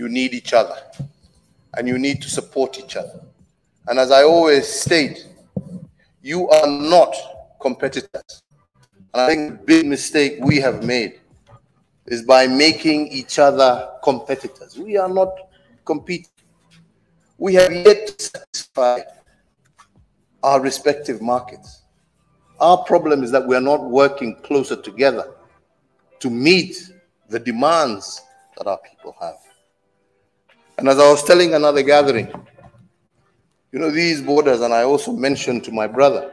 you need each other, and you need to support each other. And as I always state, you are not competitors. And I think the big mistake we have made is by making each other competitors. We are not competing. We have yet to satisfy our respective markets. Our problem is that we are not working closer together to meet the demands that our people have. And as I was telling another gathering, you know, these borders, and I also mentioned to my brother,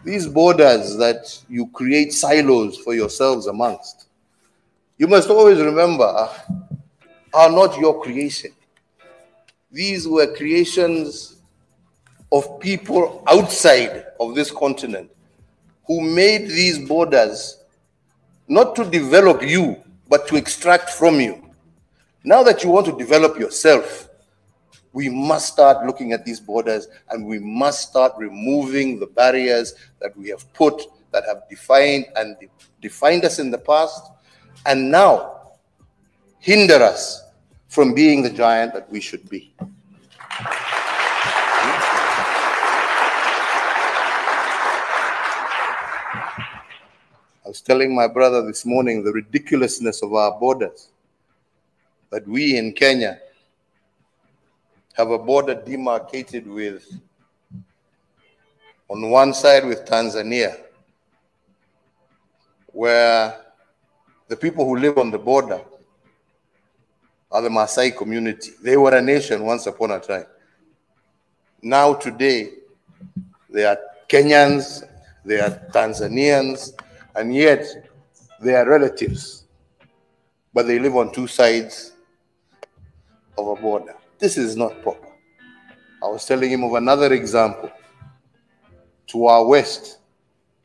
these borders that you create silos for yourselves amongst, you must always remember, are not your creation. These were creations of people outside of this continent who made these borders not to develop you, but to extract from you. Now that you want to develop yourself, we must start looking at these borders, and we must start removing the barriers that we have put, that have defined us in the past, and now hinder us from being the giant that we should be. I was telling my brother this morning the ridiculousness of our borders, that we in Kenya have a border demarcated with, on one side with Tanzania, where the people who live on the border are the Maasai community. They were a nation once upon a time. Now today, they are Kenyans, they are Tanzanians, and yet they are relatives, but they live on two sides of a border. This is not proper. I was telling him of another example. To our west,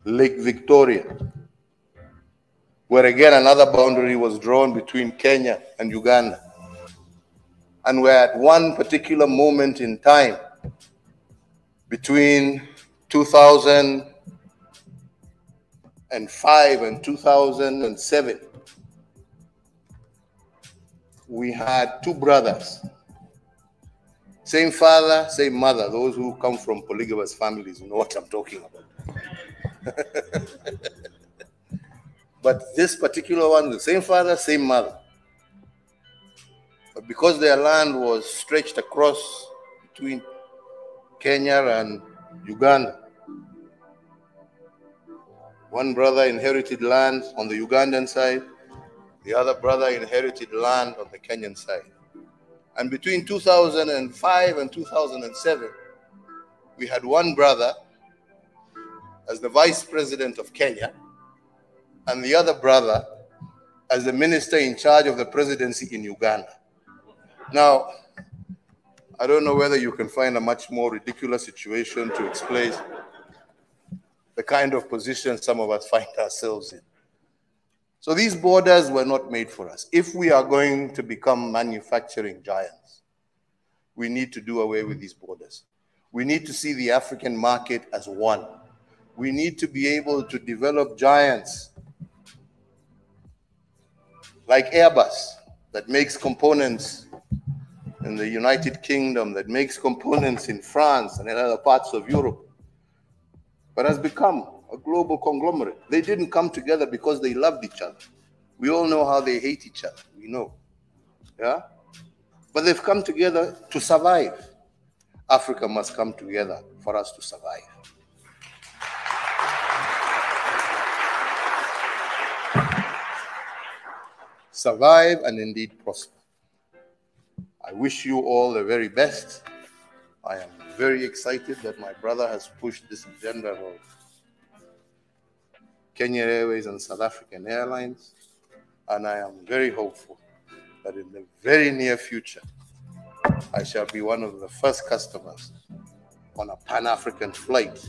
Lake Victoria, where again another boundary was drawn between Kenya and Uganda. And where at one particular moment in time, between 2005 and 2007, we had two brothers, same father, same mother. Those who come from polygamous families know what I'm talking about. But this particular one, the same father, same mother. But because their land was stretched across between Kenya and Uganda, one brother inherited land on the Ugandan side, the other brother inherited land on the Kenyan side. And between 2005 and 2007, we had one brother as the vice president of Kenya, and the other brother as the minister in charge of the presidency in Uganda. Now, I don't know whether you can find a much more ridiculous situation to explain the kind of position some of us find ourselves in. So these borders were not made for us. If we are going to become manufacturing giants, we need to do away with these borders. We need to see the African market as one. We need to be able to develop giants like Airbus, that makes components in the United Kingdom, that makes components in France and in other parts of Europe, but has become a global conglomerate. They didn't come together because they loved each other. We all know how they hate each other. We know. Yeah? But they've come together to survive. Africa must come together for us to survive. Survive and indeed prosper. I wish you all the very best. I am very excited that my brother has pushed this agenda of Kenya Airways and South African Airlines, and I am very hopeful that in the very near future, I shall be one of the first customers on a Pan-African flight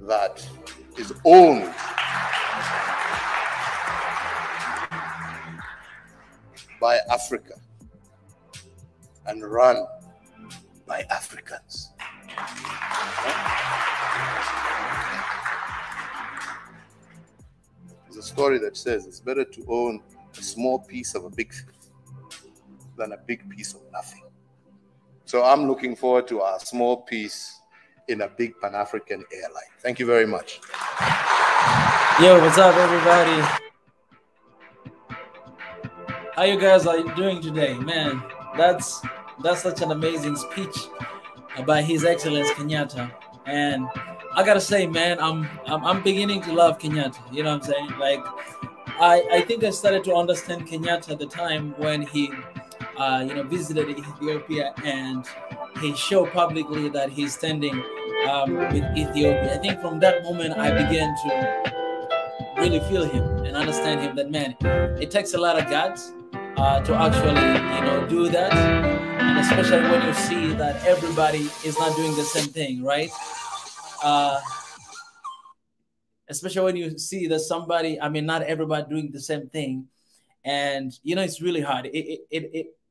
that is owned by Africa and run by Africans. There's a story that says it's better to own a small piece of a big fish than a big piece of nothing. So I'm looking forward to our small piece in a big Pan-African airline. Thank you very much. Yo, what's up, everybody? How you guys are doing today? Man, that's such an amazing speech by His Excellency Kenyatta. And I gotta say, man, I'm beginning to love Kenyatta. You know what I'm saying? Like, I think I started to understand Kenyatta at the time when he visited Ethiopia and he showed publicly that he's standing with Ethiopia. I think from that moment I began to really feel him and understand him, that man, it takes a lot of guts to actually do that, and especially when you see that everybody is not doing the same thing, right? Especially when you see that not everybody doing the same thing, and it's really hard.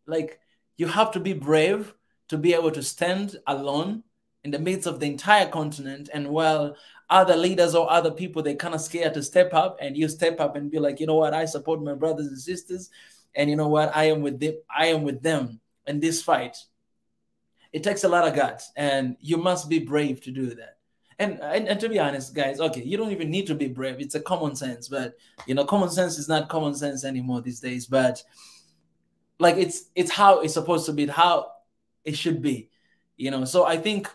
Like, you have to be brave to be able to stand alone in the midst of the entire continent, and while other leaders or other people, they're kind of scared to step up, and you step up and be like, you know what, I support my brothers and sisters, and you know what, I am with them in this fight. It takes a lot of guts, and you must be brave to do that. And to be honest, guys, okay, you don't even need to be brave. It's a common sense, but common sense is not common sense anymore these days. But like, it's how it's supposed to be, how it should be, So I think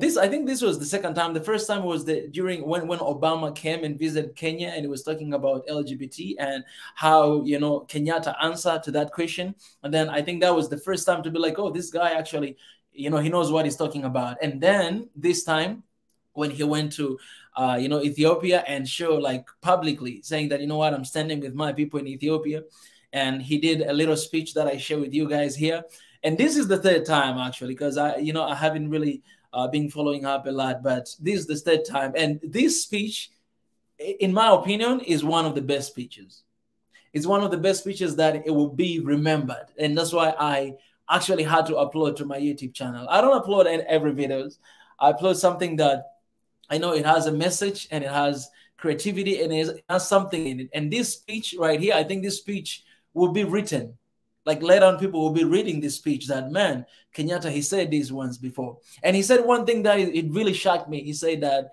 this was the second time. The first time was during when Obama came and visited Kenya, and he was talking about LGBT and how Kenyatta answered to that question. And then I think that was the first time to be like, oh, this guy actually, he knows what he's talking about. And then this time, when he went to Ethiopia and show, like, publicly saying that, you know what, I'm standing with my people in Ethiopia, and he did a little speech that I share with you guys here. And this is the third time, actually, because I haven't really been following up a lot, but this is the third time. And this speech, in my opinion, is one of the best speeches. It's one of the best speeches that it will be remembered. And that's why I actually had to upload to my YouTube channel. I don't upload every videos. I upload something that I know it has a message and it has creativity and it has something in it. And this speech right here, I think this speech will be written. Like, later on, people will be reading this speech that, man, Kenyatta, he said these ones before. And he said one thing that it really shocked me. He said that,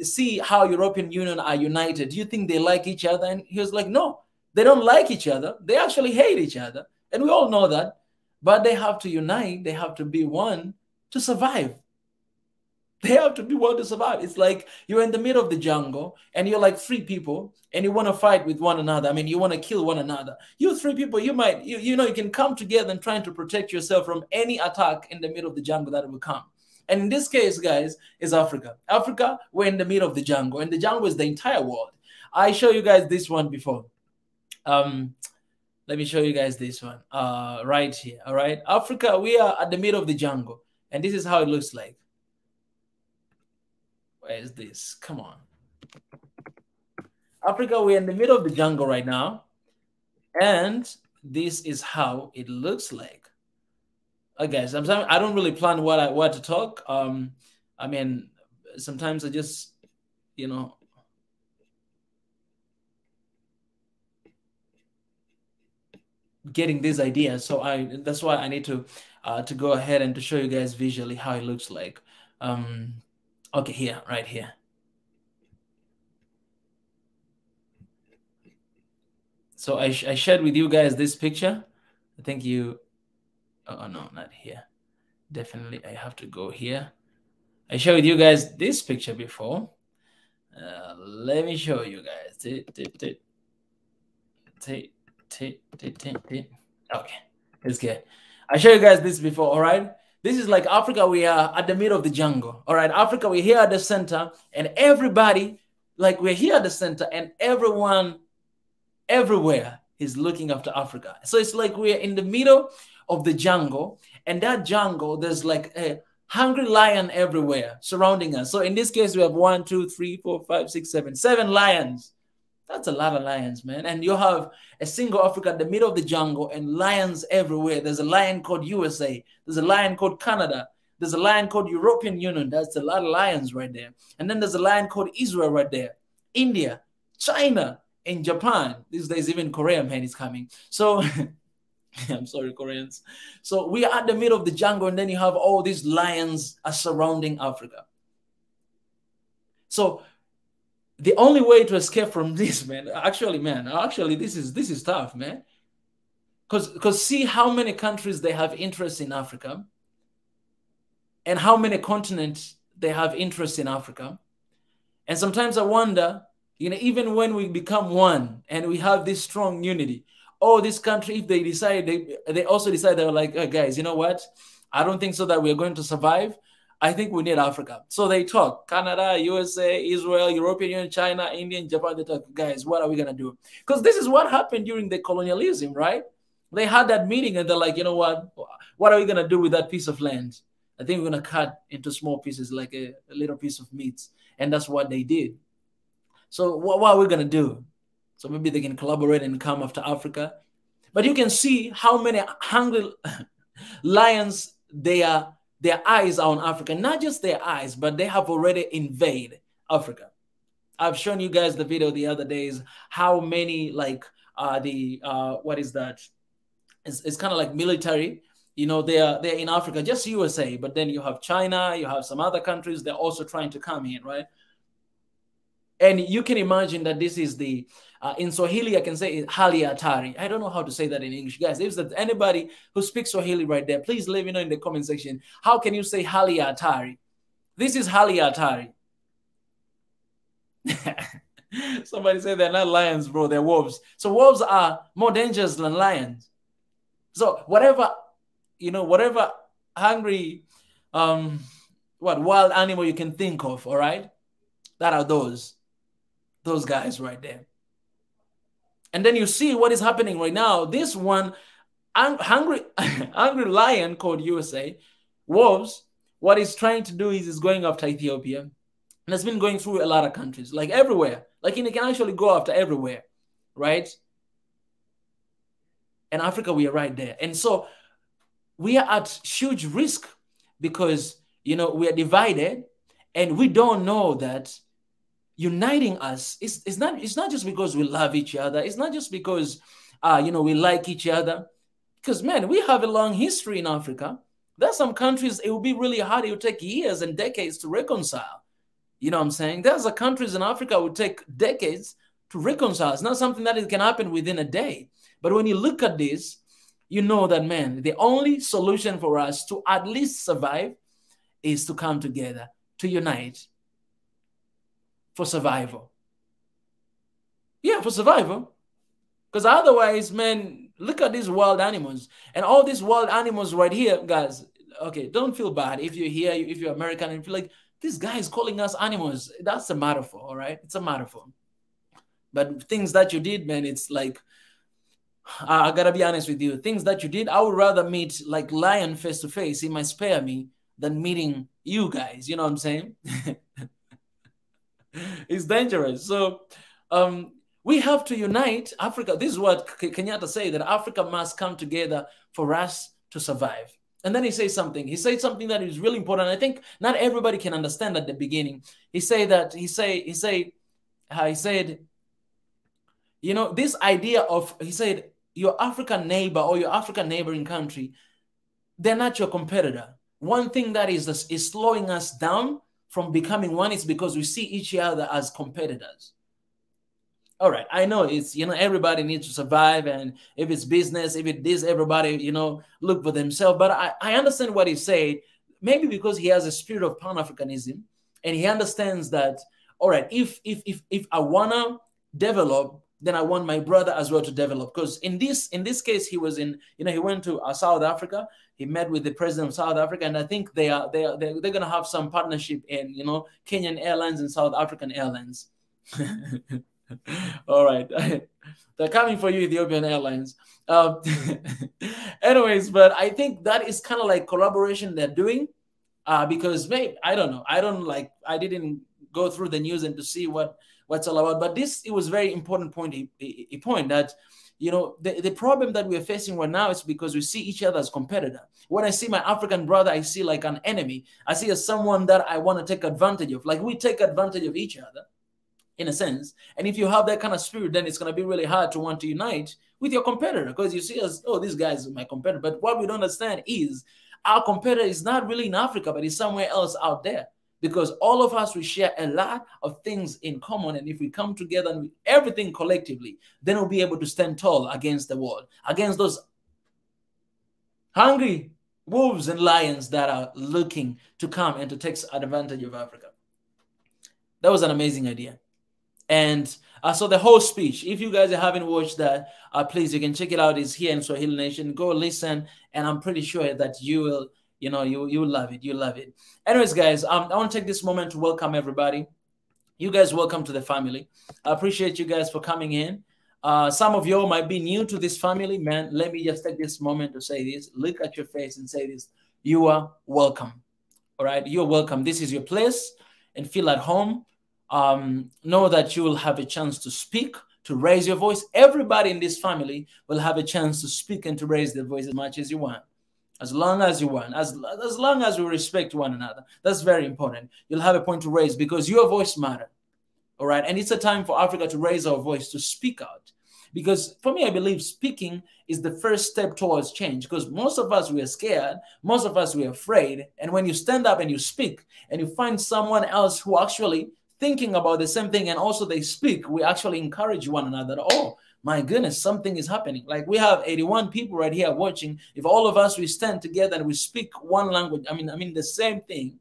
see how European Union are united. Do you think they like each other? And he was like, no, they don't like each other. They actually hate each other. And we all know that. But they have to unite. They have to be one to survive. They have to be one to survive. It's like you're in the middle of the jungle and you're like three people and you want to fight with one another. I mean, you want to kill one another. You three people, you can come together and trying to protect yourself from any attack in the middle of the jungle that will come. And in this case, guys, is Africa. Africa, we're in the middle of the jungle, and the jungle is the entire world. I show you guys this one before. Let me show you guys this one right here. All right. Africa, we are at the middle of the jungle, and this is how it looks like. Where is this? Come on. Africa, we're in the middle of the jungle right now. And this is how it looks like. Okay, sometimes I don't really plan what to talk. I mean, sometimes I just, getting these ideas. So that's why I need to go ahead and to show you guys visually how it looks like. Okay, here, right here. So I shared with you guys this picture. I think oh no, not here. Definitely, I have to go here. I shared with you guys this picture before. Let me show you guys. Okay, it's good. I showed you guys this before, all right? This is like Africa. We are at the middle of the jungle. All right, Africa, we're here at the center, and everybody, like, we're here at the center, and everyone, everywhere is looking after Africa. So it's like we're in the middle of the jungle, and that jungle, there's like a hungry lion everywhere surrounding us. So in this case, we have 1, 2, 3, 4, 5, 6, 7 lions. That's a lot of lions, man. And you have a single Africa in the middle of the jungle and lions everywhere. There's a lion called USA. There's a lion called Canada. There's a lion called European Union. That's a lot of lions right there. And then there's a lion called Israel right there. India, China, and Japan. These days, even Korea, man, is coming. So I'm sorry, Koreans. So we are at the middle of the jungle, and then you have all these lions are surrounding Africa. So the only way to escape from this, man, actually, this is tough, man. Because see how many countries they have interest in Africa, and how many continents they have interest in Africa. And sometimes I wonder, even when we become one and we have this strong unity, this country, if they decide, they also decide, they're like, oh, guys, you know what? I don't think so that we're going to survive. I think we need Africa. So they talk, Canada, USA, Israel, European Union, China, India, Japan, they talk, guys, what are we going to do? Because this is what happened during the colonialism, right? They had that meeting and they're like, you know what are we going to do with that piece of land? I think we're going to cut into small pieces, like a little piece of meat. And that's what they did. So what are we going to do? So maybe they can collaborate and come after Africa. But you can see how many hungry lions, their eyes are on Africa. Not just their eyes, but they have already invaded Africa. I've shown you guys the video the other days, how many, like, what is that? It's kind of like military. They're in Africa, just USA, but then you have China, you have some other countries, they're also trying to come in, right? And you can imagine that this is the, in Swahili, I can say hali hatari. I don't know how to say that in English. Guys, if there's anybody who speaks Swahili right there, please let me know in the comment section. How can you say hali hatari? This is hali hatari. Somebody said they're not lions, bro, they're wolves. So wolves are more dangerous than lions. So whatever hungry, wild animal you can think of, all right? That are those guys right there. And then you see what is happening right now. This one, hungry lion called USA, wolves, what he's trying to do is going after Ethiopia. And it's been going through a lot of countries, like everywhere. Like he can actually go after everywhere, right? And Africa, we are right there. And so we are at huge risk because, we are divided and we don't know that uniting us it's not just because we love each other. It's not just because, we like each other. Because, man, we have a long history in Africa. There's some countries, it will be really hard. It will take years and decades to reconcile. You know what I'm saying? There's a countries in Africa will take decades to reconcile. It's not something that can happen within a day. But when you look at this, you know that, man, the only solution for us to at least survive is to come together, to unite for survival. Yeah, for survival. Because otherwise, man, look at these wild animals. And all these wild animals right here, guys, okay, don't feel bad if you're here, if you're American, and you feel like, this guy is calling us animals. That's a metaphor, all right? It's a metaphor. But things that you did, man, it's like, I gotta be honest with you. Things that you did, I would rather meet like lion face to face. He might spare me than meeting you guys. You know what I'm saying? It's dangerous. So we have to unite Africa. This is what Kenyatta said, that Africa must come together for us to survive. And then he says something. He said something that is really important. I think not everybody can understand at the beginning. He said, this idea of, he said, your African neighbor or your African neighboring country, they're not your competitor. One thing that is slowing us down from becoming one is because we see each other as competitors. All right, I know it's, everybody needs to survive, and if it's business, if it is, everybody, look for themselves. But I understand what he said, maybe because he has a spirit of Pan-Africanism, and he understands that, all right, if I want to develop, then I want my brother as well to develop. Because in this case, he was in, he went to South Africa. He met with the president of South Africa, and I think they're going to have some partnership in, Kenyan Airlines and South African Airlines. All right, they're coming for you, Ethiopian Airlines. Anyways, but I think that is kind of like collaboration they're doing, because maybe I don't know. I didn't go through the news and to see what's all about. But it was very important point. He point that, the problem that we're facing right now is because we see each other as competitor. When I see my African brother, I see like an enemy. I see as someone that I want to take advantage of. Like we take advantage of each other. in a sense. And if you have that kind of spirit, then it's going to be really hard to want to unite with your competitor, because you see us, oh, this guy's my competitor. But what we don't understand is our competitor is not really in Africa, but it's somewhere else out there. Because all of us, we share a lot of things in common. And if we come together and everything collectively, then we'll be able to stand tall against the world, against those hungry wolves and lions that are looking to come and to take advantage of Africa. That was an amazing idea. And so the whole speech, if you guys haven't watched that, please, you can check it out. It's here in Swahili Nation. Go listen, and I'm pretty sure that you will, you will love it. You'll love it. Anyways, guys, I want to take this moment to welcome everybody. You guys, welcome to the family. I appreciate you guys for coming in. Some of you might be new to this family, man. Let me just take this moment to say this. Look at your face and say this. You are welcome. All right, you're welcome. This is your place, and feel at home. Know that you will have a chance to speak, to raise your voice. Everybody in this family will have a chance to speak and to raise their voice as much as you want, as long as you want, as long as we respect one another. That's very important. You'll have a point to raise because your voice matters. All right. And it's a time for Africa to raise our voice, to speak out. Because for me, I believe speaking is the first step towards change, because most of us, we are scared. Most of us, we are afraid. And when you stand up and you speak and you find someone else who actually thinking about the same thing and also they speak, we actually encourage one another. Oh, my goodness, something is happening. Like we have 81 people right here watching. If all of us, we stand together and we speak one language, I mean the same thing,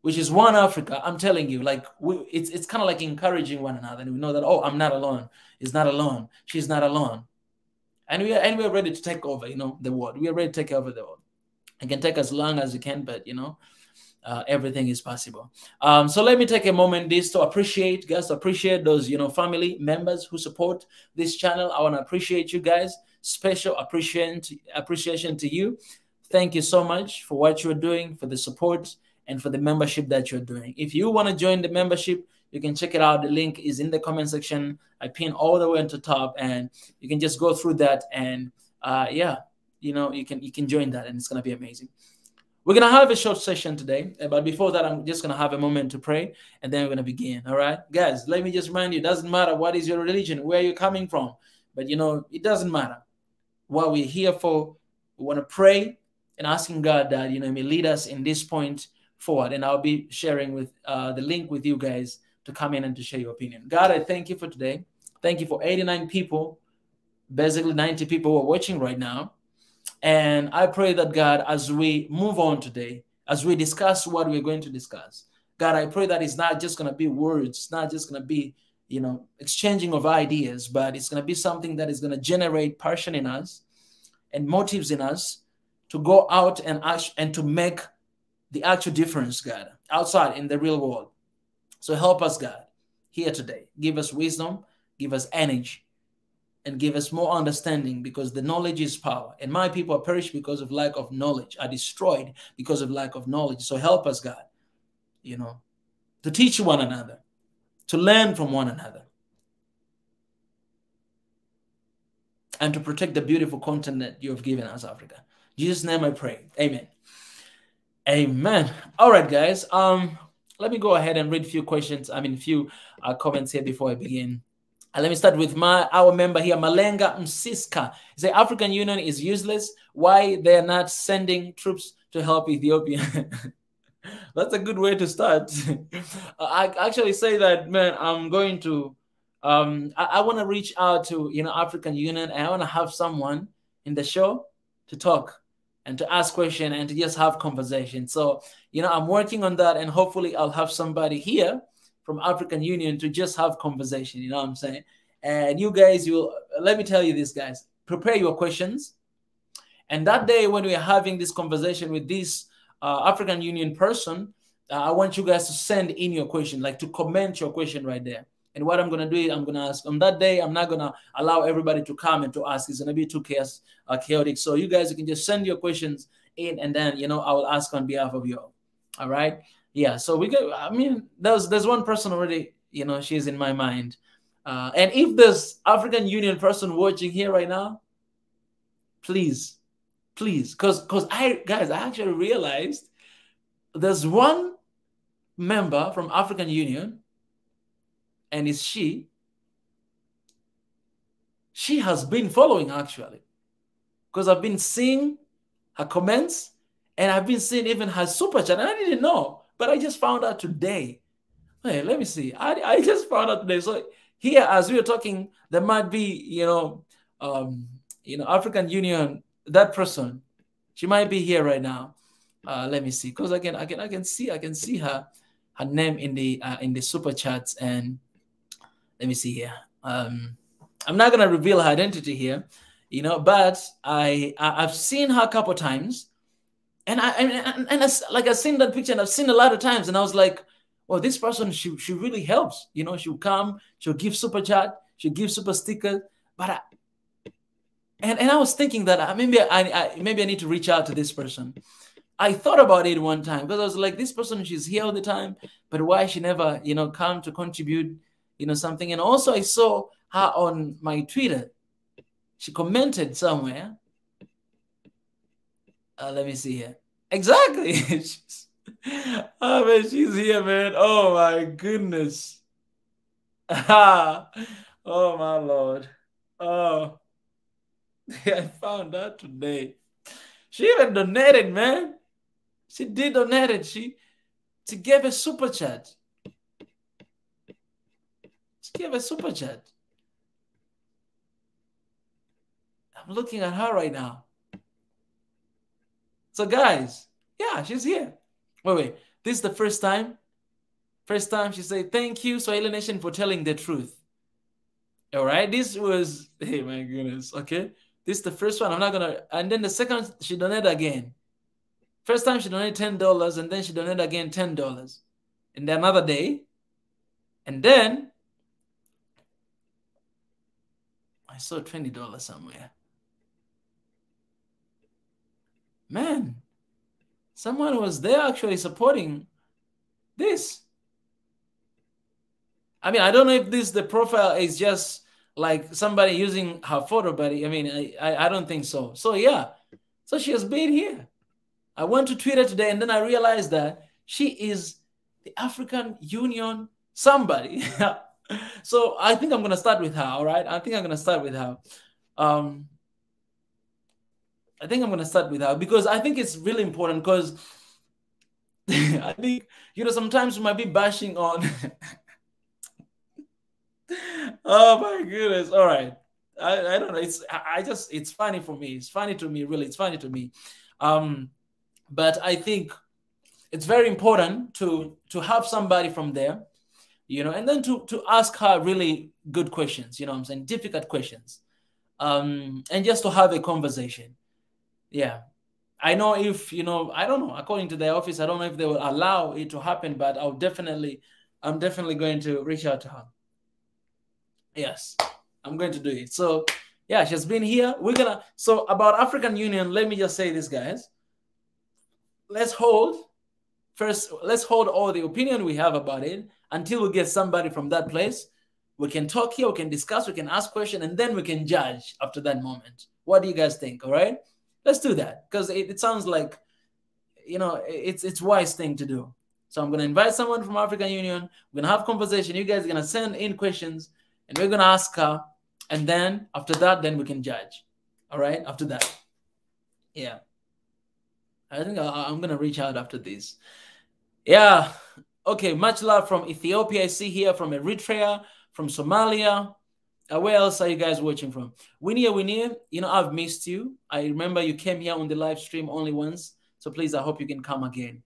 which is one Africa, I'm telling you, like it's kind of like encouraging one another. And we know that, oh, I'm not alone. He's not alone. She's not alone. And we are ready to take over, the world. We are ready to take over the world. It can take as long as you can, but, everything is possible. So let me take a moment to appreciate, guys, appreciate those, family members who support this channel. I want to appreciate you guys. Special appreciation to you. Thank you so much for what you're doing, for the support, and for the membership that you're doing. If you want to join the membership, you can check it out. The link is in the comment section. I pin all the way on the top, and you can just go through that. And you can join that, and it's going to be amazing. We're going to have a short session today, but before that, I'm just going to have a moment to pray, and then we're going to begin, all right? Guys, let me just remind you, it doesn't matter what is your religion, where you're coming from, but, it doesn't matter. What we're here for, we want to pray and asking God that, may lead us in this point forward, and I'll be sharing with the link with you guys to come in and to share your opinion. God, I thank you for today. Thank you for 89 people, basically 90 people who are watching right now. And I pray that, God, as we move on today, as we discuss what we're going to discuss, God, I pray that it's not just going to be words. It's not just going to be, exchanging of ideas, but it's going to be something that is going to generate passion in us and motives in us to go out and to make the actual difference, God, outside in the real world. So help us, God, here today. Give us wisdom, give us energy, and give us more understanding, because the knowledge is power. And my people are perished because of lack of knowledge, are destroyed because of lack of knowledge. So help us, God, to teach one another, to learn from one another, and to protect the beautiful content that you have given us, Africa. In Jesus' name I pray. Amen. Amen. All right, guys. Let me go ahead and read a few questions. A few comments here before I begin. Let me start with our member here, Malenga Msiska. He said, African Union is useless. Why they're not sending troops to help Ethiopia? That's a good way to start. I actually say that, man, I'm going to, I want to reach out to, African Union. And I want to have someone in the show to talk and to ask questions and to just have conversation. So, I'm working on that, and hopefully I'll have somebody here from African Union to just have conversation, you know what I'm saying? And you guys, let me tell you this, guys, prepare your questions. And that day when we are having this conversation with this African Union person, I want you guys to send in your question, like to comment your question right there. And what I'm going to do is I'm going to ask on that day. I'm not going to allow everybody to come and to ask. It's going to be too chaotic. So you guys, you can just send your questions in, and then, I will ask on behalf of you all. All right. Yeah, so we got, there's one person already, she's in my mind. And if there's African Union person watching here right now, please, because I actually realized there's one member from African Union and it's she has been following, actually, because I've been seeing her comments, and I've been seeing even her super chat, and I didn't know, but I just found out today. Hey, let me see. I just found out today. So here, as we were talking, there might be, African Union, that person, she might be here right now. Let me see, because I can see her name in the super chats, and let me see here. I'm not gonna reveal her identity here, but I've seen her a couple of times, and I've seen that picture, and I've seen a lot of times, and I was like, well, this person, she really helps. She'll come, she'll give super chat, she'll give super stickers, but I was thinking that maybe I need to reach out to this person. I thought about it one time, because I was like, this person, she's here all the time, but why she never, come to contribute, something. And also I saw her on my Twitter. She commented somewhere. Let me see here. Exactly. Oh, man, she's here, man. Oh, my goodness. Oh, my Lord. Oh, I found out today. She even donated, man. She did donate it. She gave a super chat. She gave a super chat. I'm looking at her right now. So, guys, yeah, she's here. Wait. This is the first time. First time she said, thank you, Swahili Nation, for telling the truth. All right. This was, hey, my goodness. Okay. This is the first one. I'm not going to. And then the second, she donated again. First time she donated $10, and then she donated again $10. And then another day. And then I saw $20 somewhere. Man, someone was there actually supporting this. I mean, I don't know if the profile is just like somebody using her photo, but I mean, I don't think so. So yeah, so she has been here. I went to Twitter today, and then I realized that she is the African Union somebody. So I think I'm going to start with her, all right? I think I'm going to start with her. I think I'm going to start with her because I think it's really important, because I think, sometimes we might be bashing on. Oh, my goodness. All right. I don't know. It's funny for me. It's funny to me, really. It's funny to me. But I think it's very important to have somebody from there, and then to ask her really good questions, what I'm saying, difficult questions, and just to have a conversation. Yeah. I know if, I don't know, according to their office, I don't know if they will allow it to happen, but I'm definitely going to reach out to her. Yes, I'm going to do it. So yeah, she's been here. So about African Union, let me just say this, guys. Let's hold all the opinion we have about it until we get somebody from that place. We can talk here, we can discuss, we can ask questions, and then we can judge after that moment. What do you guys think? All right, let's do that, because it sounds like, it's wise thing to do. So I'm going to invite someone from African Union. We're going to have conversation. You guys are going to send in questions, and we're going to ask her. And then after that, then we can judge. All right, after that. Yeah. I think I'm going to reach out after this. Yeah. Okay. Much love from Ethiopia. I see here from Eritrea, from Somalia. Where else are you guys watching from? Winnie, I've missed you. I remember you came here on the live stream only once. So please, I hope you can come again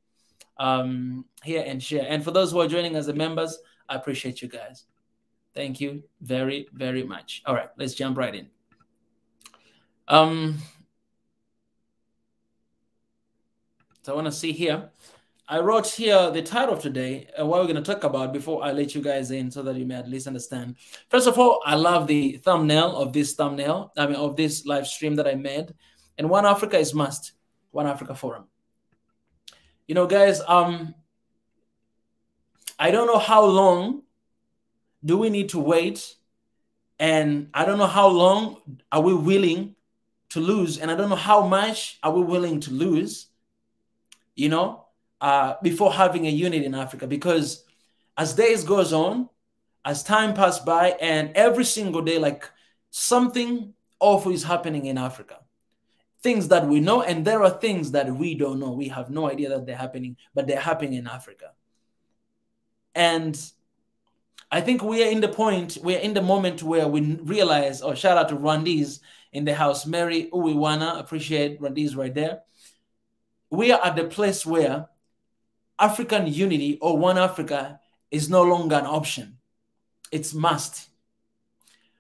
here and share. And for those who are joining as the members, I appreciate you guys. Thank you very, very much. All right. Let's jump right in. So I want to see here. I wrote here the title of today, what we're going to talk about before I let you guys in so that you may at least understand. First of all, I love the thumbnail of this of this live stream that I made. And One Africa is must. One Africa Forum. Guys, I don't know how long do we need to wait, and I don't know how long are we willing to lose, and I don't know how much are we willing to lose, before having a unit in Africa. Because as days goes on, as time passed by, and every single day, like something awful is happening in Africa. Things that we know, and there are things that we don't know. We have no idea that they're happening, but they're happening in Africa. And I think we are in the moment where we realize, oh, shout out to Randiz in the house, Mary Uwiwana, appreciate Randiz right there. We are at the place where African unity or one Africa is no longer an option. It's must.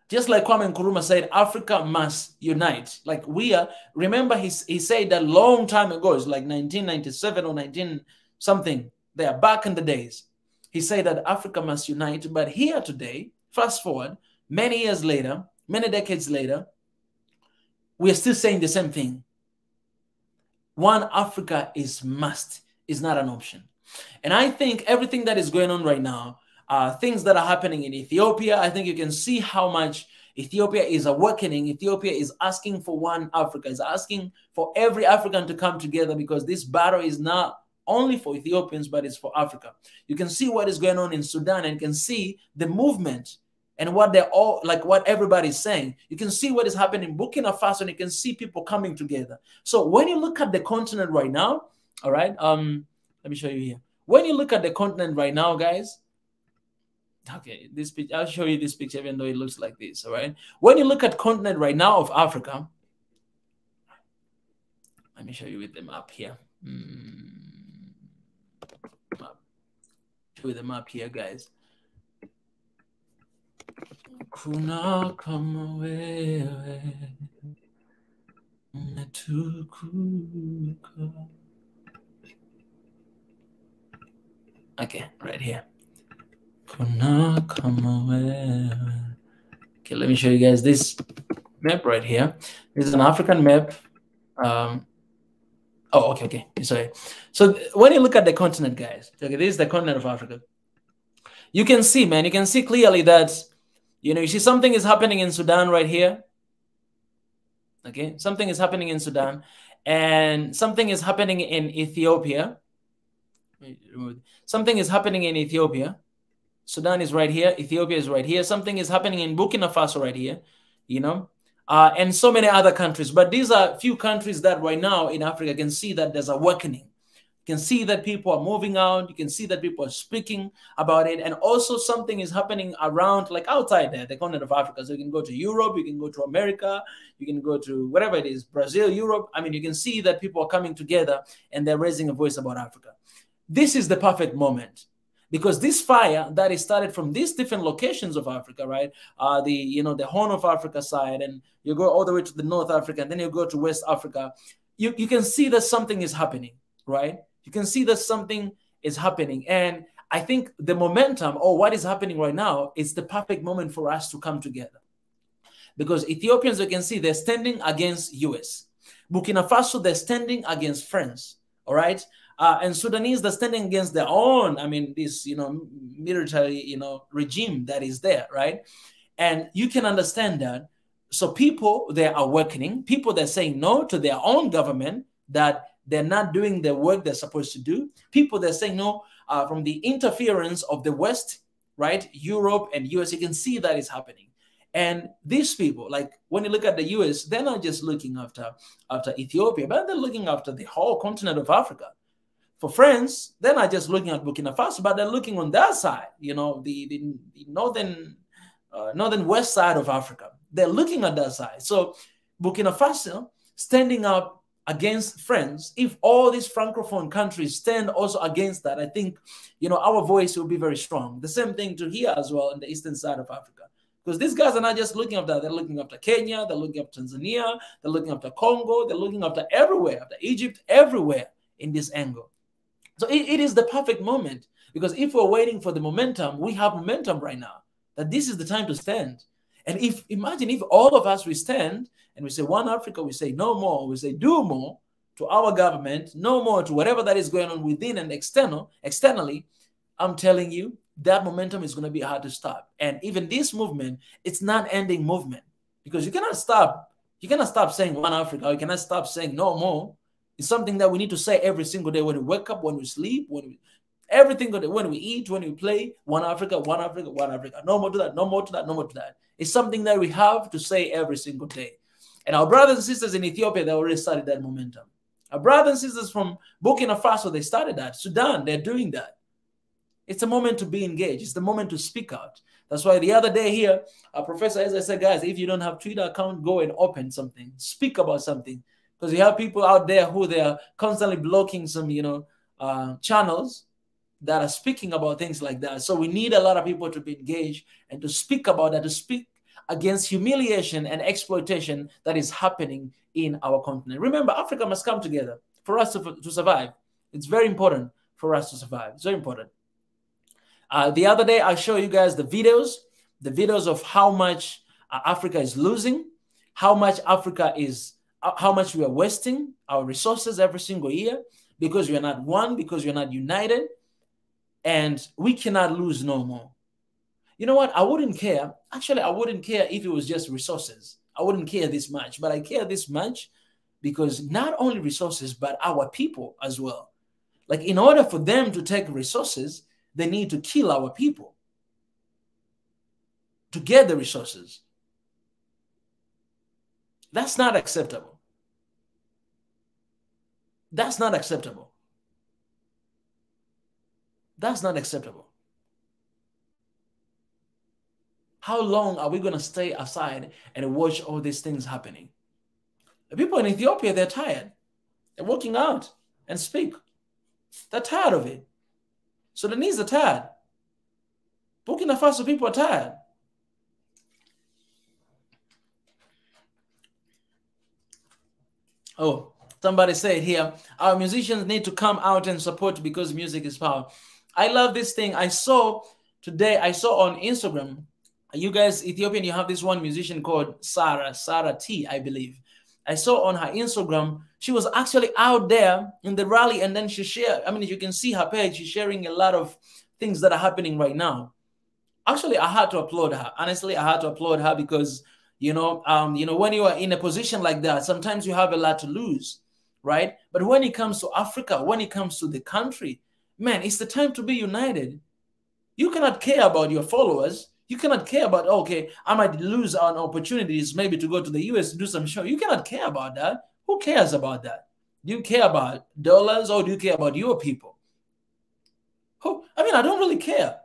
Just like Kwame Nkrumah said, Africa must unite. Like we are, remember he said that long time ago, it's like 1997 or 19 something, they are back in the days. He said that Africa must unite, but here today, fast forward, many years later, many decades later, we are still saying the same thing. One Africa is must, is not an option. And I think everything that is going on right now, things that are happening in Ethiopia, I think you can see how much Ethiopia is awakening. Ethiopia is asking for one Africa, is asking for every African to come together, because this battle is not only for Ethiopians, but it's for Africa. You can see what is going on in Sudan, and you can see the movement and what they're all, like what everybody's saying. You can see what is happening in Burkina Faso, and you can see people coming together. So when you look at the continent right now, all right, let me show you here. When you look at the continent right now, guys, okay, this picture, I'll show you this picture, even though it looks like this, all right? When you look at continent right now of Africa, let me show you with the map here. Show you the map here, guys. Kuna kama wewe natukuka. Okay, right here. Kuna kama wewe. Okay, let me show you guys this map right here. This is an African map. Oh, okay, sorry. So when you look at the continent, guys, okay, this is the continent of Africa. You can see, man, you can see clearly that, you know, you see something is happening in Sudan right here. Okay, something is happening in Sudan, and something is happening in Ethiopia. Something is happening in Ethiopia. Sudan is right here. Ethiopia is right here. Something is happening in Burkina Faso right here, you know, and so many other countries. But these are few countries that right now in Africa can see that there's a awakening. You can see that people are moving out. You can see that people are speaking about it. And also something is happening around, like outside there, the continent of Africa. So you can go to Europe, you can go to America, you can go to whatever it is, Brazil, Europe. I mean, you can see that people are coming together and they're raising a voice about Africa. This is the perfect moment, because this fire that is started from these different locations of Africa, right? The Horn of Africa side, and you go all the way to the North Africa, and then you go to West Africa. You can see that something is happening, right? You can see that something is happening. And I think the momentum, or what is happening right now, is the perfect moment for us to come together. Because Ethiopians, you can see, they're standing against US. Burkina Faso, they're standing against France, all right? And Sudanese, they're standing against their own, I mean, this, military, regime that is there, right? And you can understand that. So people, they're awakening. People, they're saying no to their own government, that they're not doing the work they're supposed to do. People, they're saying no from the interference of the West, right? Europe and US, you can see that is happening. And these people, like when you look at the US, they're not just looking after Ethiopia, but they're looking after the whole continent of Africa. For France, they're not just looking at Burkina Faso, but they're looking on that side, the northern west side of Africa. They're looking at that side. So Burkina Faso standing up against France, if all these Francophone countries stand also against that, I think, our voice will be very strong. The same thing to here as well on the eastern side of Africa. Because these guys are not just looking after that. They're looking after Kenya, they're looking after Tanzania, they're looking after Congo, they're looking after everywhere, after Egypt, everywhere in this angle. So it is the perfect moment, because if we're waiting for the momentum, we have momentum right now, that this is the time to stand. And imagine if all of us, we stand and we say, one Africa, we say no more, we say do more to our government, no more to whatever that is going on within and externally, I'm telling you, that momentum is going to be hard to stop. And even this movement, it's not ending movement, because you cannot stop saying one Africa, you cannot stop saying no more. It's something that we need to say every single day, when we wake up, when we sleep, Everything when we eat, when we play, one Africa, one Africa, one Africa. No more to that, no more to that, no more to that. It's something that we have to say every single day. And our brothers and sisters in Ethiopia, they already started that momentum. Our brothers and sisters from Burkina Faso, they started that. Sudan, they're doing that. It's a moment to be engaged. It's the moment to speak out. That's why the other day here, Professor, as I said, guys, if you don't have Twitter account, go and open something. Speak about something. Because you have people out there who they are constantly blocking some, channels that are speaking about things like that. So we need a lot of people to be engaged and to speak about that, to speak against humiliation and exploitation that is happening in our continent. Remember, Africa must come together for us to survive. It's very important for us to survive. It's very important. The other day, I showed you guys the videos of how much Africa is losing, how much how much we are wasting our resources every single year because we are not one, because we are not united, and we cannot lose no more. You know what? I wouldn't care. Actually, I wouldn't care if it was just resources. I wouldn't care this much, but I care this much because not only resources, but our people as well. Like, in order for them to take resources, they need to kill our people to get the resources. That's not acceptable. That's not acceptable. That's not acceptable. How long are we going to stay aside and watch all these things happening? The people in Ethiopia, they're tired. They're walking out and speak. They're tired of it. Sudanese are tired. Burkina Faso people are tired. Oh, somebody said here, our musicians need to come out and support because music is power. I love this thing. I saw on Instagram, you guys, Ethiopian, you have this one musician called Sarah T, I believe. I saw on her Instagram, she was actually out there in the rally, and then she shared, I mean, you can see her page, she's sharing a lot of things that are happening right now. Actually, I had to applaud her. Honestly, I had to applaud her because, when you are in a position like that, sometimes you have a lot to lose, right? But when it comes to Africa, when it comes to the country, man, it's the time to be united. You cannot care about your followers. You cannot care about, okay, I might lose on opportunities maybe to go to the US to do some show. You cannot care about that. Who cares about that? Do you care about dollars or do you care about your people? I don't really care.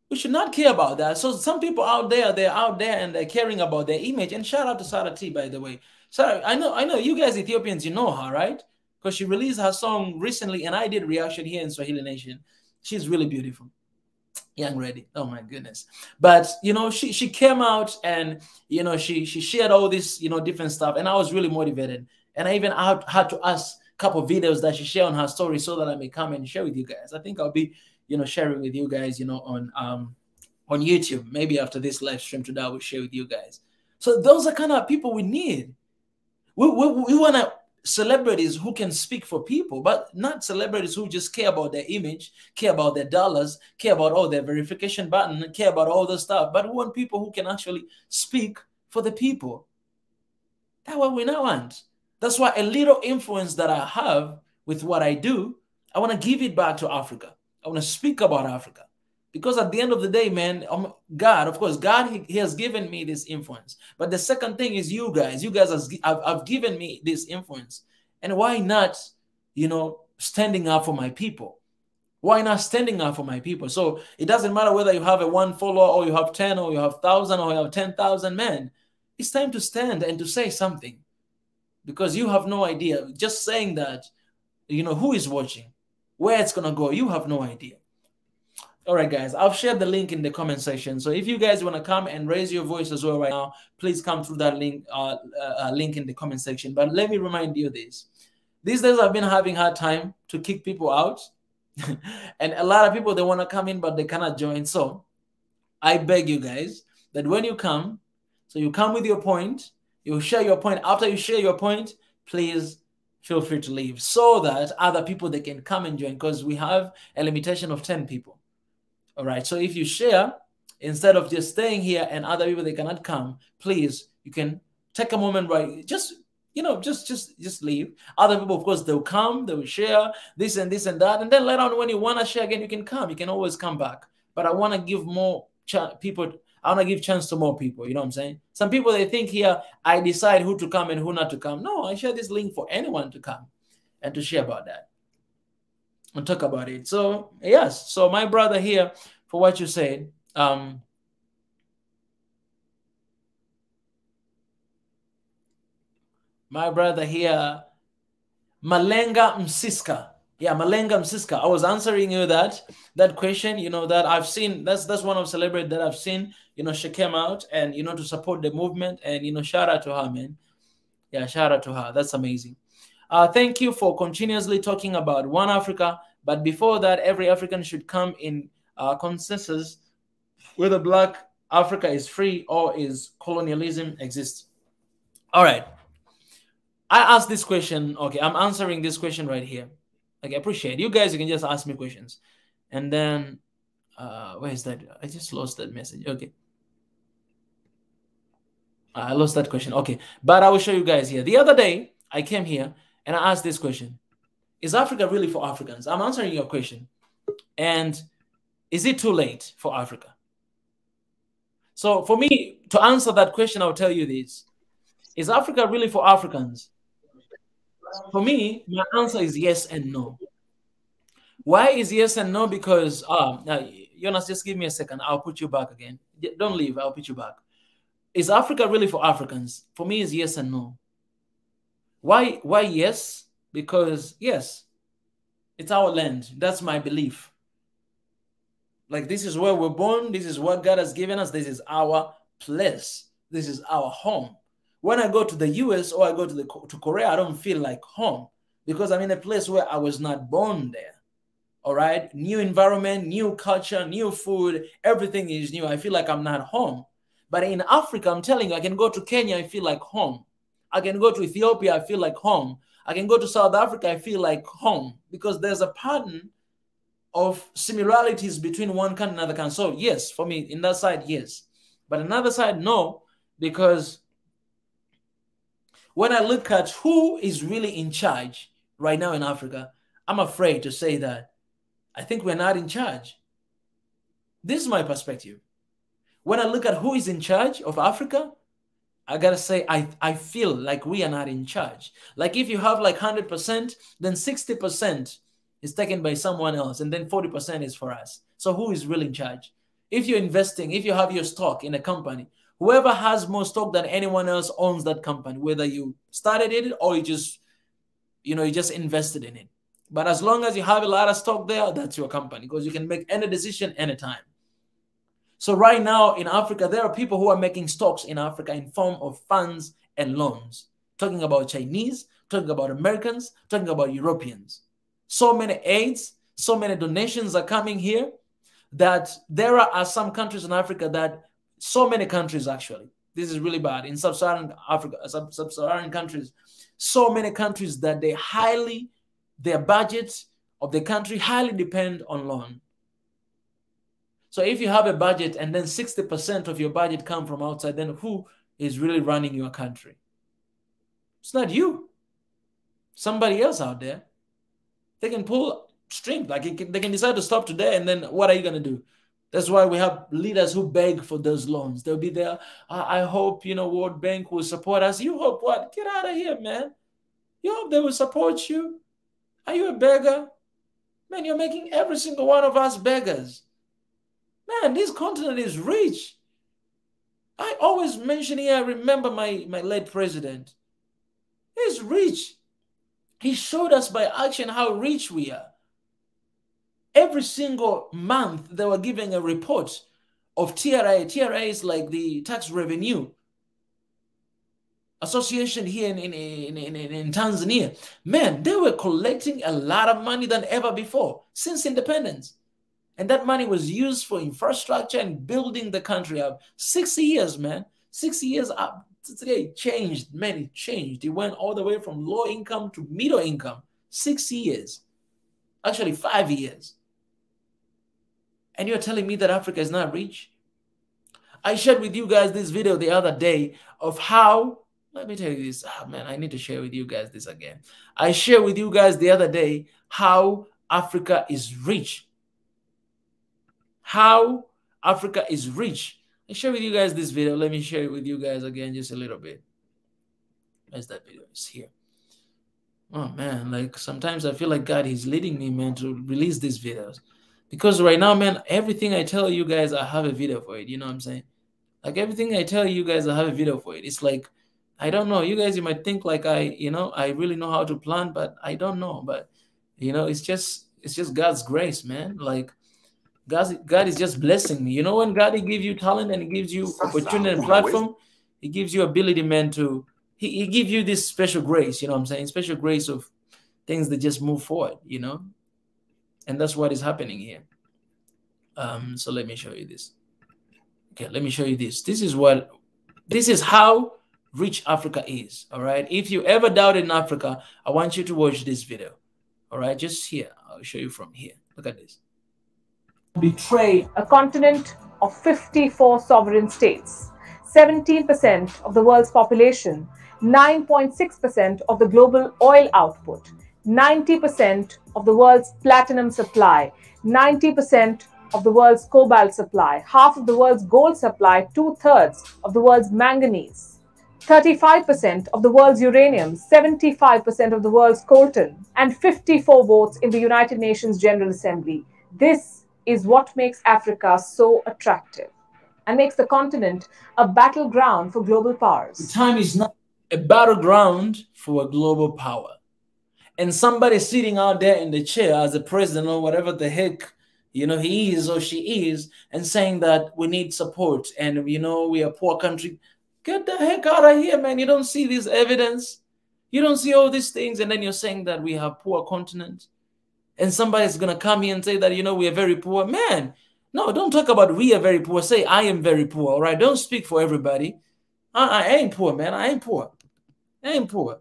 We should not care about that. So some people out there, they're out there and they're caring about their image. And shout out to Sarah T, by the way. Sarah, I know you guys Ethiopians, you know her, right? Because she released her song recently and I did reaction here in Swahili Nation. She's really beautiful. Young lady, oh my goodness. But she came out and she shared all this different stuff, and I was really motivated. And I even had to ask a couple of videos that she shared on her story so that I may come and share with you guys. I think I'll be sharing with you guys on YouTube. Maybe after this live stream today, I will share with you guys. So those are kind of people we need. We want to celebrities who can speak for people, but not celebrities who just care about their image, care about their dollars, care about all their verification button, care about all the stuff, but we want people who can actually speak for the people. That's what we now want. That's why a little influence that I have with what I do, I want to give it back to Africa. I want to speak about Africa. Because at the end of the day, man, God, of course, God, he has given me this influence. But the second thing is you guys. You guys have given me this influence. And why not, standing up for my people? Why not standing up for my people? So it doesn't matter whether you have a 1 follower or you have 10 or you have 1,000 or you have 10,000, man. It's time to stand and to say something. Because you have no idea. Just saying that, who is watching, where it's going to go, you have no idea. All right, guys, I've shared the link in the comment section. So if you guys want to come and raise your voice as well right now, please come through that link in the comment section. But let me remind you this. These days I've been having a hard time to kick people out. And a lot of people, they want to come in, but they cannot join. So I beg you guys that when you come, so you come with your point, you share your point. After you share your point, please feel free to leave so that other people, they can come and join, because we have a limitation of 10 people. All right, so if you share, instead of just staying here and other people, they cannot come, please, you can take a moment, right? Just You know, just leave. Other people, of course, they'll come, they will share this and this and that, and then later on, when you want to share again, you can come. You can always come back. But I want to give more people. I want to give chance to more people. You know what I'm saying? Some people, they think here I decide who to come and who not to come. No, I share this link for anyone to come and to share about that and talk about it. So yes, so my brother here, for what you said. My brother here, Malenga Msiska. Yeah, Malenga Msiska. I was answering you that question, you know, that I've seen. That's one of the celebrities that I've seen, you know, she came out and, you know, to support the movement, and, you know, shout out to her, man. Yeah, shout out to her. That's amazing. Thank you for continuously talking about one Africa. But before that, every African should come in consensus whether Black Africa is free or is colonialism exists. All right. I asked this question. Okay, I'm answering this question right here. Okay, I appreciate it. You guys, you can just ask me questions. And then, where is that? I just lost that message. Okay. I lost that question. Okay, but I will show you guys here. The other day, I came here and I asked this question. Is Africa really for Africans? I'm answering your question. And is it too late for Africa? So for me, to answer that question, I'll tell you this. Is Africa really for Africans? For me, my answer is yes and no. Why is yes and no? Because, Jonas, just give me a second. I'll put you back again. Don't leave. I'll put you back. Is Africa really for Africans? For me, it's yes and no. Why yes? Because, yes, it's our land. That's my belief. Like, this is where we're born. This is what God has given us. This is our place. This is our home. When I go to the US or I go to Korea, I don't feel like home because I'm in a place where I was not born there. All right. New environment, new culture, new food. Everything is new. I feel like I'm not home. But in Africa, I'm telling you, I can go to Kenya. I feel like home. I can go to Ethiopia. I feel like home. I can go to South Africa. I feel like home because there's a pattern of similarities between one country and another country. So yes, for me, in that side, yes. But another side, no, because when I look at who is really in charge right now in Africa, I'm afraid to say that I think we're not in charge. This is my perspective. When I look at who is in charge of Africa, I got to say, I feel like we are not in charge. Like if you have like 100%, then 60% is taken by someone else, and then 40% is for us. So who is really in charge? If you're investing, if you have your stock in a company, whoever has more stock than anyone else owns that company, whether you started it or you just invested in it. But as long as you have a lot of stock there, that's your company because you can make any decision anytime. So right now in Africa, there are people who are making stocks in Africa in form of funds and loans. Talking about Chinese, talking about Americans, talking about Europeans. So many aids, so many donations are coming here that there are some countries in Africa that so many countries actually, this is really bad in sub-Saharan Africa, sub-Saharan countries, so many countries that their budgets of the country highly depend on loan. So if you have a budget and then 60% of your budget come from outside, then who is really running your country? It's not you. Somebody else out there. They can pull string, like they can decide to stop today, and then what are you going to do? That's why we have leaders who beg for those loans. They'll be there. I hope, World Bank will support us. You hope what? Get out of here, man. You hope they will support you? Are you a beggar? Man, you're making every single one of us beggars. Man, this continent is rich. I always mention here, I remember my late president. He's rich. He showed us by action how rich we are. Every single month, they were giving a report of TRA. TRA is like the tax revenue association here in Tanzania. Man, they were collecting a lot of money than ever before since independence. And that money was used for infrastructure and building the country up. 60 years, man. 60 years up. Today changed, man, it changed. It went all the way from low income to middle income. 6 years. Actually, 5 years. And you're telling me that Africa is not rich? I shared with you guys this video the other day of how Let me tell you this. Oh, man, I need to share with you guys this again. I shared with you guys the other day how Africa is rich. How Africa is rich. I shared with you guys this video. Let me share it with you guys again just a little bit. Where's that video? It's here. Oh, man, like sometimes I feel like God is leading me, man, to release these videos. Because right now, man, everything I tell you guys, I have a video for it. You know what I'm saying? Like everything I tell you guys, I have a video for it. It's like, I don't know. You guys, you might think like I really know how to plan, but I don't know. But, it's just God's grace, man. Like God is just blessing me. You know, when God, he gives you talent and he gives you opportunity and platform, he gives you ability, man, to, he gives you this special grace, you know what I'm saying? Special grace of things that just move forward, And that's what is happening here. So let me show you this. Okay, let me show you this. This is how rich Africa is, all right? If you ever doubted in Africa, I want you to watch this video, all right? Just here, I'll show you from here. Look at this. Betray a continent of 54 sovereign states, 17% of the world's population, 9.6% of the global oil output, 90% of the world's platinum supply, 90% of the world's cobalt supply, half of the world's gold supply, 2/3 of the world's manganese, 35% of the world's uranium, 75% of the world's coltan, and 54 votes in the United Nations General Assembly. This is what makes Africa so attractive and makes the continent a battleground for global powers. The time is not a battleground for a global power. And somebody sitting out there in the chair as a president or whatever the heck, he is or she is, and saying that we need support and, we are a poor country. Get the heck out of here, man. You don't see this evidence. You don't see all these things. And then you're saying that we have poor continent. And somebody's going to come here and say that, we are very poor. Man, no, don't talk about we are very poor. Say I am very poor, all right? Don't speak for everybody. I ain't poor, man. I ain't poor. I ain't poor.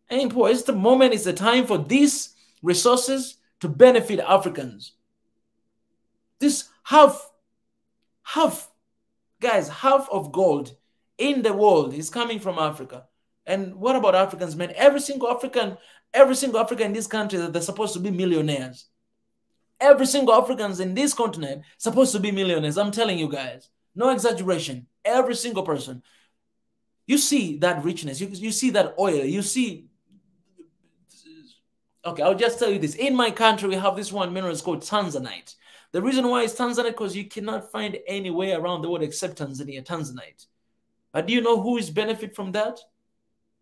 I ain't poor. It's the moment, it's the time for these resources to benefit Africans. This half of gold in the world is coming from Africa. And what about Africans, man? Every single African in this country, they're supposed to be millionaires. Every single Africans in this continent supposed to be millionaires. I'm telling you guys, no exaggeration. Every single person. You see that richness. You see that oil. You see. Okay, I'll just tell you this. In my country, we have this one mineral called Tanzanite. The reason why it's Tanzanite because you cannot find it anywhere around the world except Tanzania, Tanzanite. But do you know who is benefit from that?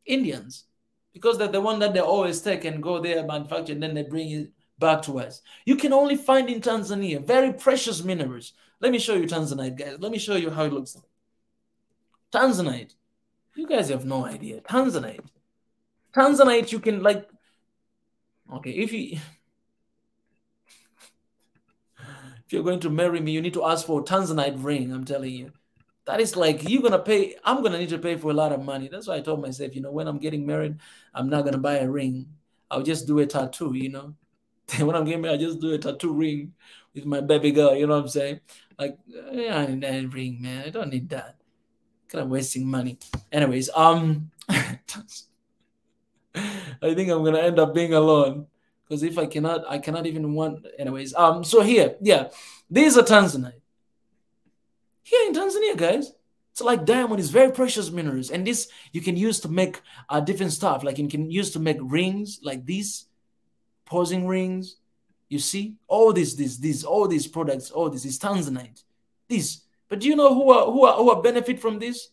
Indians. Because they're the one that they always take and go there, manufacture, and then they bring it back to us. You can only find in Tanzania very precious minerals. Let me show you Tanzanite, guys. Let me show you how it looks like. Tanzanite. You guys have no idea. Tanzanite. Tanzanite, you can like... Okay, if you're going to marry me, you need to ask for a Tanzanite ring, I'm telling you. That is like, you're going to pay, I'm going to need to pay for a lot of money. That's why I told myself, when I'm getting married, I'm not going to buy a ring. I'll just do a tattoo, When I'm getting married, I'll just do a tattoo ring with my baby girl, you know what I'm saying? Like, I need a ring, man. I don't need that. Kind of wasting money. Anyways, I think I'm going to end up being alone. Because if I cannot even want, anyways. So here, yeah, these are Tanzanite. Here in Tanzania, guys, it's like diamond is very precious minerals. And this you can use to make different stuff. Like you can use to make rings like these, posing rings. You see, all these products, all this is Tanzanite. This, but do you know who are benefit from this?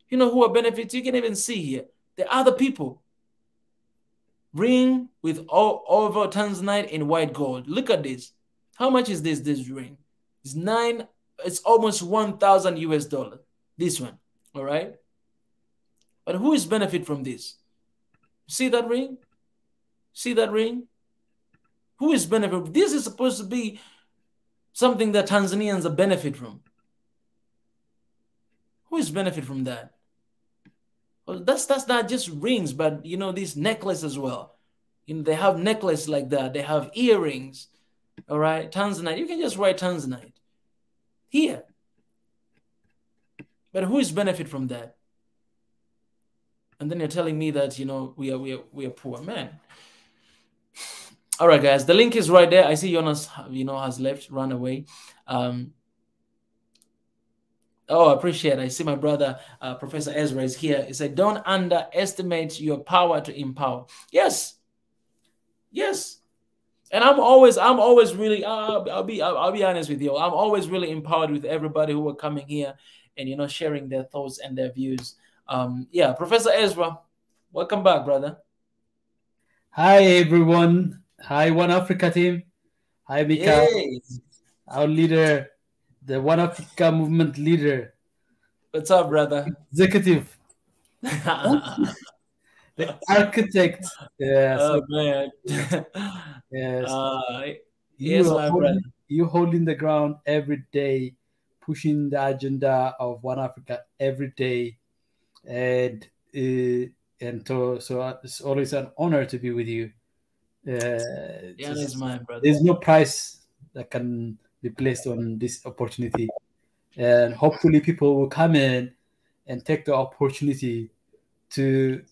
You know who are benefits? You can even see here the other people. Ring with all over Tanzanite in white gold. Look at this. How much is this ring? It's almost $1,000 US. This one, all right? But who is benefit from this? See that ring? See that ring? Who is benefit? This is supposed to be something that Tanzanians are benefit from. Who is benefit from that? Well, that's not just rings, but these necklaces as well. They have necklace like that. They have earrings. All right, Tanzanite. You can just write Tanzanite here. But who is benefit from that? and then you're telling me that we are poor, man. All right, guys, the link is right there. I see Jonas has left, run away. Oh, I appreciate it. I see my brother, Professor Ezra, is here. He said, don't underestimate your power to empower. Yes. And I'm always really, I'll be honest with you. I'm always really empowered with everybody who are coming here and, sharing their thoughts and their views. Yeah, Professor Ezra, welcome back, brother. Hi, everyone. Hi, One Africa team. Hi, Mika. Hey. Our leader, the One Africa movement leader. What's up, brother? Executive. The architect. Yes. Oh, man. Yes. Yes, my brother. You holding the ground every day, pushing the agenda of One Africa every day. And so it's always an honor to be with you. It's mine, brother. There's no price that can be placed on this opportunity, and hopefully people will come in and take the opportunity to.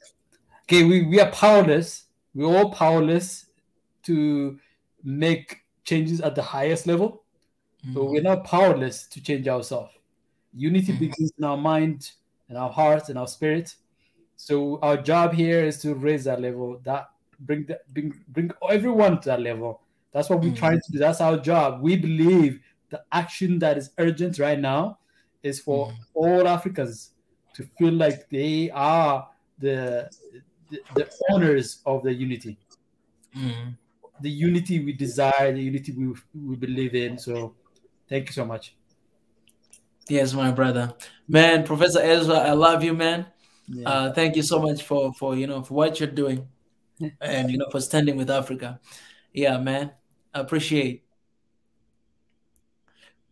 Okay, we are powerless. We're all powerless to make changes at the highest level, but we're not powerless to change ourselves. Unity begins in our mind, and our hearts, and our spirit. So our job here is to raise that level, that bring everyone to that level. That's what we're trying to do. That's our job. We believe the action that is urgent right now is for all Africans to feel like they are the owners of the unity. The unity we desire, the unity we believe in. So thank you so much. Yes, my brother. Man, Professor Ezra, I love you, man. Yeah. Thank you so much for what you're doing and for standing with Africa. Yeah, man. I appreciate.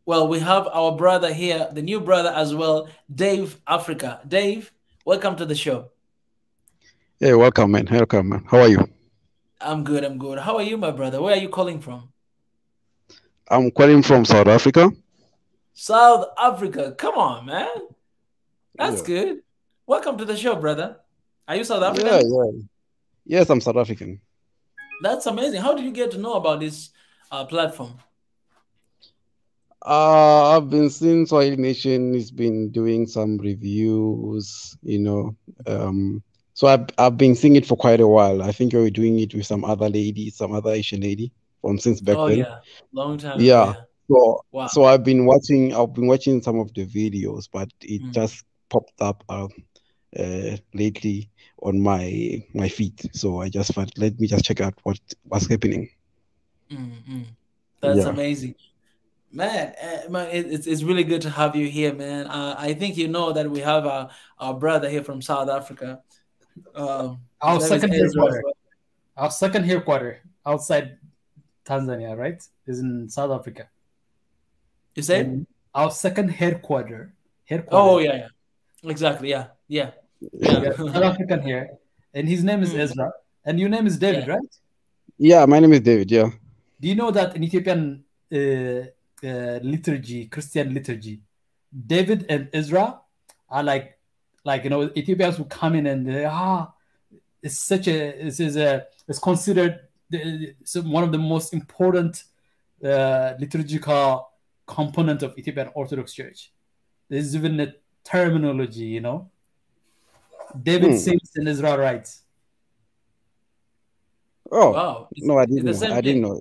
Well, we have our brother here, the new brother as well, Dave Africa. Dave, welcome to the show. Hey, welcome, man. Welcome, man. How are you? I'm good. How are you, my brother? Where are you calling from? I'm calling from South Africa. South Africa. Come on, man. That's good. Welcome to the show, brother. Are you South African? Yeah. Yes, I'm South African. That's amazing. How did you get to know about this platform? I've been seeing Swahili Nation has been doing some reviews, So I've been seeing it for quite a while. I think you were doing it with some other Asian lady from since back then. Oh yeah, long time. Yeah. Wow. So I've been watching some of the videos, but it just popped up lately on my feed. So I just thought, let me just check out what's happening. That's amazing. Man, it's really good to have you here, man. I think you know that we have our brother here from South Africa. Our second headquarter outside Tanzania, right? Is in South Africa. You said? Our second headquarter. Oh yeah. Exactly. Yeah. South African here, and his name is Ezra, and your name is David, right? Yeah, my name is David. Yeah. Do you know that in Ethiopian liturgy, Christian liturgy, David and Ezra are like Ethiopians will come in and it's considered one of the most important liturgical component of Ethiopian Orthodox Church. There's even a terminology, David sings and Ezra writes. Oh, wow. No, I didn't know.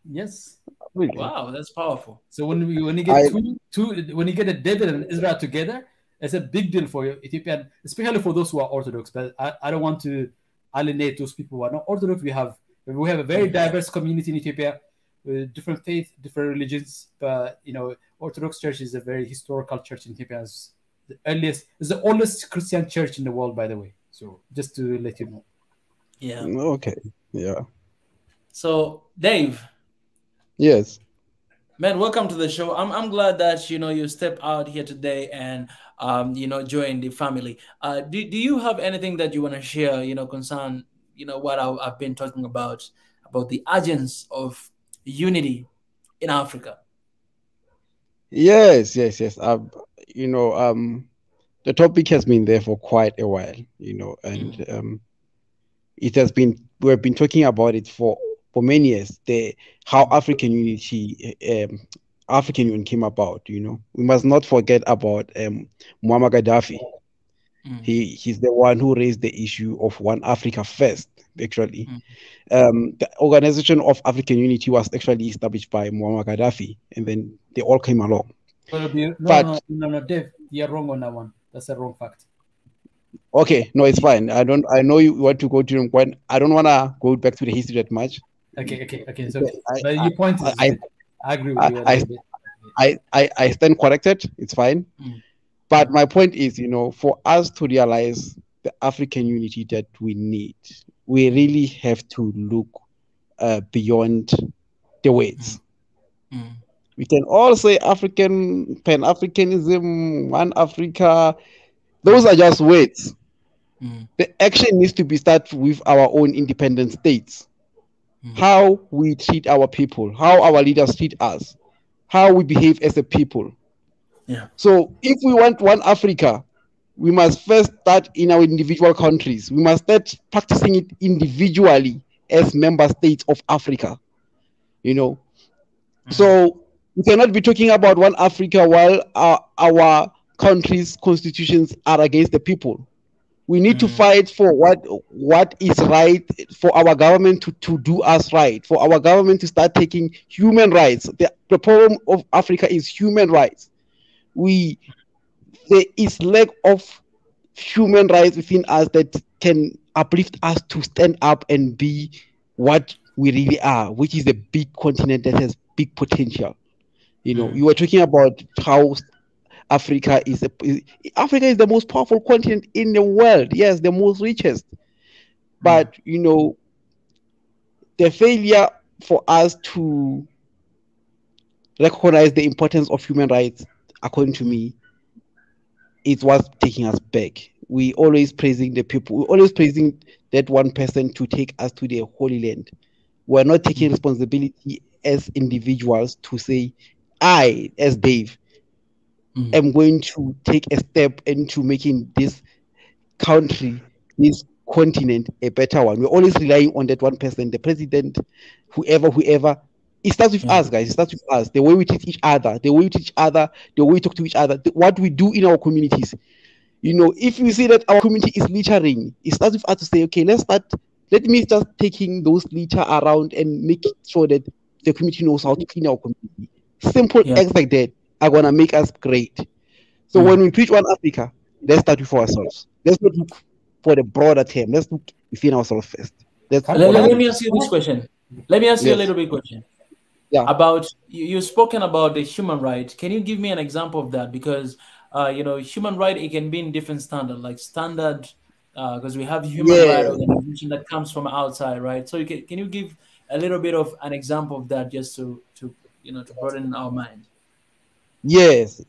Yes. Really? Wow, that's powerful. So when you get when you get a David and Ezra together, it's a big deal for Ethiopian, especially for those who are Orthodox. But I don't want to alienate those people who are not Orthodox. We have a very diverse community in Ethiopia with different faiths, different religions. But Orthodox Church is a very historical church in Ethiopia. It's the oldest Christian church in the world, by the way. So just to let you know. Yeah. Okay. Yeah. So Dave. Yes. Man, welcome to the show. I'm glad that you stepped out here today and join the family. Do you have anything that you want to share? Concern what I've been talking about the urgency of unity in Africa. Yes. the topic has been there for quite a while, and it has been, we've been talking about it for many years. How African unity, African Union came about. We must not forget about Muammar Gaddafi. He's the one who raised the issue of one Africa first. Actually, the Organization of African Unity was actually established by Muammar Gaddafi, and then they all came along. No, Dave, you're wrong on that one. That's a wrong fact. Okay, no, it's fine. I know you want to go to the point. I don't want to go back to the history that much. Okay. So, but your point is, I agree with you a little bit. I stand corrected. It's fine. But my point is, for us to realize the African unity that we need, we really have to look beyond the words. We can all say African, Pan-Africanism, One Africa. Those are just words. The action needs to be started with our own independent states. How we treat our people, how our leaders treat us, how we behave as a people. So if we want one Africa, we must first start in our individual countries. We must start practicing it individually as member states of Africa. So we cannot be talking about one Africa while our countries' constitutions are against the people. We need to fight for what is right, for our government to do us right, for our government to start taking human rights. The problem of Africa is human rights. There is lack of human rights within us that can uplift us to stand up and be what we really are, which is a big continent that has big potential. You were talking about how Africa is the most powerful continent in the world. Yes, the most richest. But the failure for us to recognize the importance of human rights, according to me, is what's taking us back. We always praising the people. We're always praising that one person to take us to the Holy Land. We're not taking responsibility as individuals to say, I, as Dave, am going to take a step into making this country, this continent, a better one. We're always relying on that one person, the president, whoever. It starts with us, guys. It starts with us. The way we treat each other, the way we talk to each other, what we do in our communities. If you see that our community is littering, it starts with us to say, okay, let me start taking those litter around and make sure that the community knows how to clean our community. Simple acts like that are going to make us great. So when we preach one Africa, let's start with ourselves. Let's not look for the broader term. Let's look within ourselves first. Let me ask you this question. Let me ask you a little bit question. About you've spoken about the human right. Can you give me an example of that? Because human right, it can be in different standard, because we have human right organization that comes from outside, right? So can you give a little bit of an example of that, just to broaden our mind? Yes,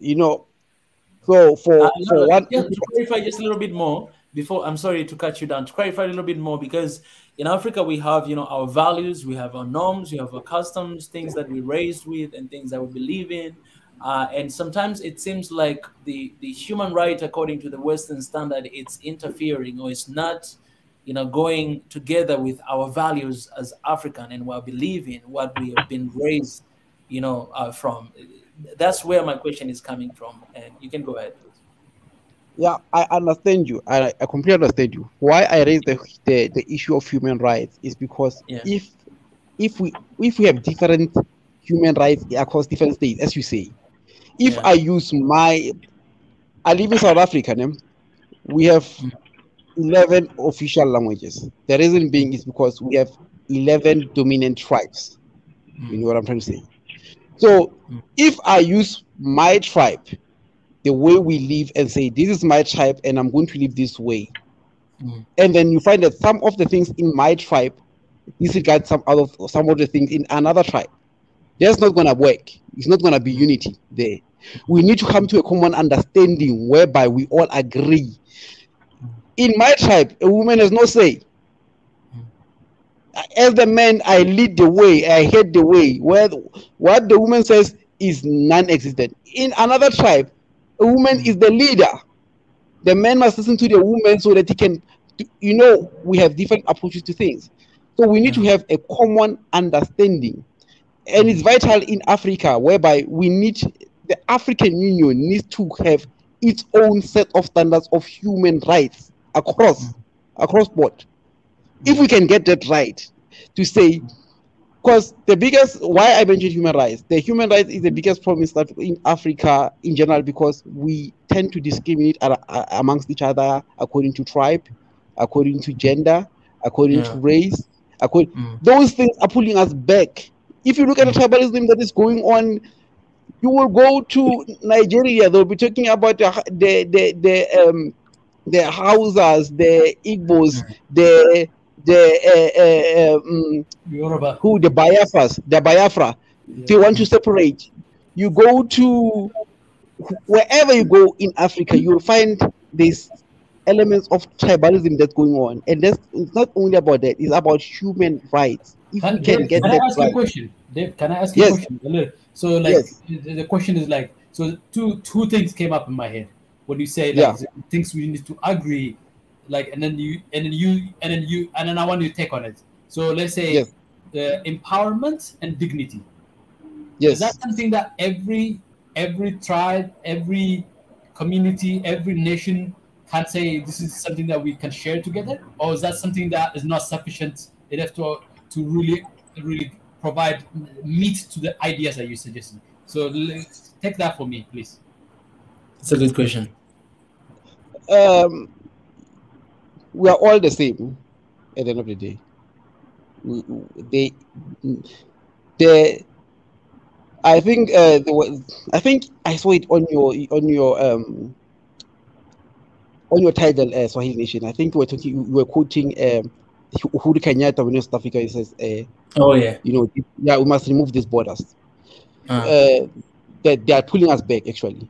so for one, to clarify just a little bit more before, I'm sorry to cut you down, to clarify a little bit more, because in Africa we have our values, we have our norms, we have our customs, things that we're raised with and things that we believe in, and sometimes it seems like the human right, according to the Western standard, it's interfering, or it's not going together with our values as African and what we believe in, what we have been raised from. That's where my question is coming from, and you can go ahead. Yeah, I understand you. I completely understand you. Why I raised the issue of human rights is because if we have different human rights across different states, as you say, if I live in South Africa, we have 11 official languages. The reason being is because we have 11 dominant tribes. You know what I'm trying to say? So if I use my tribe, the way we live, and say, this is my tribe and I'm going to live this way, and then you find that some of the things in my tribe disregard some of the things in another tribe, that's not going to work. It's not going to be unity there. We need to come to a common understanding whereby we all agree. In my tribe, a woman has no say. As the man, I lead the way, I head the way, where what the woman says is non-existent. In another tribe, a woman is the leader. The man must listen to the woman so that he can, you know, we have different approaches to things. So we need to have a common understanding. And it's vital in Africa, whereby the African Union needs to have its own set of standards of human rights across board. If we can get that right, to say, because why I mentioned human rights, the human rights is the biggest problem in Africa in general, because we tend to discriminate amongst each other according to tribe, according to gender, according to race. Those things are pulling us back. If you look at the tribalism that is going on, you will go to Nigeria, they'll be talking about the Hausas, the Igbos, the Biafra. They want to separate. You go to wherever you go in Africa, you will find these elements of tribalism that's going on, and it's not only about that; it's about human rights. If we can get that right. Can I ask you a question, Dave? Can I ask you a question? So, like, the question is like, so two things came up in my head when you say like things we need to agree, like, and then I want you to take on it. So let's say the empowerment and dignity. Yes. Is that something that every tribe, every community, every nation can say this is something that we can share together, or is that something that is not sufficient enough to really provide meat to the ideas that you're suggesting? So take that for me, please. It's a good question. We are all the same at the end of the day. I think I saw it on your title, Swahili Nation. I think you were quoting Uhuru Kenyatta when he was South Africa. He says, you know, we must remove these borders. That they are pulling us back, actually.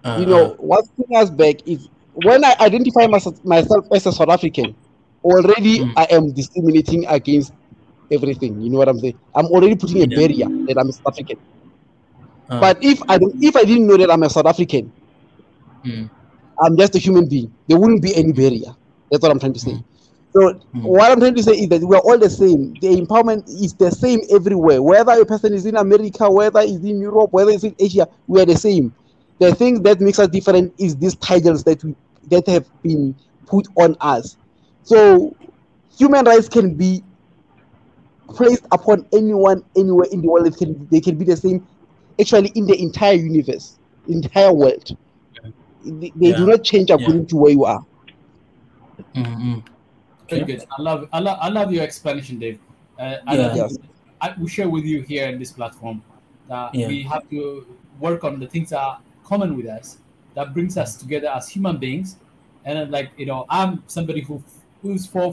You know, what's pulling us back is when I identify myself as a South African, already I am discriminating against everything. You know what I'm saying? I'm already putting a barrier that I'm a South African. But if I didn't know that I'm a South African, I'm just a human being, there wouldn't be any barrier. That's what I'm trying to say. So what I'm trying to say is that we're all the same. The empowerment is the same everywhere. Whether a person is in America, whether it's in Europe, whether it's in Asia, we are the same. The thing that makes us different is these titles that have been put on us. So human rights can be placed upon anyone, anywhere in the world. They can be the same, actually, in the entire universe, entire world. They do not change according to where you are. Very good. I love your explanation, Dave. We share with you here in this platform that we have to work on the things that are common with us, that brings us together as human beings. And like, you know, I'm somebody who's for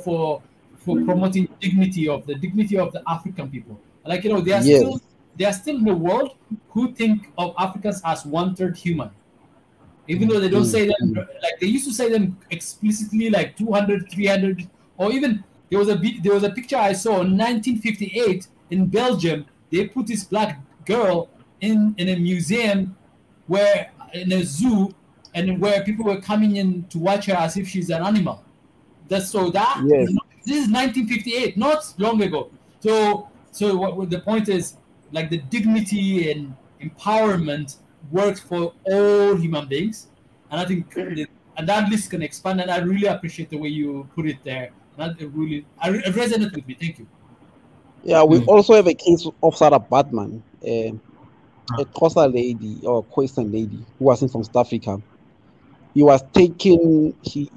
promoting the dignity of the African people. Like, you know, they are still in the world who think of Africans as 1/3 human. Even though they don't say them, like they used to say them explicitly, like 200, 300, or even there was a picture I saw in 1958 in Belgium. They put this black girl in a museum, in a zoo, and where people were coming in to watch her as if she's an animal. This is 1958, not long ago. So what the point is, like, the dignity and empowerment works for all human beings, and I think and that list can expand. And I really appreciate the way you put it there. And it resonated with me. Thank you. Yeah, we also have a case of Sarah Batman, a Xhosa lady or Khoisan lady who wasn't from South Africa. He was taken. He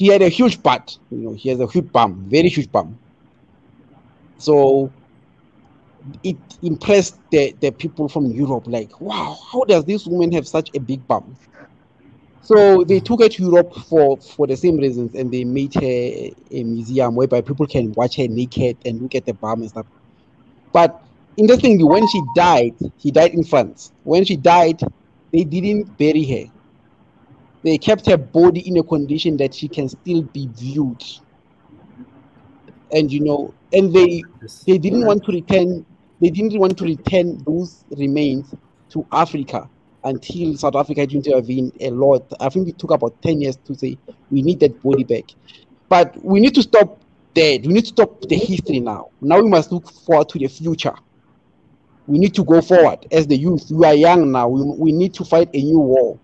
had a huge butt. You know, he has a huge bum, very huge bum. So it impressed the people from Europe, like, wow, how does this woman have such a big bum? So they took her to Europe for the same reasons, and they made her a museum whereby people can watch her naked and look at the bum and stuff. But interestingly, when she died in France. When she died, they didn't bury her. They kept her body in a condition that she can still be viewed. And, you know, and they didn't want to return. They didn't want to return those remains to Africa until South Africa had to intervene a lot. I think it took about 10 years to say we need that body back. But we need to stop that. We need to stop the history now. Now we must look forward to the future. We need to go forward as the youth. We are young now. We need to fight a new war.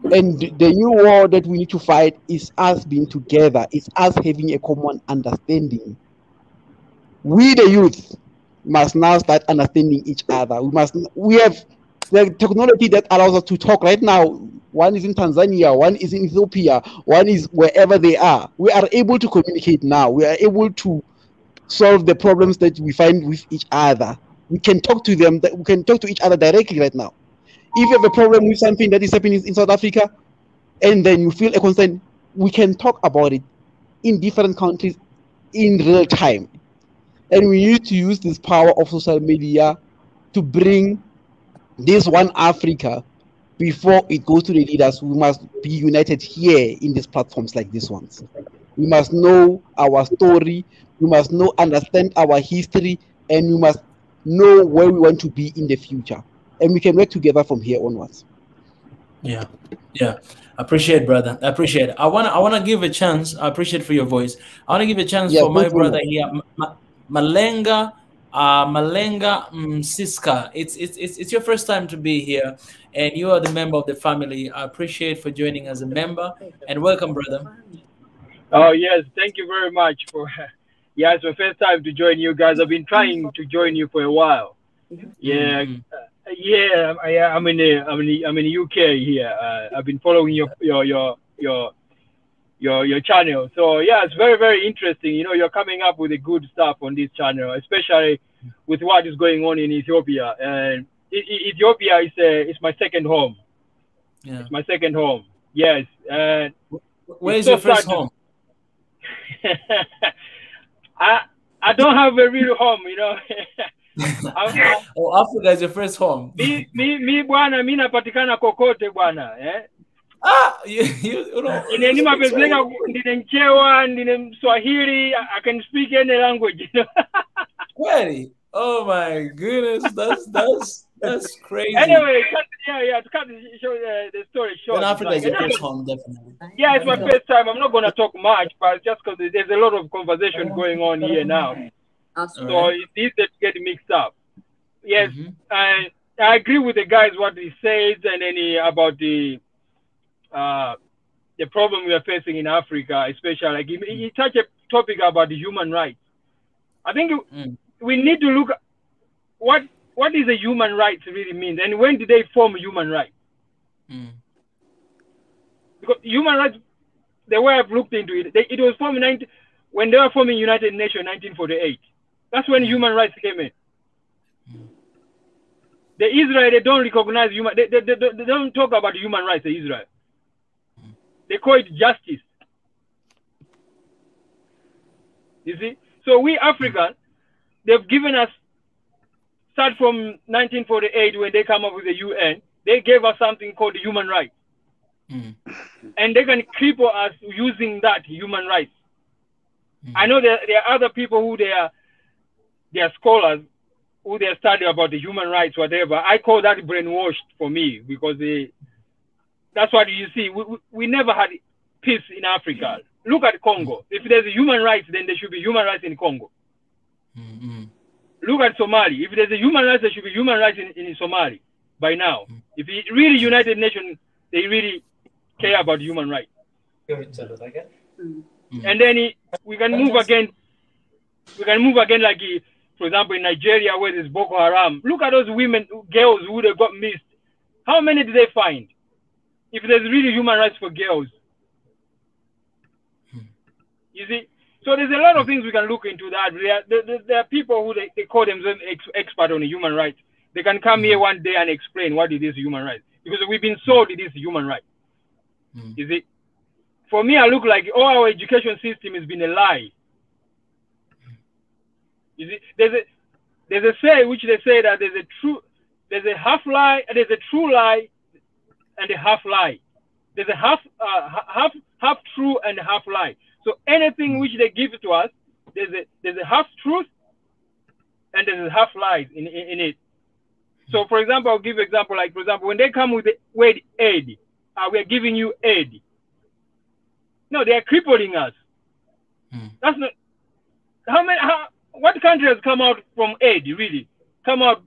And the new war that we need to fight is us being together. It's us having a common understanding. We, the youth, must now start understanding each other. We have the technology that allows us to talk right now. One is in Tanzania, one is in Ethiopia, one is wherever they are. We are able to communicate now. We are able to solve the problems that we find with each other. We can talk to them. We can talk to each other directly right now. If you have a problem with something that is happening in South Africa, and then you feel a concern, we can talk about it in different countries in real time. And we need to use this power of social media to bring this one Africa before it goes to the leaders. We must be united here in these platforms like these ones. We must know our story. We must understand our history, and we must know where we want to be in the future. And we can work together from here onwards. Yeah. Appreciate, brother. I appreciate it. I wanna give a chance. I appreciate for your voice. I wanna give a chance for my brother here, Malenga Siska. It's your first time to be here, and you are the member of the family. I appreciate for joining as a member, and welcome, brother. Oh yes, thank you very much for. Yeah, it's my first time to join you guys. I've been trying to join you for a while. Yeah. I'm in the UK here. I've been following your channel. So yeah, it's very, very interesting. You know, you're coming up with the good stuff on this channel, especially with what is going on in Ethiopia. And Ethiopia is my second home. Yeah. It's my second home. Yes. Where is your first home? I don't have a real home, you know. Africa is your first home. Mi bwana, mi napatikana kokote bwana, eh? You know. Ndine Mchewa, ndine Swahili. I can speak any language, you know. Really? Oh my goodness, that's crazy. Anyway, to cut the story short. In Africa is your first home, definitely. Yeah, it's my first time. I'm not gonna talk much, but just because there's a lot of conversation going on here now. So it's easy to get mixed up. Yes, and I agree with the guys what he says, and then about the problem we are facing in Africa, especially like he touched a topic about the human rights. I think we need to look at what is a human rights really means, and when did they form human rights? Because human rights, the way I've looked into it, it was formed when they were forming United Nations 1948. That's when human rights came in. The Israel, they don't recognize human. They don't talk about human rights. The Israel, they call it justice. You see, so we Africans, they've given us. Start from 1948 when they come up with the UN. They gave us something called human rights, and they can cripple us using that human rights. I know there are other people who they are scholars who they study about the human rights, whatever. I call that brainwashed for me, because that's what you see. We never had peace in Africa. Look at Congo. If there's human rights, then there should be human rights in Congo. Look at Somali. If there's a human rights, there should be human rights in Somali by now. If it really United Nations, they really care about human rights. And then we can move again. We can move again, like for example in Nigeria where there's Boko Haram. Look at those women, girls who they got missed. How many did they find? If there's really human rights for girls, you see. So there's a lot of things we can look into that. There are people who they call themselves expert on human rights. They can come here one day and explain what it is human rights, because we've been sold it is human rights. You see, for me, I look like all our education system has been a lie. You see, there's a say which they say that there's a half lie, there's a true lie, and a half lie. There's a half true and a half lie. So anything which they give to us, there's a half truth and there's a half lies in it. So, for example, I'll give you an example. Like, for example, when they come with the word aid, we are giving you aid. No, they are crippling us. That's not. What country has come out from aid, really? Come out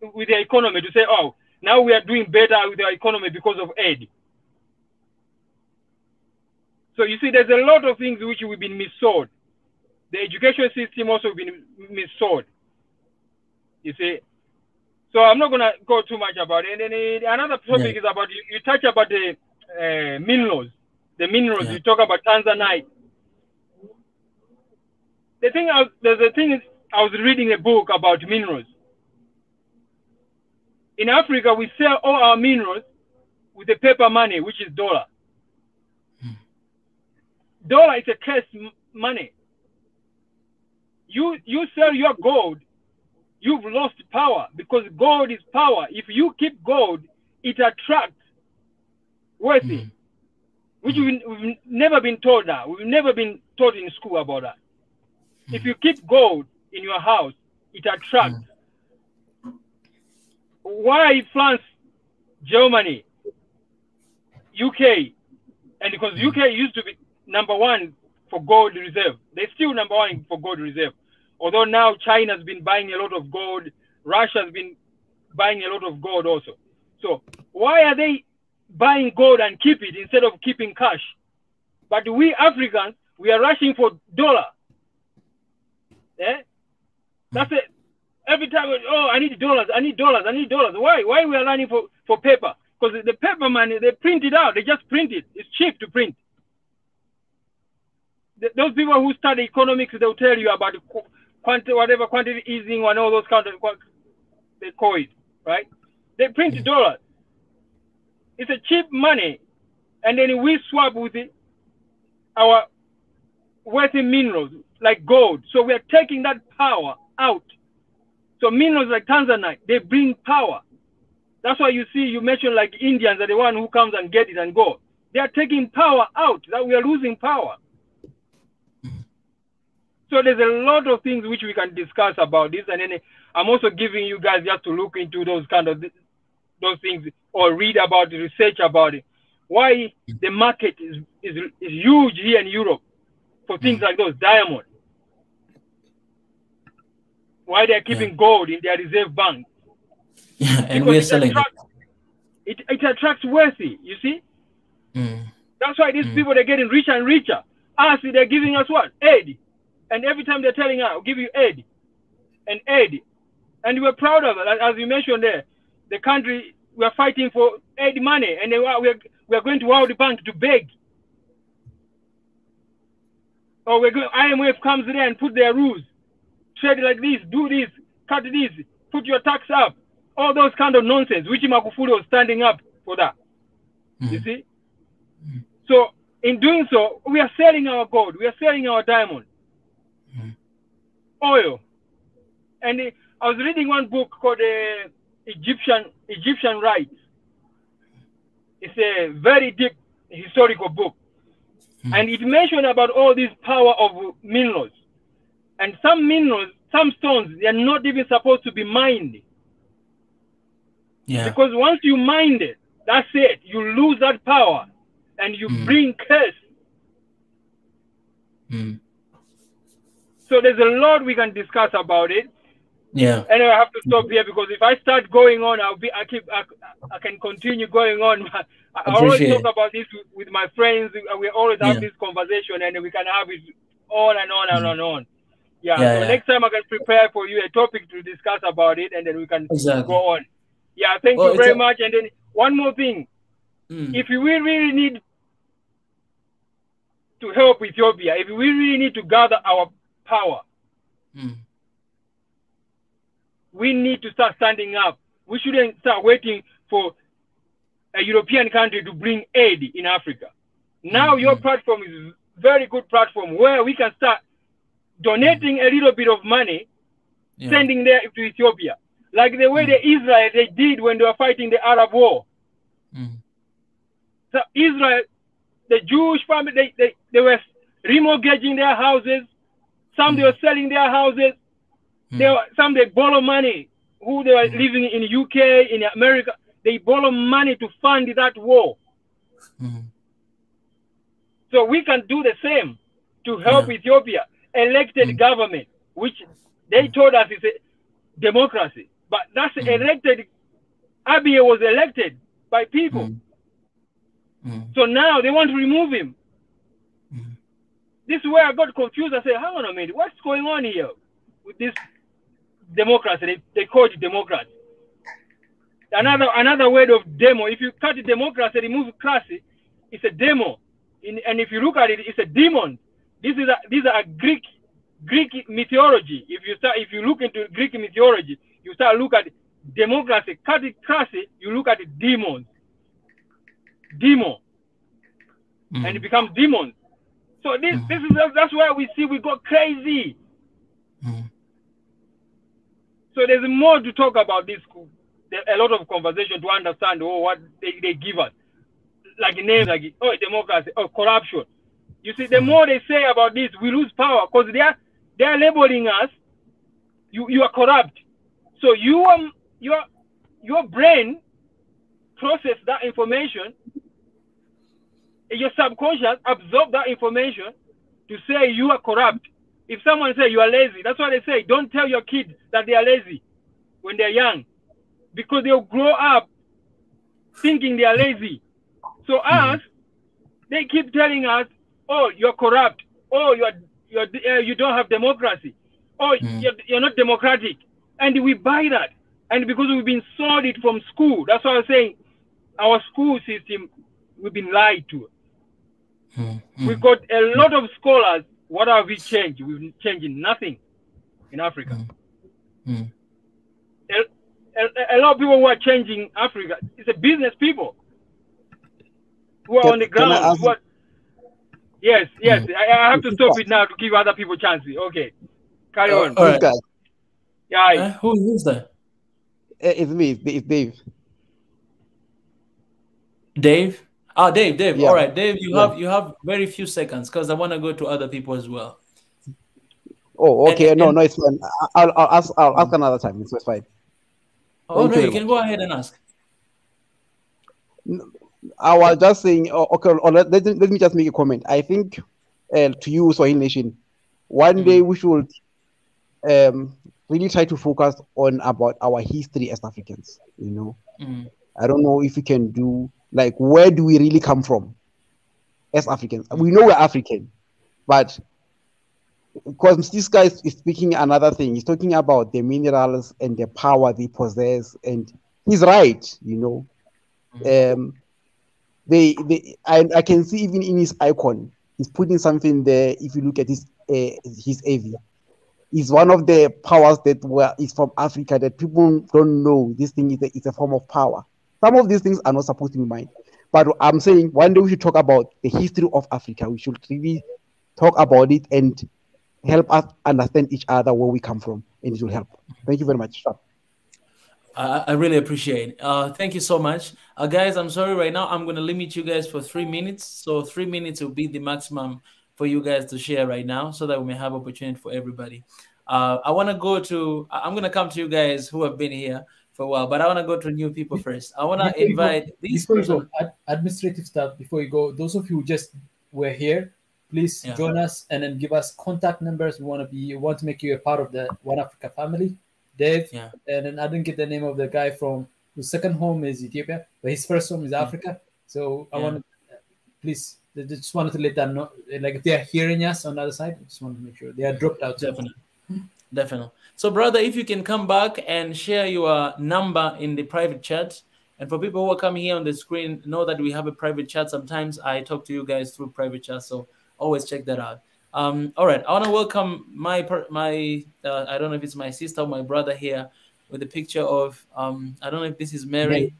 with their economy to say, oh, now we are doing better with our economy because of aid. So you see, there's a lot of things which we've been missold. The education system also been missold. You see. So I'm not going to go too much about it. And then another topic is about, you touch about the minerals. The minerals, you talk about Tanzanite. There's a thing, I was reading a book about minerals. In Africa, we sell all our minerals with the paper money, which is dollar. Dollar is a cash money. You sell your gold, you've lost power, because gold is power. If you keep gold, it attracts wealthy, which we've never been taught that. We've never been taught in school about that. If you keep gold in your house, it attracts. Why France, Germany, UK, and because UK used to be #1 for gold reserve. They're still #1 for gold reserve. Although now China's been buying a lot of gold, Russia's been buying a lot of gold also. So why are they buying gold and keep it instead of keeping cash? But we Africans, we are rushing for dollar. That's it. Every time, oh, I need dollars, I need dollars, I need dollars. Why? Why we are running for paper? Because the paper money, they print it out. They just print it. It's cheap to print. Those people who study economics, they'll tell you about whatever quantity easing and all those kind of, they call it, right? They print dollars. It's a cheap money, and then we swap with it, our worthy minerals like gold. So we are taking that power out. So minerals like Tanzanite, they bring power. That's why you see, you mentioned like Indians are the one who comes and get it and go. They are taking power out. That we are losing power. So there's a lot of things which we can discuss about this, and then I'm also giving you guys just to look into those kind of those things or read about it, research about it. Why the market is huge here in Europe for things like those diamonds. Why they're keeping gold in their reserve bank. And we're selling it attracts wealthy, you see? That's why these people, they're getting richer and richer. Us, they're giving us what? Aid. And every time they're telling us, I'll give you aid. And aid. And we're proud of it. As you mentioned there, the country, we're fighting for aid money. And then we're going to World Bank to beg. Or IMF comes there and put their rules. Trade like this, do this, cut this, put your tax up. All those kind of nonsense, which Magufuli was standing up for that. You see? So, in doing so, we are selling our gold, we are selling our diamond, oil. And I was reading one book called Egyptian Rights. It's a very deep historical book. And it mentioned about all this power of minerals. And some minerals, some stones, they are not even supposed to be mined. Yeah. Because once you mine it, that's it. You lose that power and you bring curse. So there's a lot we can discuss about it. Yeah. And I have to stop here because if I start going on, I can continue going on. I always talk about this with my friends. We always have this conversation and we can have it on and on and on. Yeah, so next time I can prepare for you a topic to discuss about it, and then we can go on. Yeah, thank you very much. And then one more thing. If we really need to help Ethiopia, if we really need to gather our power, we need to start standing up. We shouldn't start waiting for a European country to bring aid in Africa. Now your platform is a very good platform where we can start donating a little bit of money, sending there to Ethiopia. Like the way the Israel, they did when they were fighting the Arab war. So Israel, the Jewish family, they were remortgaging their houses. Some they were selling their houses. Some they borrow money who they were living in UK, in America, they borrow money to fund that war. So we can do the same to help Ethiopia. Elected government, which they told us is a democracy. But that's elected. Abiy was elected by people. So now they want to remove him. This is where I got confused. I said, hang on a minute, what's going on here with this democracy? They call it democracy. Another word of demo. If you cut democracy, remove classy, it's a demo. And if you look at it, it's a demon. These are Greek mythology. If you look into Greek mythology, you start look at democracy, cut it classy, you look at the demons. Demo. And it becomes demons. So that's why we see we got crazy. So there's more to talk about this. There's a lot of conversation to understand what they give us. Like names like democracy or corruption. You see, the more they say about this, we lose power because they are labeling us. You are corrupt. So your brain process that information. Your subconscious absorb that information to say you are corrupt. If someone says you are lazy, that's why they say don't tell your kids that they are lazy when they're young, because they'll grow up thinking they are lazy. So us, they keep telling us, oh, you're corrupt. Oh, you don't have democracy. Oh, you're not democratic. And we buy that. And because we've been sold it from school, that's why I'm saying our school system, we've been lied to. We've got a lot of scholars. What have we changed? We've been changing nothing in Africa. A lot of people who are changing Africa, it's a business people who are on the ground. Yes. I have to stop it now to give other people chances. Okay, carry on. All right. Yeah. Who's that? It's me. It's Dave. Dave? Dave. Yeah. All right, Dave, you have very few seconds because I want to go to other people as well. Oh, okay. No, it's fine. I'll ask another time. It's fine. Oh, no, you can go ahead and ask. I was just saying, okay, let me just make a comment. I think to you, Swahili Nation, one day we should really try to focus on about our history as Africans, you know. I don't know if we can do, like, where do we really come from as Africans? We know we're African, but because this guy is speaking another thing, he's talking about the minerals and the power they possess, and he's right, you know. I can see even in his icon, he's putting something there. If you look at his AV, is one of the powers that is from Africa that people don't know. This thing is a form of power. Some of these things are not supposed to be mine. But I'm saying one day we should talk about the history of Africa. We should really talk about it and help us understand each other, where we come from, and it will help. Thank you very much. I really appreciate it. Thank you so much. Guys, I'm sorry right now. I'm going to limit you guys for 3 minutes. So 3 minutes will be the maximum for you guys to share right now so that we may have opportunity for everybody. I'm going to come to you guys who have been here for a while, but I want to go to new people first. I want to invite these people. Administrative stuff before you go. Those of you who just were here, please join us and then give us contact numbers. We want to make you a part of the One Africa family. Dave, and then I didn't get the name of the guy from whose second home is Ethiopia, but his first home is Africa. So I want to, please, just wanted to let them know, like if they are hearing us on the other side, I just want to make sure they are dropped out. Definitely. So, brother, if you can come back and share your number in the private chat. And for people who are coming here on the screen, know that we have a private chat. Sometimes I talk to you guys through private chat, so always check that out. All right, I want to welcome my I don't know if it's my sister or my brother here with a picture of I don't know if this is Mary,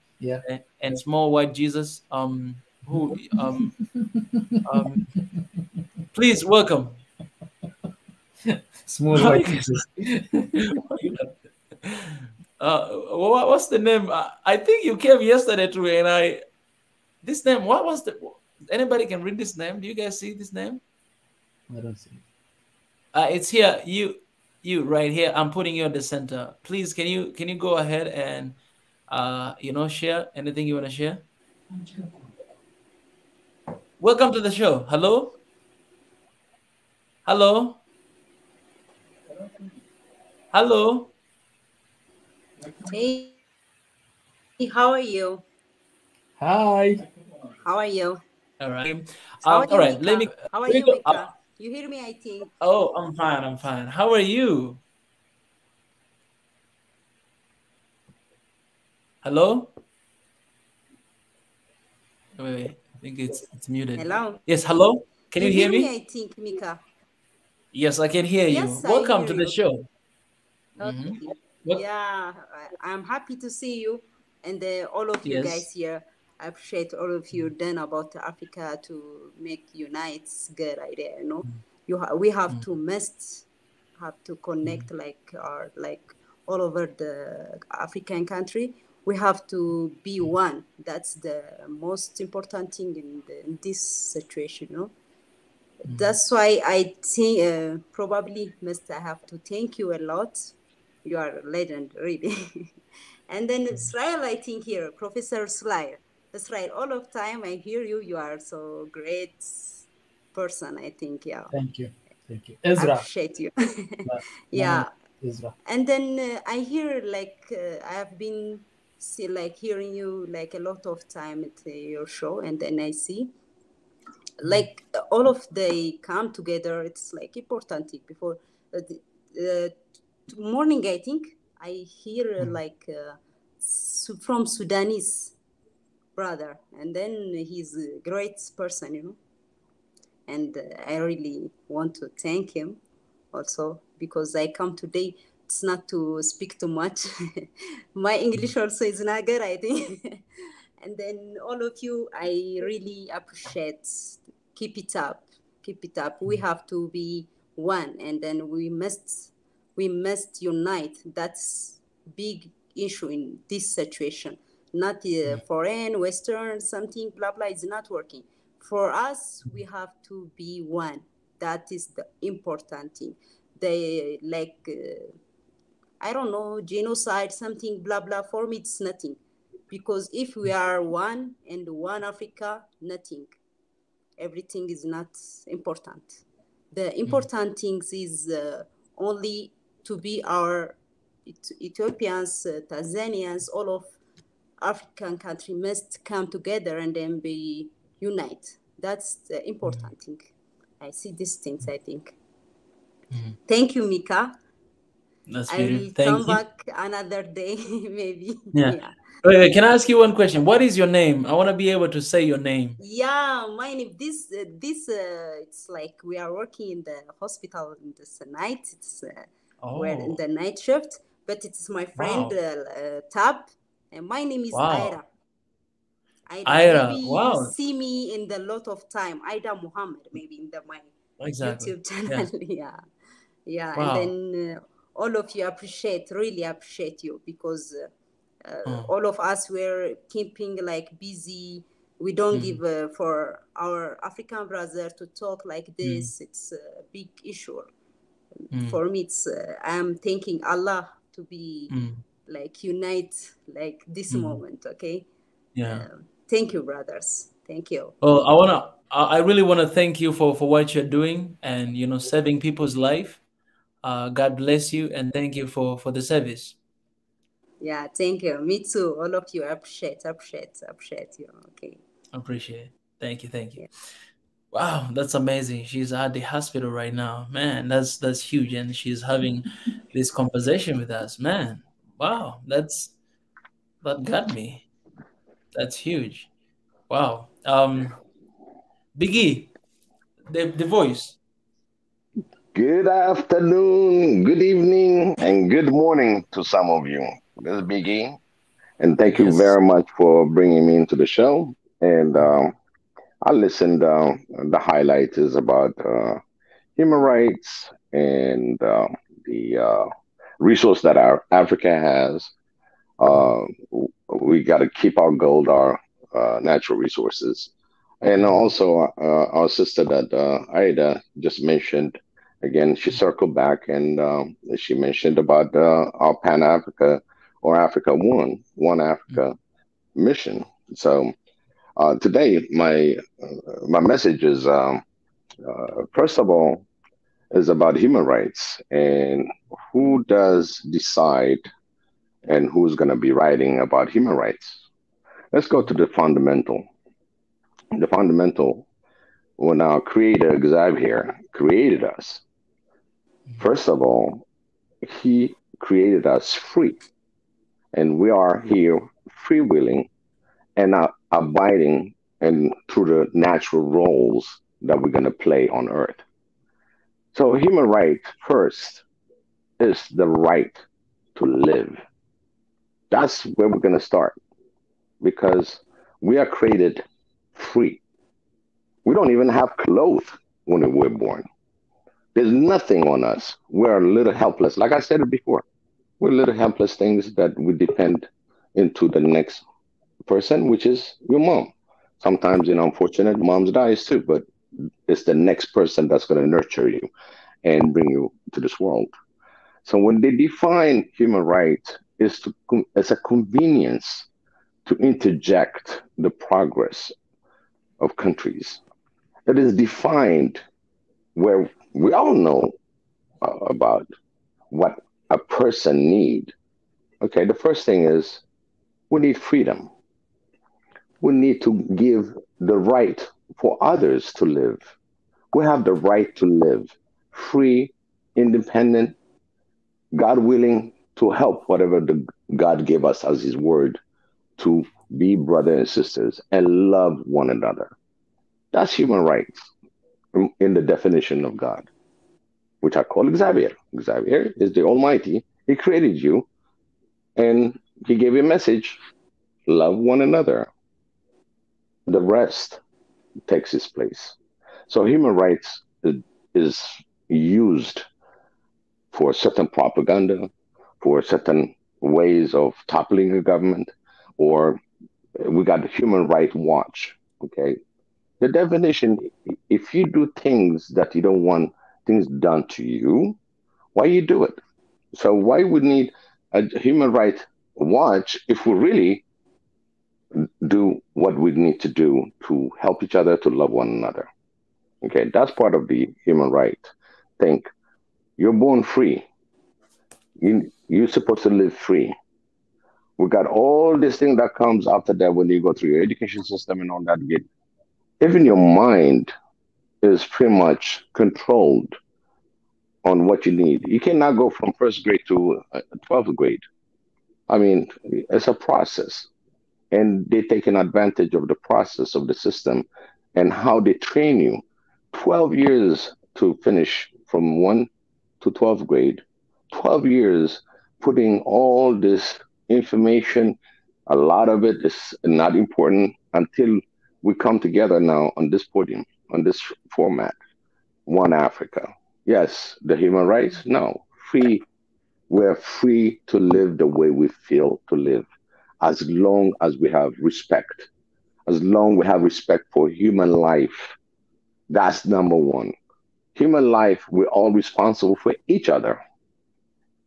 and small white Jesus. Please welcome. Small white Jesus. What's the name? I think you came yesterday to me, and this name. What was the? Anybody can read this name? Do you guys see this name? I don't see it. It's here. You right here. I'm putting you at the center. Please, can you go ahead and share anything you want to share? Welcome to the show. Hello? Hello? Hello? Hey, how are you? Hi. How are you? All right. How are you, All right. Let me Mika? How are you, go. Mika? You hear me, I think. Oh, I'm fine. I'm fine. How are you? Hello? Wait. I think it's muted. Hello? Yes. Hello? Can you You hear hear me, me? I think, Mika. Yes, I can hear you. Yes, I Welcome hear to the you. show. Okay. What? Yeah, I'm happy to see you and all of you guys Yes. here. I appreciate all of you done about Africa to make unite. Good idea, you know. We have to connect like all over the African country. We have to be one. That's the most important thing in this situation, you know. That's why I think probably I have to thank you a lot. You are a legend, really. And then Israel, I think here, Professor Slayer. Israel, all of time I hear you. You are so great person, I think. Yeah. Thank you. Thank you. I Ezra. appreciate you. Yeah. Yeah. Ezra. And then I hear I have been hearing you like a lot of time at your show, and then I see like all of they come together. It's like important thing before morning. I think I hear from Sudanese brother, and then he's a great person, you know. And I really want to thank him also because I come today. It's not to speak too much. My English also is not good, I think. And then all of you, I really appreciate. Keep it up. Keep it up. We have to be one, and then we must unite. That's big issue in this situation. Not foreign, Western, something, blah, blah, is not working. For us, we have to be one. That is the important thing. They I don't know, genocide, something, blah, blah. For me, it's nothing. Because if we are one and one Africa, nothing. Everything is not important. The important things is only to be our Ethiopians, Tanzanians, all of African country must come together and then be unite. That's the important thing. I see these things, I think. Thank you, Mika. That's I beautiful. will Thank come you. back another day, maybe. Yeah. Yeah. Wait, can I ask you one question? What is your name? I want to be able to say your name. Yeah, my name. It's like we are working in the hospital in this night. It's we're in the night shift, but it's my friend Tab, and my name is Ira. Ira. Maybe you see me in the lot of time. Ida Muhammad, maybe in my YouTube channel. Yeah. Wow. And then all of you really appreciate you because all of us were keeping like busy. We don't give for our African brother to talk like this. It's a big issue. For me, it's I'm thanking Allah to be like unite like this moment. Okay. Yeah. Thank you, brothers. Thank you. Well, I really want to thank you for what you're doing and saving people's life. God bless you and thank you for the service. Yeah, thank you. Me too. All of you appreciate you. Okay. Appreciate it. Thank you. Yeah. Wow, that's amazing. She's at the hospital right now. Man, that's huge. And she's having this conversation with us. Man, wow, that got me. That's huge. Wow. Biggie, the voice. Good afternoon, good evening, and good morning to some of you. This is Biggie, and thank you very much for bringing me into the show. And I listened. The highlight is about human rights and the resource that our Africa has. We got to keep our gold, our natural resources, and also our sister that Ida just mentioned. Again, she circled back and she mentioned about our Pan Africa or Africa One Africa mission. So today, my message is first of all is about human rights and who does decide and who's going to be writing about human rights. Let's go to the fundamental. The fundamental, when our creator Xavier created us, first of all, he created us free. And we are here freewheeling and abiding and through the natural roles that we're going to play on earth. So human right first is the right to live. That's where we're going to start because we are created free. We don't even have clothes when we're born. There's nothing on us. We're a little helpless. Like I said it before, we're little helpless things that we depend into the next person, which is your mom. Sometimes, unfortunate moms dies too, but it's the next person that's going to nurture you and bring you to this world. So when they define human rights, it's a convenience to interject the progress of countries. It is defined where we all know about what a person need. Okay, the first thing is we need freedom. We need to give the right for others to live. We have the right to live free, independent, God willing to help whatever God gave us as his word to be brothers and sisters and love one another. That's human rights in the definition of God, which I call Xavier. Xavier is the Almighty. He created you and he gave you a message, love one another. The rest takes its place. So human rights is used for certain propaganda, for certain ways of toppling a government, or we got the Human Rights Watch, okay? The definition, if you do things that you don't want things done to you, why you do it? So why would need a Human Rights Watch if we really do what we need to do to help each other, to love one another? Okay, that's part of the human right. Think you're born free. You're supposed to live free. We got all this thing that comes after that when you go through your education system and all that. Even your mind is pretty much controlled on what you need. You cannot go from first grade to 12th grade. I mean, it's a process. And they're taking advantage of the process of the system and how they train you. 12 years to finish from 1 to 12th grade. 12 years putting all this information. A lot of it is not important until we come together now on this podium, on this format. One Africa. Yes, the human rights? No. Free. We're free to live the way we feel to live, as long as we have respect. As long as we have respect for human life. That's number one. Human life, we're all responsible for each other.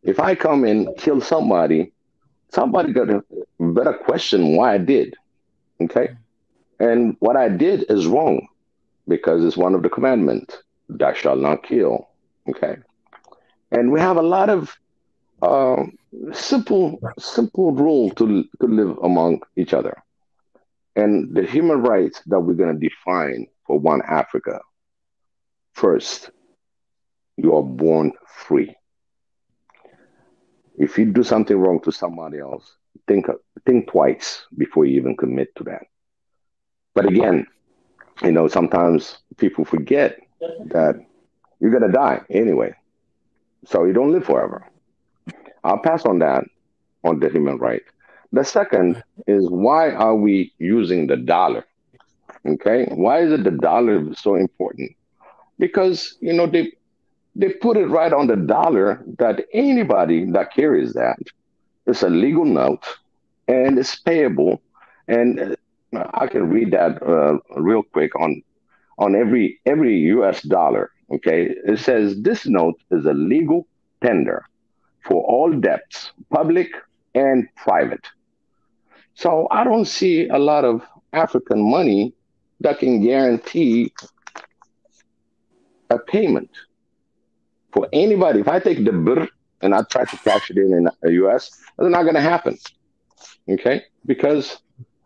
If I come and kill somebody got a better question why I did. Okay? And what I did is wrong because it's one of the commandments. Thou shalt not kill. Okay? And we have a lot of simple rule to live among each other. And the human rights that we're going to define for One Africa. First, you are born free. If you do something wrong to somebody else, think twice before you even commit to that. But again, sometimes people forget that you're going to die anyway. So you don't live forever. I'll pass on that, on the human right. The second is, why are we using the dollar? Okay, why is it the dollar so important? Because they put it right on the dollar that anybody that carries that, it's a legal note and it's payable. And I can read that real quick on on every US dollar. Okay, it says this note is a legal tender for all debts, public and private. So I don't see a lot of African money that can guarantee a payment for anybody. If I take the BR and I try to cash it in the US, it's not going to happen. Okay, because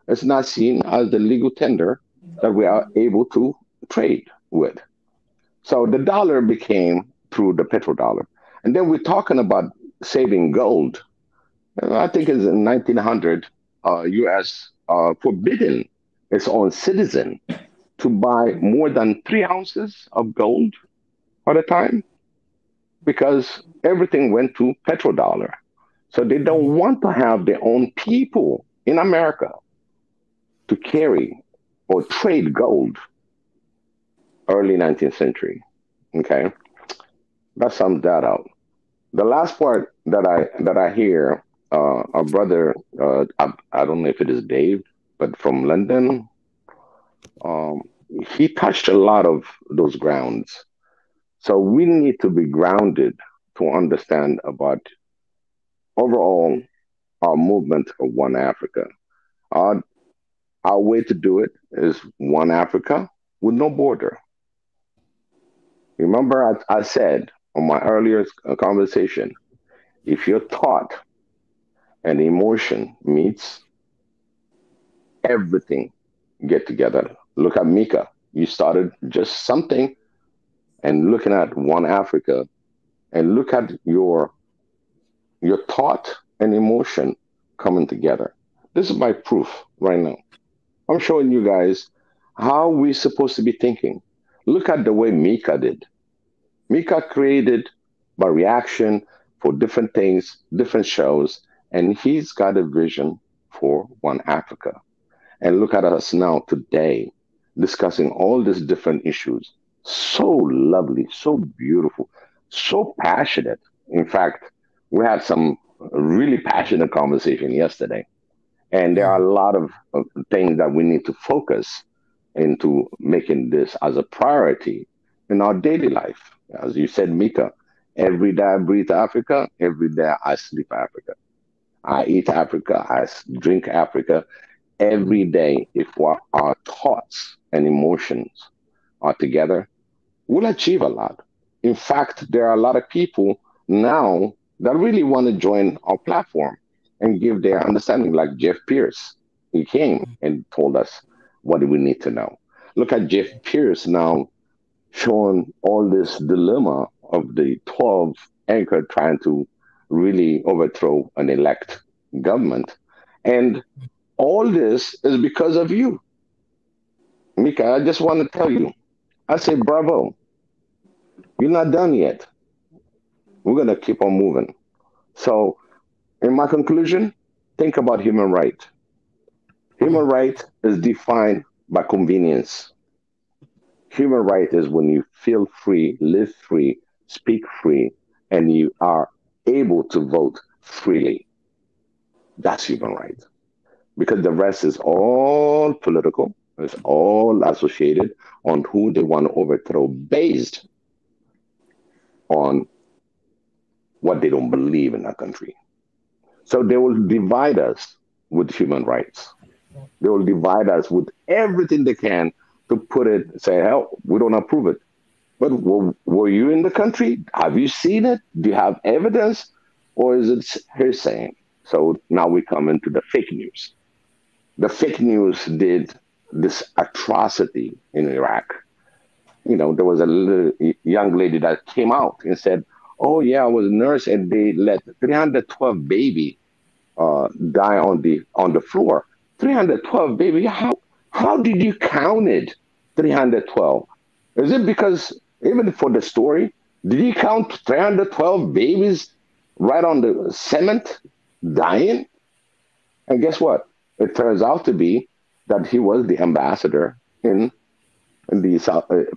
it's not seen as the legal tender that we are able to trade with. So the dollar became through the petrodollar. And then we're talking about saving gold. I think it's in 1900, US forbidden its own citizen to buy more than 3 ounces of gold at a time because everything went to petrodollar. So they don't want to have their own people in America to carry or trade gold. Early 19th century. Okay, that sums that out. The last part that I hear, our brother, I don't know if it is Dave, but from London, he touched a lot of those grounds. So we need to be grounded to understand about overall our movement of One Africa. Our way to do it is One Africa with no border. Remember, I said on my earlier conversation, if your thought and emotion meets, everything get together. Look at Mika. You started just something and looking at One Africa and look at your thought and emotion coming together. This is my proof right now. I'm showing you guys how we're supposed to be thinking. Look at the way Mika did. Mika created by reaction for different things, different shows, and he's got a vision for One Africa. And look at us now today, discussing all these different issues. So lovely, so beautiful, so passionate. In fact, we had some really passionate conversation yesterday. And there are a lot of things that we need to focus into making this as a priority in our daily life. As you said, Mika, every day I breathe Africa, every day I sleep Africa. I eat Africa, I drink Africa. Every day, if our thoughts and emotions are together, we'll achieve a lot. In fact, there are a lot of people now that really want to join our platform and give their understanding, like Jeff Pierce. He came and told us what do we need to know. Look at Jeff Pierce now showing all this dilemma of the 12 anchor trying to really overthrow an elect government. And all this is because of you. Mika, I just want to tell you, I say bravo. You're not done yet. We're going to keep on moving. So in my conclusion, think about human right. Human right is defined by convenience. Human right is when you feel free, live free, speak free, and you are able to vote freely. That's human right. Because the rest is all political. It's all associated on who they want to overthrow based on what they don't believe in that country. So they will divide us with human rights. They will divide us with everything they can to put it, say, hell, we don't approve it. But were you in the country? Have you seen it? Do you have evidence? Or is it hearsay? So now we come into the fake news. The fake news did this atrocity in Iraq. You know, there was a little young lady that came out and said, oh, yeah, I was a nurse and they let 312 baby die on the floor. 312 baby, how did you count it? 312. Is it because, even for the story, did you count 312 babies right on the cement dying? And guess what? It turns out to be that he was the ambassador in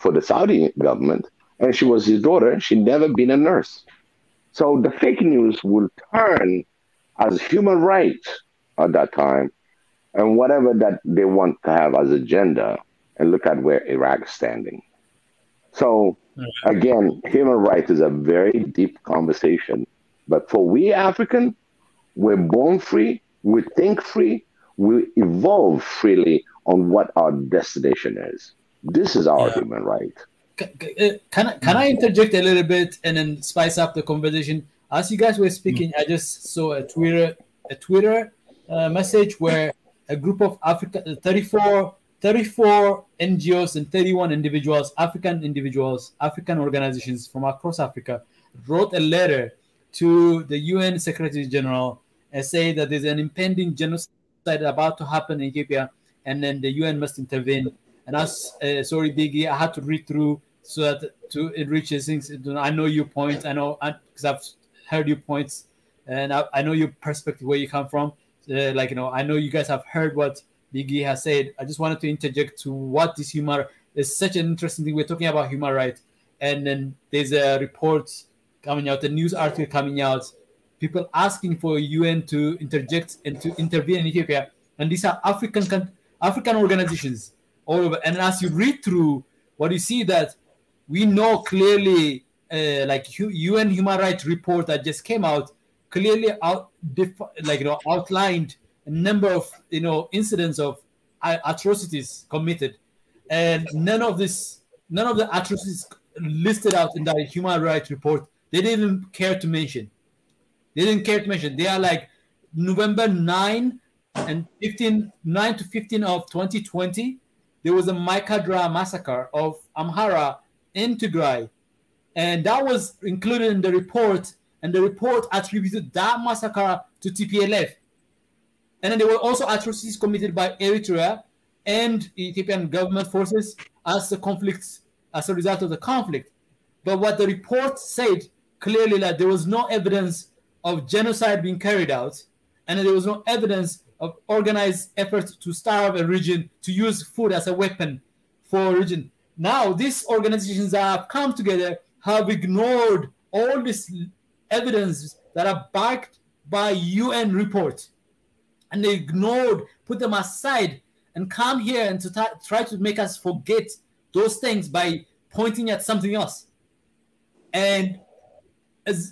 for the Saudi government, and she was his daughter. She'd never been a nurse. So the fake news will turn as human rights at that time, and whatever that they want to have as agenda and look at where Iraq is standing. So again, human rights is a very deep conversation. But for we African, we're born free, we think free, we evolve freely on what our destination is. This is our human right. Can I interject a little bit and then spice up the conversation? As you guys were speaking, I just saw a Twitter message where a group of 34 NGOs and 31 individuals, African organizations from across Africa, wrote a letter to the UN Secretary General and say that there's an impending genocide about to happen in Ethiopia, and then the UN must intervene. And sorry, Biggie, I had to read through so that to enrich things. I know your points. I know because I've heard your points, and I know your perspective where you come from. I know you guys have heard what Biggie has said. I just wanted to interject to what this human is such an interesting thing. We're talking about human rights, and then there's a report coming out, a news article coming out, people asking for UN to interject and to intervene in Ethiopia, and these are African organizations all over. And as you read through, what you see that we know clearly, UN human rights report that just came out clearly outlined a number of incidents of atrocities committed, and none of the atrocities listed out in that human rights report they didn't care to mention. They are like November 9 to 15 of 2020. There was a Maikadra massacre of Amhara in Tigray, and that was included in the report. And the report attributed that massacre to TPLF. And then there were also atrocities committed by Eritrea and Ethiopian government forces as a result of the conflict. But what the report said clearly that there was no evidence of genocide being carried out, and there was no evidence of organized efforts to starve a region, to use food as a weapon for a region. Now, these organizations that have come together have ignored all this evidence that are backed by UN reports, and they put them aside, and come here and to try to make us forget those things by pointing at something else. And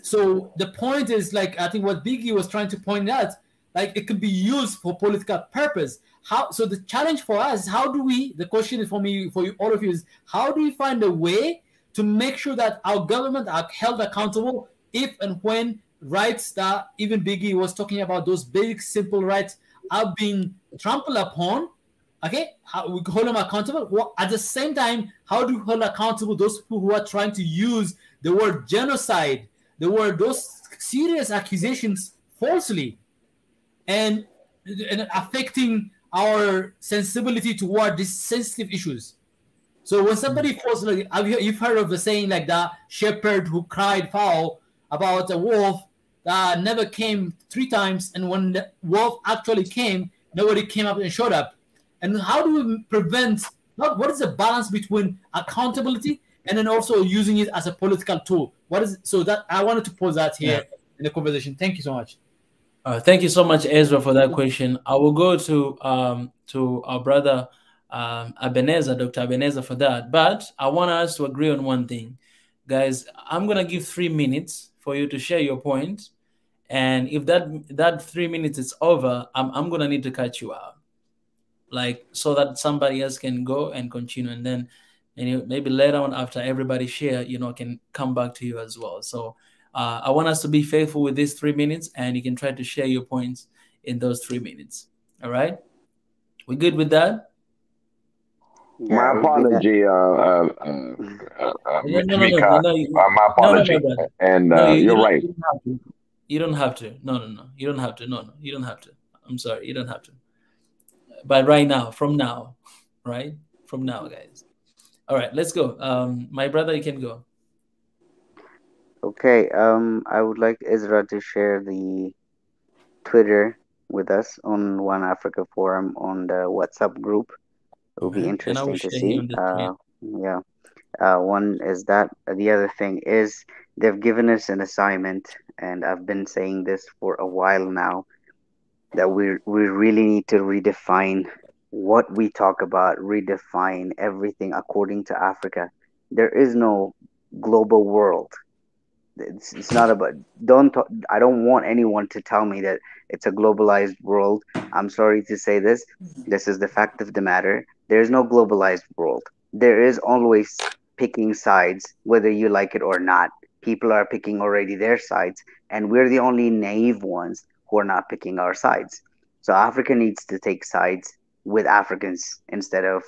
so the point is, I think what Biggie was trying to point out, it could be used for political purpose. So the challenge for us is the question for you, all of you, is how do we find a way to make sure that our government are held accountable if and when rights that even Biggie was talking about, those basic simple rights, are being trampled upon? Okay, how we hold them accountable? Well, at the same time, how do we hold accountable those people who are trying to use the word genocide, those serious accusations falsely, and affecting our sensibility toward these sensitive issues? So when somebody falls, you've heard of the saying like that shepherd who cried foul about a wolf that never came 3 times, and when the wolf actually came, nobody came up and showed up. And how do we prevent? What is the balance between accountability and then also using it as a political tool? So that I wanted to pose that here in the conversation. Thank you so much. Thank you so much, Ezra, for that question. I will go to our brother Ebenezer, Dr. Ebenezer, for that. But I want us to agree on one thing, guys. I'm gonna give 3 minutes for you to share your point, and if that 3 minutes is over, I'm gonna need to cut you out, so that somebody else can go and continue, and then maybe later on after everybody share, can come back to you as well. So I want us to be faithful with these 3 minutes, and you can try to share your points in those 3 minutes. All right, we good with that? My apology, Mika. My apology. And you're right. You don't have to. No. You don't have to. No. You don't have to. I'm sorry. You don't have to. But right now, from now, guys. All right, let's go. My brother, you can go. Okay. I would like Ezra to share the Twitter with us on One Africa Forum on the WhatsApp group. It will be interesting to see. One is that. The other thing is they've given us an assignment, and I've been saying this for a while now, that we really need to redefine what we talk about, redefine everything according to Africa. There is no global world. It's not about, I don't want anyone to tell me that it's a globalized world. I'm sorry to say this. This is the fact of the matter. There is no globalized world. There is always picking sides, whether you like it or not. People are picking already their sides, and we're the only naive ones who are not picking our sides. So Africa needs to take sides with Africans instead of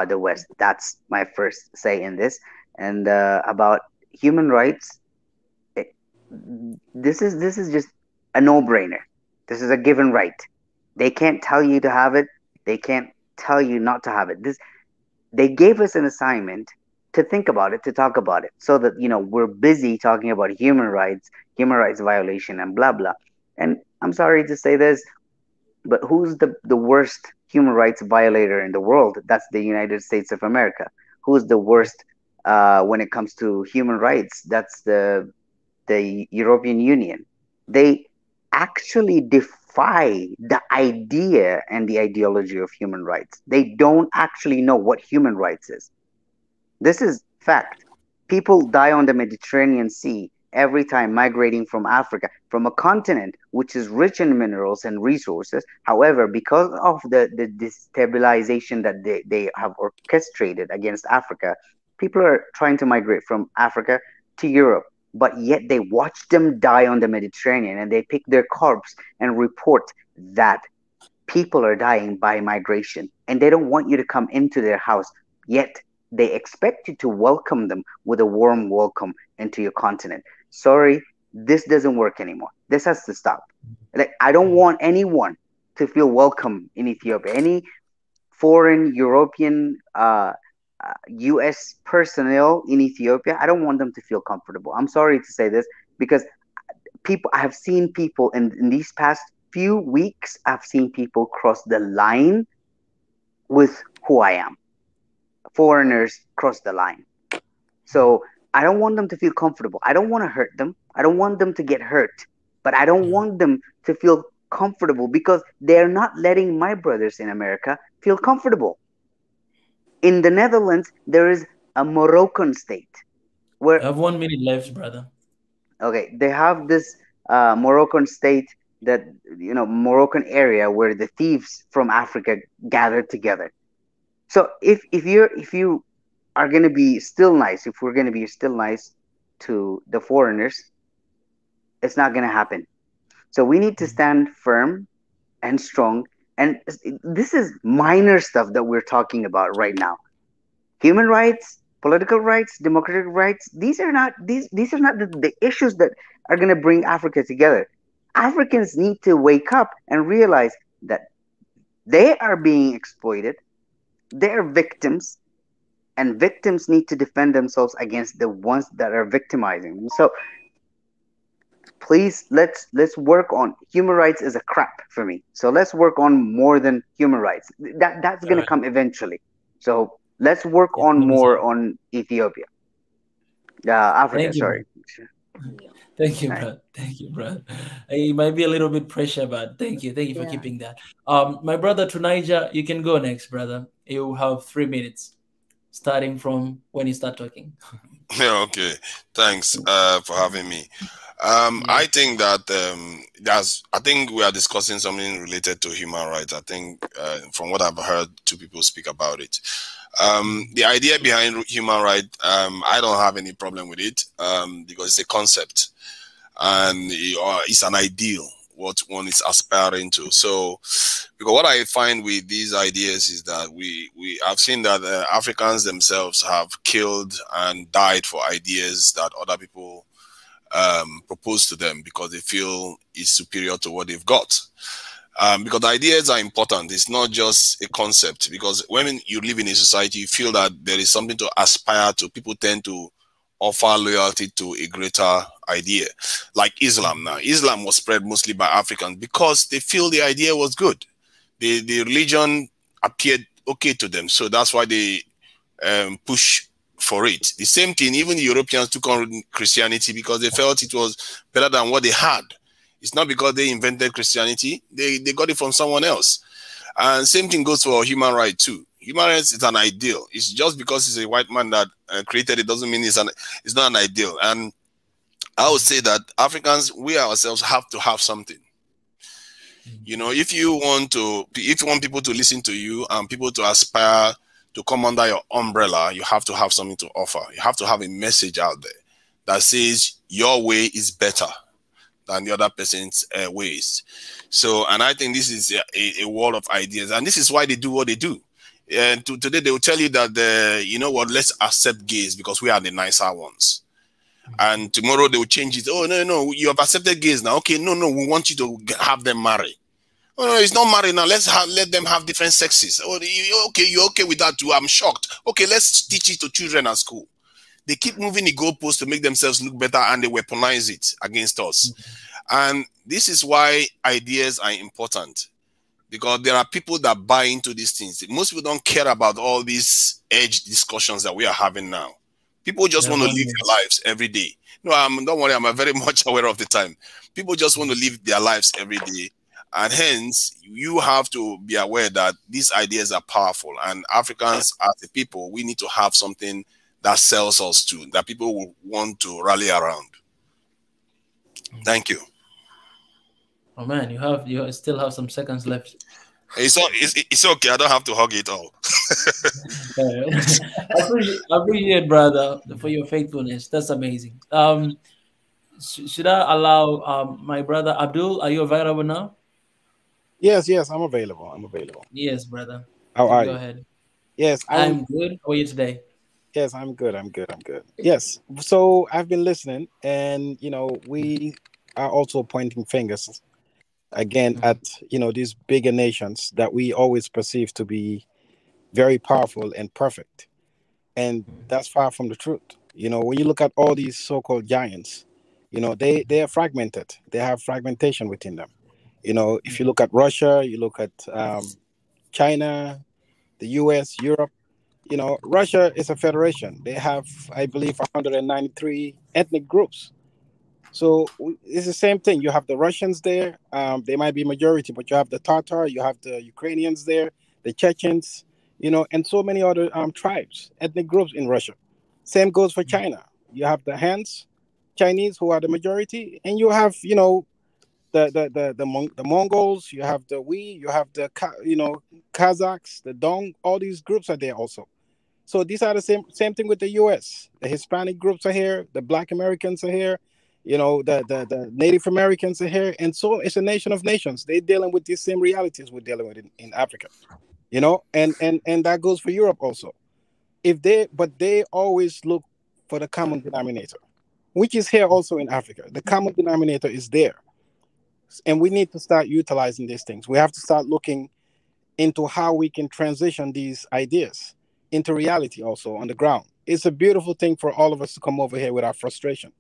the West. That's my first say in this. And about human rights, this is just a no-brainer. This is a given right. They can't tell you to have it. They can't tell you not to have it. They gave us an assignment to think about it, to talk about it, so that we're busy talking about human rights violation, and blah blah. And I'm sorry to say this, but who's the worst human rights violator in the world? That's the United States of America. Who's the worst when it comes to human rights? That's the European Union. They actually defy the idea and the ideology of human rights. They don't actually know what human rights is. This is fact. People die on the Mediterranean Sea every time migrating from Africa, from a continent which is rich in minerals and resources. However, because of the destabilization that they have orchestrated against Africa, people are trying to migrate from Africa to Europe. But yet they watch them die on the Mediterranean, and they pick their corpse and report that people are dying by migration, and they don't want you to come into their house, yet they expect you to welcome them with a warm welcome into your continent. Sorry, this doesn't work anymore. This has to stop. Like, I don't want anyone to feel welcome in Ethiopia. Any foreign, European, US personnel in Ethiopia, I don't want them to feel comfortable. I'm sorry to say this, because I have seen people in these past few weeks, I've seen people cross the line with who I am. Foreigners cross the line. So I don't want them to feel comfortable. I don't want to hurt them. I don't want them to get hurt, but I don't want them to feel comfortable, because they're not letting my brothers in America feel comfortable. In the Netherlands, there is a Moroccan state where I have 1 minute left, brother. Okay, they have this Moroccan state, that Moroccan area where the thieves from Africa gathered together. So if you are going to be still nice, if we're going to be still nice to the foreigners, it's not going to happen. So we need to stand firm and strong. And this is minor stuff that we're talking about right now. Human rights, political rights, democratic rights, these are not the issues that are going to bring Africa together. Africans need to wake up and realize that they are being exploited. They're victims, and victims need to defend themselves against the ones that are victimizing them. So please, let's work on human rights. Is a crap for me. So let's work on more than human rights. That's going to come eventually. So let's work on more on Ethiopia. Africa, sorry. Thank you, Brad. Thank you, Brad. It might be a little bit pressure, but thank you. Thank you for keeping that. My brother Tunija, you can go next, brother. You have 3 minutes, starting from when you start talking. Yeah, okay. Thanks for having me. I think that I think we are discussing something related to human rights. I think from what I've heard, two people speak about it. The idea behind human rights, I don't have any problem with it because it's a concept and it's an ideal, what one is aspiring to. So, because what I find with these ideas is that we have seen that Africans themselves have killed and died for ideas that other people propose to them because they feel is superior to what they've got. Because ideas are important. It's not just a concept, because when you live in a society, you feel that there is something to aspire to. People tend to offer loyalty to a greater idea, like Islam. Now, Islam was spread mostly by Africans because they feel the idea was good. The religion appeared okay to them, so that's why they push for it. The same thing, even the Europeans took on Christianity because they felt it was better than what they had. It's not because they invented Christianity. They got it from someone else. And same thing goes for human rights too. Human rights is an ideal. It's just because it's a white man that created it doesn't mean it's not an ideal. And I would say that Africans, we ourselves have to have something. You know, if you want people to listen to you and people to aspire to come under your umbrella, you have to have something to offer. You have to have a message out there that says your way is better than the other person's ways. So, and I think this is a world of ideas, and this is why they do what they do. And today they will tell you that, you know what, let's accept gays because we are the nicer ones. And tomorrow they will change it. Oh, no, you have accepted gays now. Okay, no, we want you to have them marry. Oh, no, it's not married now. Let them have different sexes. Oh, okay, you're okay with that too. I'm shocked. Okay, let's teach it to children at school. They keep moving the goalposts to make themselves look better, and they weaponize it against us. And this is why ideas are important, because there are people that buy into these things. Most people don't care about all these edge discussions that we are having now. People just want to live their lives every day. No, don't worry, I'm very much aware of the time. People just want to live their lives every day. And hence, you have to be aware that these ideas are powerful. And Africans, as a people, we need to have something that sells us too, that people will want to rally around. Thank you. Oh man, you still have some seconds left. It's okay. I don't have to hug it all. I appreciate, brother, for your faithfulness. That's amazing. Should I allow my brother Abdul? Are you available now? Yes, I'm available. Yes, brother. How are you? Go ahead. Yes, I'm good. How are you today? Yes, I'm good. Yes. So I've been listening, and we are also pointing fingers again at these bigger nations that we always perceive to be very powerful and perfect, and that's far from the truth. When you look at all these so-called giants, they are fragmented. They have fragmentation within them. If you look at Russia, you look at China, the US, Europe. Russia is a federation. They have, I believe, 193 ethnic groups. So it's the same thing. You have the Russians there. They might be majority, but you have the Tatar, you have the Ukrainians there, the Chechens, and so many other tribes, ethnic groups in Russia. Same goes for China. You have the Hans, Chinese, who are the majority, and you have, the Mongols, you have the you have the Kazakhs, the Dong. All these groups are there also. So these are the same thing with the U.S. The Hispanic groups are here, the Black Americans are here, the Native Americans are here, and so it's a nation of nations. They're dealing with these same realities we're dealing with in Africa, and that goes for Europe also. But they always look for the common denominator, which is here also in Africa. The common denominator is there. And we need to start utilizing these things. We have to start looking into how we can transition these ideas into reality also on the ground. It's a beautiful thing for all of us to come over here with our frustration.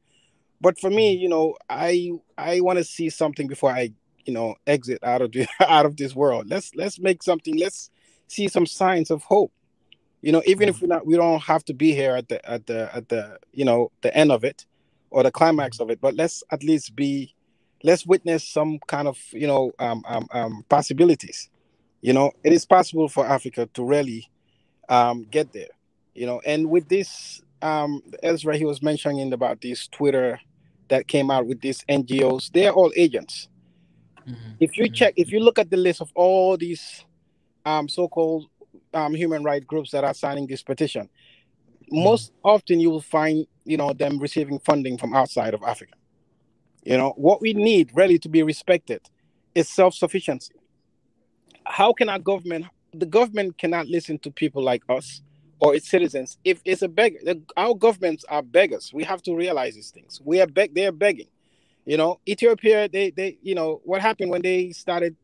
But for me, I want to see something before I, exit out of this world. Let's make something. Let's see some signs of hope. Even if we don't have to be here at the the end of it or the climax of it, but let's at least let's witness some kind of possibilities. It is possible for Africa to really get there. And with this Ezra, he was mentioning about this Twitter that came out with these NGOs. They're all agents. If you look at the list of all these so-called human rights groups that are signing this petition, most often you will find them receiving funding from outside of Africa. What we need really to be respected is self-sufficiency. How can the government cannot listen to people like us or its citizens if it's a beggar? Our governments are beggars. We have to realize these things. They are begging. Ethiopia, they what happened when they started,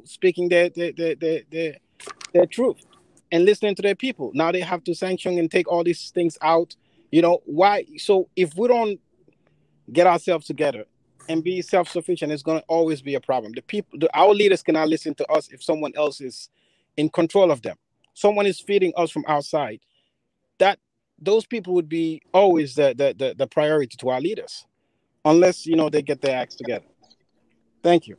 speaking their truth and listening to their people. Now they have to sanction and take all these things out. Why? So if we don't get ourselves together and be self-sufficient, it's going to always be a problem. Our leaders cannot listen to us if someone else is in control of them. Someone is feeding us from outside. Those people would be always the priority to our leaders, unless they get their acts together. Thank you.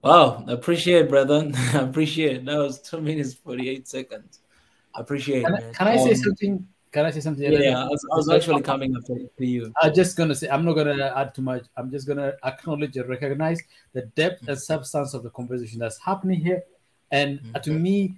Wow, appreciate, brother. Appreciate. That was 2 minutes 48 seconds. Appreciate, man. Can I say something? Can I say something? Yeah, I was actually coming up to you. I'm just gonna say, I'm not gonna add too much. I'm just gonna acknowledge and recognize the depth and substance of the conversation that's happening here. And to me,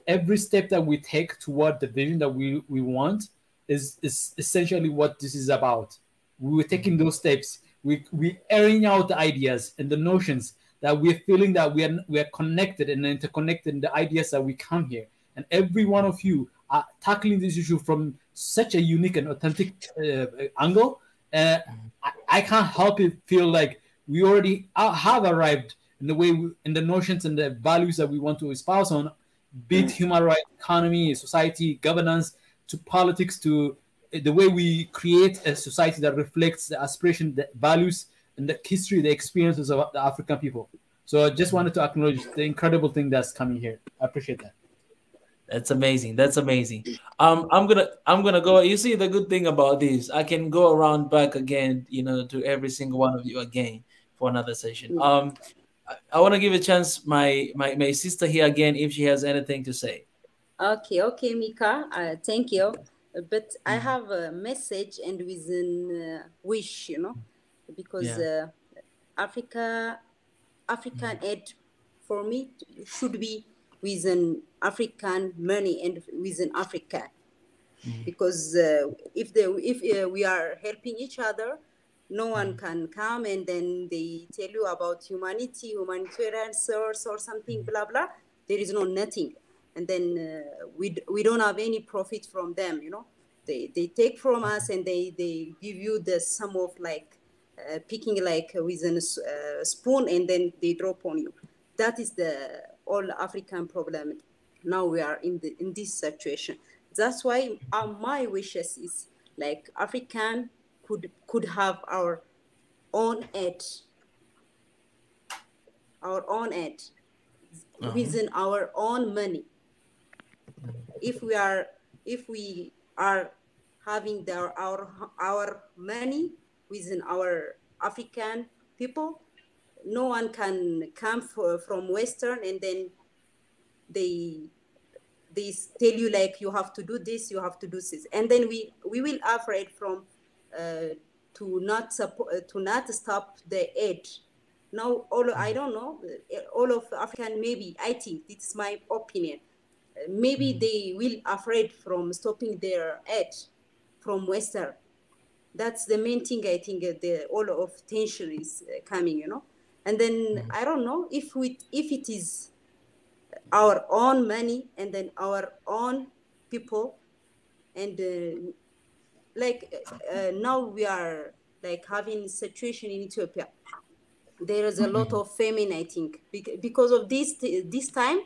every step that we take toward the vision that we want is essentially what this is about. We were taking those steps. We airing out the ideas and the notions that we're feeling that we are connected and interconnected in the ideas that we come here. And every one of you are tackling this issue from such a unique and authentic angle. I can't help it feel like we already have arrived in the way, in the notions and the values that we want to espouse on, be it human rights, economy, society, governance, to politics, to the way we create a society that reflects the aspiration, the values, and the history, the experiences of the African people. So I just wanted to acknowledge the incredible thing that's coming here. I appreciate that. That's amazing. That's amazing. I'm gonna go. You see, the good thing about this, I can go around back again, to every single one of you again for another session. I want to give a chance my sister here again if she has anything to say. Okay, Mika. Thank you. But I have a message and within wish, because African aid for me should be within African money and within Africa, because if we are helping each other, no one can come and then they tell you about humanitarian source or something, blah blah. There is nothing, and then we don't have any profit from them. They take from us and they give you the sum of picking with a spoon and then they drop on you. That is the all African problem. Now we are in this situation. That's why my wishes is African could have our own aid within our own money. If we are having our money within our African people, no one can come from Western and then they tell you you have to do this, you have to do this, and then we will afraid from to not stop the aid. Now I don't know, all of African, maybe I think it's my opinion. Maybe they will afraid from stopping their aid from Western. That's the main thing. I think all of tension is coming, and then I don't know if it is our own money and then our own people, and now we are having situation in Ethiopia. There is a lot of famine, I think, because of this time.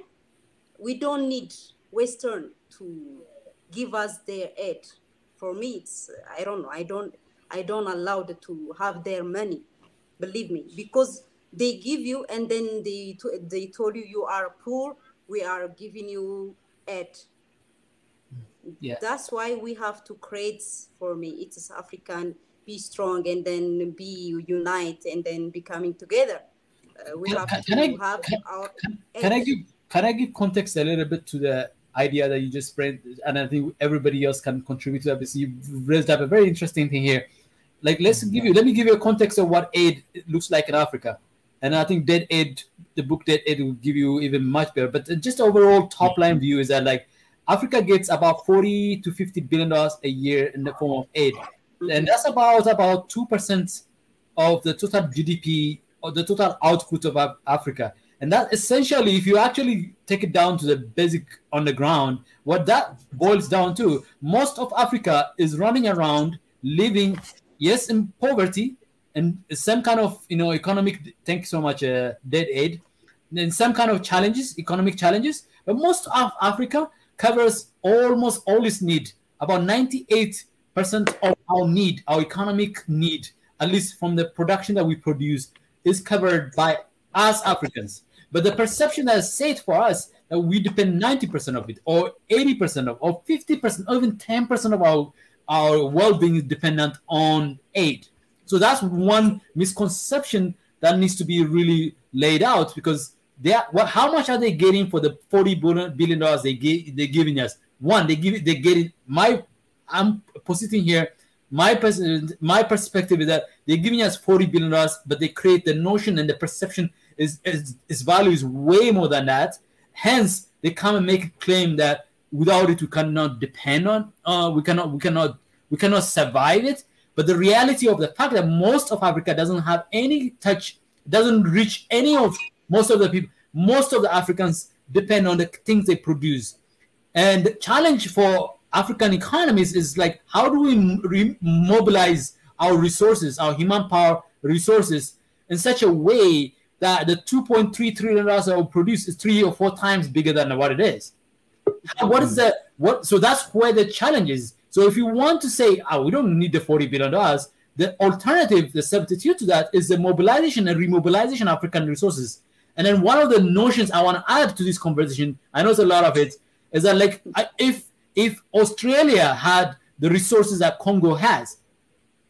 We don't need Western to give us their aid. For me, it's I don't know. I don't allow them to have their money. Believe me, because they give you and then they told you are poor. We are giving you aid. Yeah. That's why we have to create. For me, it is African. Be strong and then be unite and then be coming together. We have to have our. Can I give context a little bit to the idea that you just spread, and I think everybody else can contribute to that, because you've raised up a very interesting thing here. Let me give you a context of what aid looks like in Africa, and I think Dead Aid, the book Dead Aid, will give you even much better. But just overall top line view is that Africa gets about $40 to $50 billion a year in the form of aid, and that's about 2% of the total GDP or the total output of Africa. And that essentially, if you actually take it down to the basic on the ground, what that boils down to, most of Africa is running around living, yes, in poverty and some kind of, economic, thank you so much, Dead Aid, and some kind of challenges, economic challenges. But most of Africa covers almost all its need. About 98% of our need, our economic need, at least from the production that we produce, is covered by us Africans. But the perception that is set for us that we depend 90% of it, or 80% of, or 50%, or even 10% of our well-being is dependent on aid. So that's one misconception that needs to be really laid out, because they are, how much are they getting for the $40 billion they're giving us? One, they get it. I'm positing here. My perspective is that they're giving us $40 billion, but they create the notion and the perception its value is way more than that. Hence, they come and make a claim that without it we cannot depend on, we cannot survive it. But the reality of the fact that most of Africa doesn't have any touch, doesn't reach any of most of the people. Most of the Africans depend on the things they produce, and the challenge for African economies is like, how do we mobilize our resources, our human power resources, in such a way that the $2.3 trillion that we produce is 3 or 4 times bigger than what it is? So that's where the challenge is. So if you want to say, we don't need the $40 billion, the alternative, the substitute to that is the mobilization and remobilization of African resources. And then one of the notions I want to add to this conversation, I know it's a lot of it, is that like if Australia had the resources that Congo has,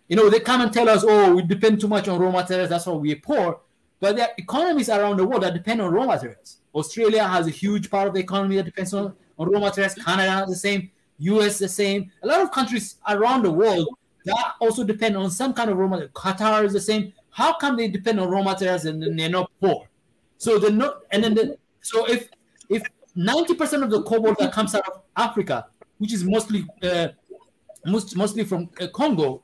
they come and tell us, oh, we depend too much on raw materials, that's why we're poor. But there are economies around the world that depend on raw materials. Australia has a huge part of the economy that depends on raw materials. Canada the same, US the same. A lot of countries around the world that also depend on some kind of raw material. Qatar is the same. How come they depend on raw materials and they're not poor? So if 90% of the cobalt that comes out of Africa, which is mostly from Congo,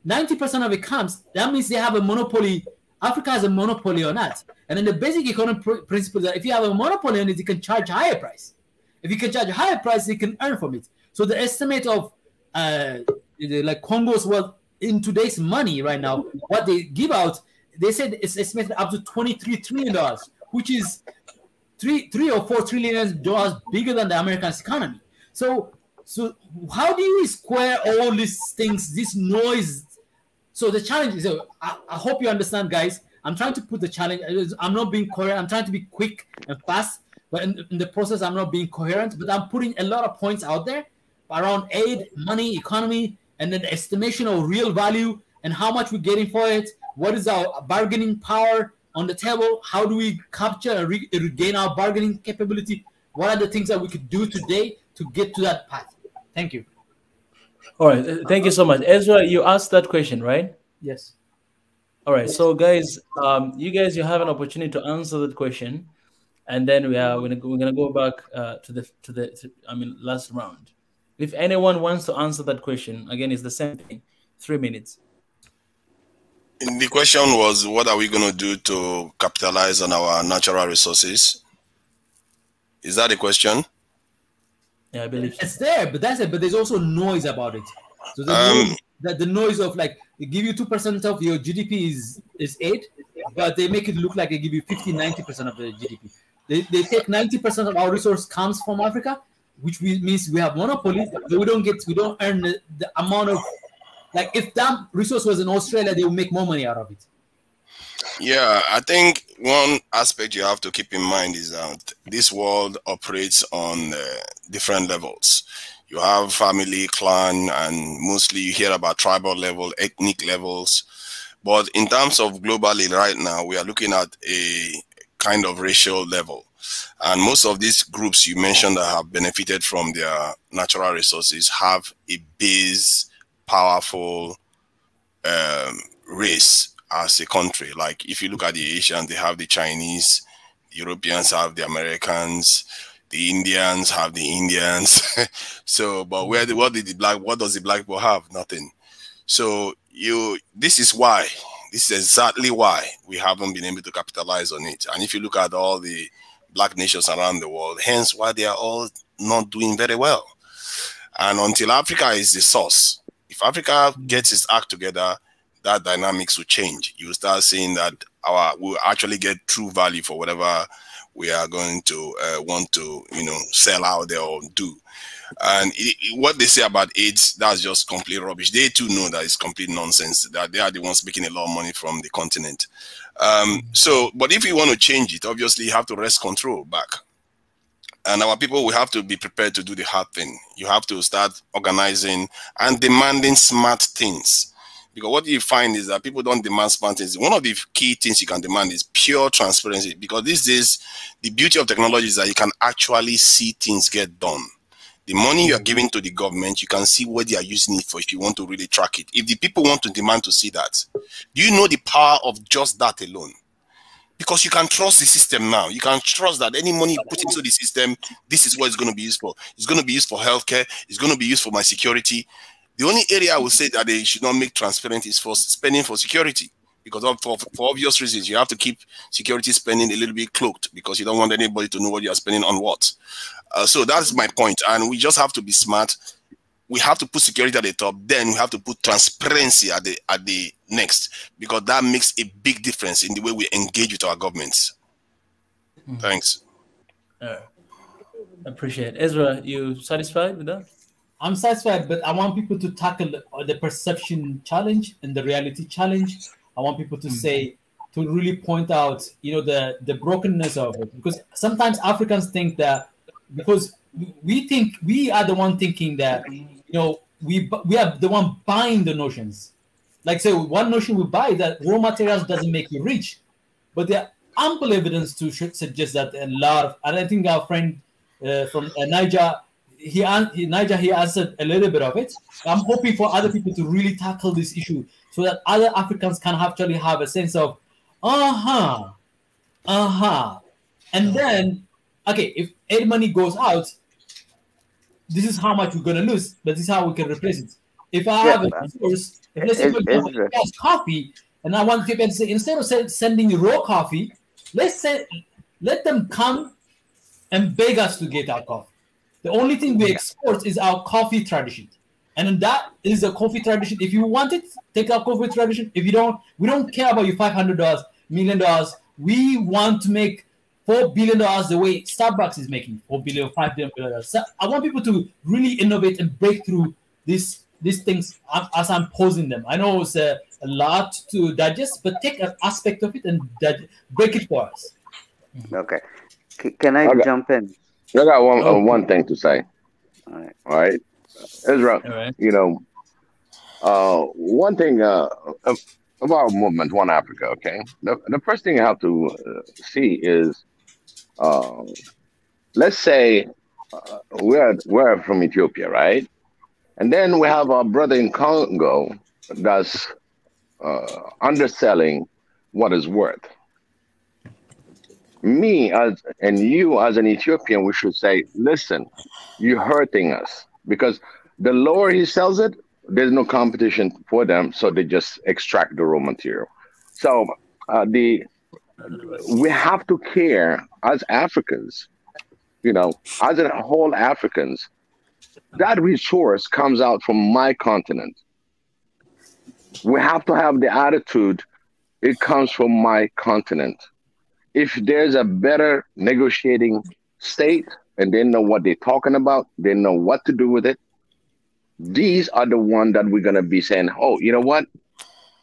90% of it comes, that means they have a monopoly. Africa has a monopoly on that. And then the basic economic principle is that if you have a monopoly on it, you can charge a higher price. If you can charge a higher price, you can earn from it. So the estimate of like Congo's wealth in today's money right now, what they give out, they said it's estimated up to $23 trillion, which is $3 or $4 trillion bigger than the American economy. So how do you square all these things, this noise? So the challenge is, I hope you understand, guys. I'm trying to put the challenge. I'm not being coherent. I'm trying to be quick and fast, but in the process, I'm not being coherent. But I'm putting a lot of points out there around aid, money, economy, and then the estimation of real value and how much we're getting for it. What is our bargaining power on the table? How do we capture and regain our bargaining capability? What are the things that we could do today to get to that path? Thank you. All right. Thank you so much. Ezra, you asked that question, right? Yes. All right. So, guys, you have an opportunity to answer that question, and then we're gonna go back to the last round. If anyone wants to answer that question, again, it's the same thing. 3 minutes. The question was, what are we going to do to capitalize on our natural resources? Is that the question? Yeah, I believe so. It's there, but that's it. But there's also noise about it. So the noise of like, they give you 2% of your GDP is aid, but they make it look like they give you 50-90% of the GDP. They take 90% of our resource comes from Africa, which means we have monopoly, but we don't earn the amount of, like, if that resource was in Australia, they would make more money out of it. Yeah, I think one aspect you have to keep in mind is that this world operates on different levels. You have family, clan, and mostly you hear about tribal level, ethnic levels. But in terms of globally right now, we are looking at a kind of racial level. And most of these groups you mentioned that have benefited from their natural resources have a base, powerful race as a country. Like if you look at the Asians, they have the Chinese, the Europeans have the Americans, the Indians have the Indians. So, but what does the black people have? Nothing. So this is exactly why we haven't been able to capitalize on it. And if you look at all the black nations around the world, hence why they are all not doing very well. And until Africa is the source, if Africa gets its act together, that dynamics will change. You will start seeing that we'll actually get true value for whatever we are going to want to, sell out there or do. And what they say about AIDS, that's just complete rubbish. They too know that it's complete nonsense, that they are the ones making a lot of money from the continent. But if you want to change it, obviously you have to wrest control back. And our people will have to be prepared to do the hard thing. You have to start organizing and demanding smart things. Because what you find is that people don't demand smart things. One of the key things you can demand is pure transparency. Because these days, the beauty of technology is that you can actually see things get done. The money you are giving to the government, you can see what they are using it for if you want to really track it. If the people want to demand to see that, do you know the power of just that alone? Because you can trust the system now. You can trust that any money you put into the system, this is what it's going to be used for. It's going to be used for healthcare. It's going to be used for my security. The only area I would say that they should not make transparent is for spending for security. Because for obvious reasons, you have to keep security spending a little bit cloaked because you don't want anybody to know what you are spending on what. So that's my point. And we just have to be smart. We have to put security at the top. Then we have to put transparency at the next, because that makes a big difference in the way we engage with our governments. Thanks. Appreciate it. Ezra, you satisfied with that? I'm satisfied, but I want people to tackle the perception challenge and the reality challenge. I want people to say, to really point out, you know, the brokenness of it, because sometimes Africans think that because we think we are the one thinking that, you know, we are the one buying the notions. Like, say, one notion we buy that raw materials doesn't make you rich, but there are ample evidence to suggest that a lot of, and I think our friend from Niger, he answered a little bit of it. I'm hoping for other people to really tackle this issue so that other Africans can actually have a sense of, and then, okay, if aid money goes out, this is how much we're going to lose, but this is how we can replace it. If I have a resource, if let's say, for example, coffee, and I want people to say, instead of sending raw coffee, let them come and beg us to get our coffee. The only thing we export is our coffee tradition. And that is a coffee tradition. If you want it, take our coffee tradition. If you don't, we don't care about your $500, $1 million. We want to make $4 billion the way Starbucks is making $4 billion, $5 billion. So I want people to really innovate and break through these things as I'm posing them. I know it's a lot to digest, but take an aspect of it and break it for us. Okay. Can I jump in? I got one thing to say. All right. Ezra, you know, one thing about movement, One Africa, okay? The first thing you have to see is, let's say we're from Ethiopia, right? And then we have our brother in Congo that's underselling what is worth. Me and you as an Ethiopian, we should say, listen, you're hurting us, because the lower he sells it, there's no competition for them, so they just extract the raw material. So we have to care as Africans, you know, as a whole Africans, that resource comes out from my continent. We have to have the attitude, it comes from my continent. If there's a better negotiating state and they know what they're talking about, they know what to do with it, these are the ones that we're going to be saying, oh, you know what?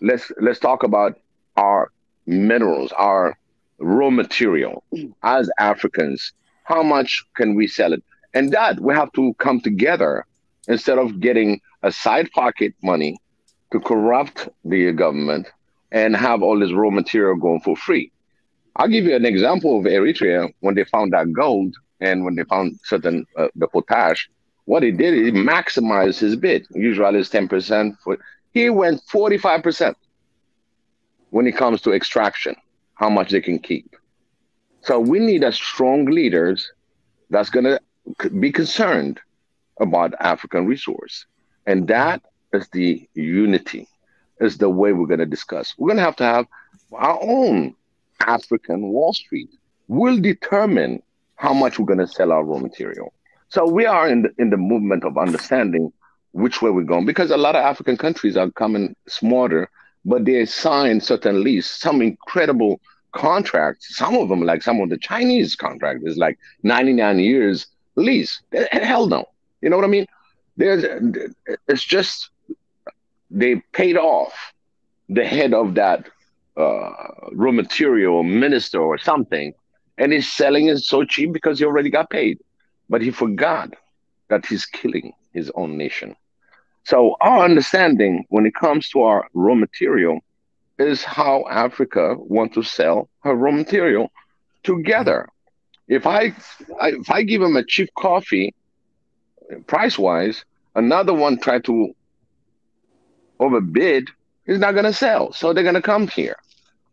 Let's talk about our minerals, our raw material as Africans. How much can we sell it? And that we have to come together instead of getting a side pocket money to corrupt the government and have all this raw material going for free. I'll give you an example of Eritrea. When they found that gold and when they found certain the potash, what he did, he maximized his bid. Usually it's 10%. He went 45% when it comes to extraction, how much they can keep. So we need a strong leaders that's going to be concerned about African resource. And that is the unity, is the way we're going to discuss. We're going to have our own African Wall Street. Will determine how much we're going to sell our raw material. So we are in the movement of understanding which way we're going, because a lot of African countries are coming smarter, but they sign certain lease, some incredible contracts. Some of them, like some of the Chinese contract, is like 99 years lease. Hell no. You know what I mean? It's just they paid off the head of that raw material minister or something, and he's selling it so cheap because he already got paid. But he forgot that he's killing his own nation. So our understanding when it comes to our raw material is how Africa want to sell her raw material together. If I give them a cheap coffee price wise, another one try to overbid, it's not going to sell. So they're going to come here.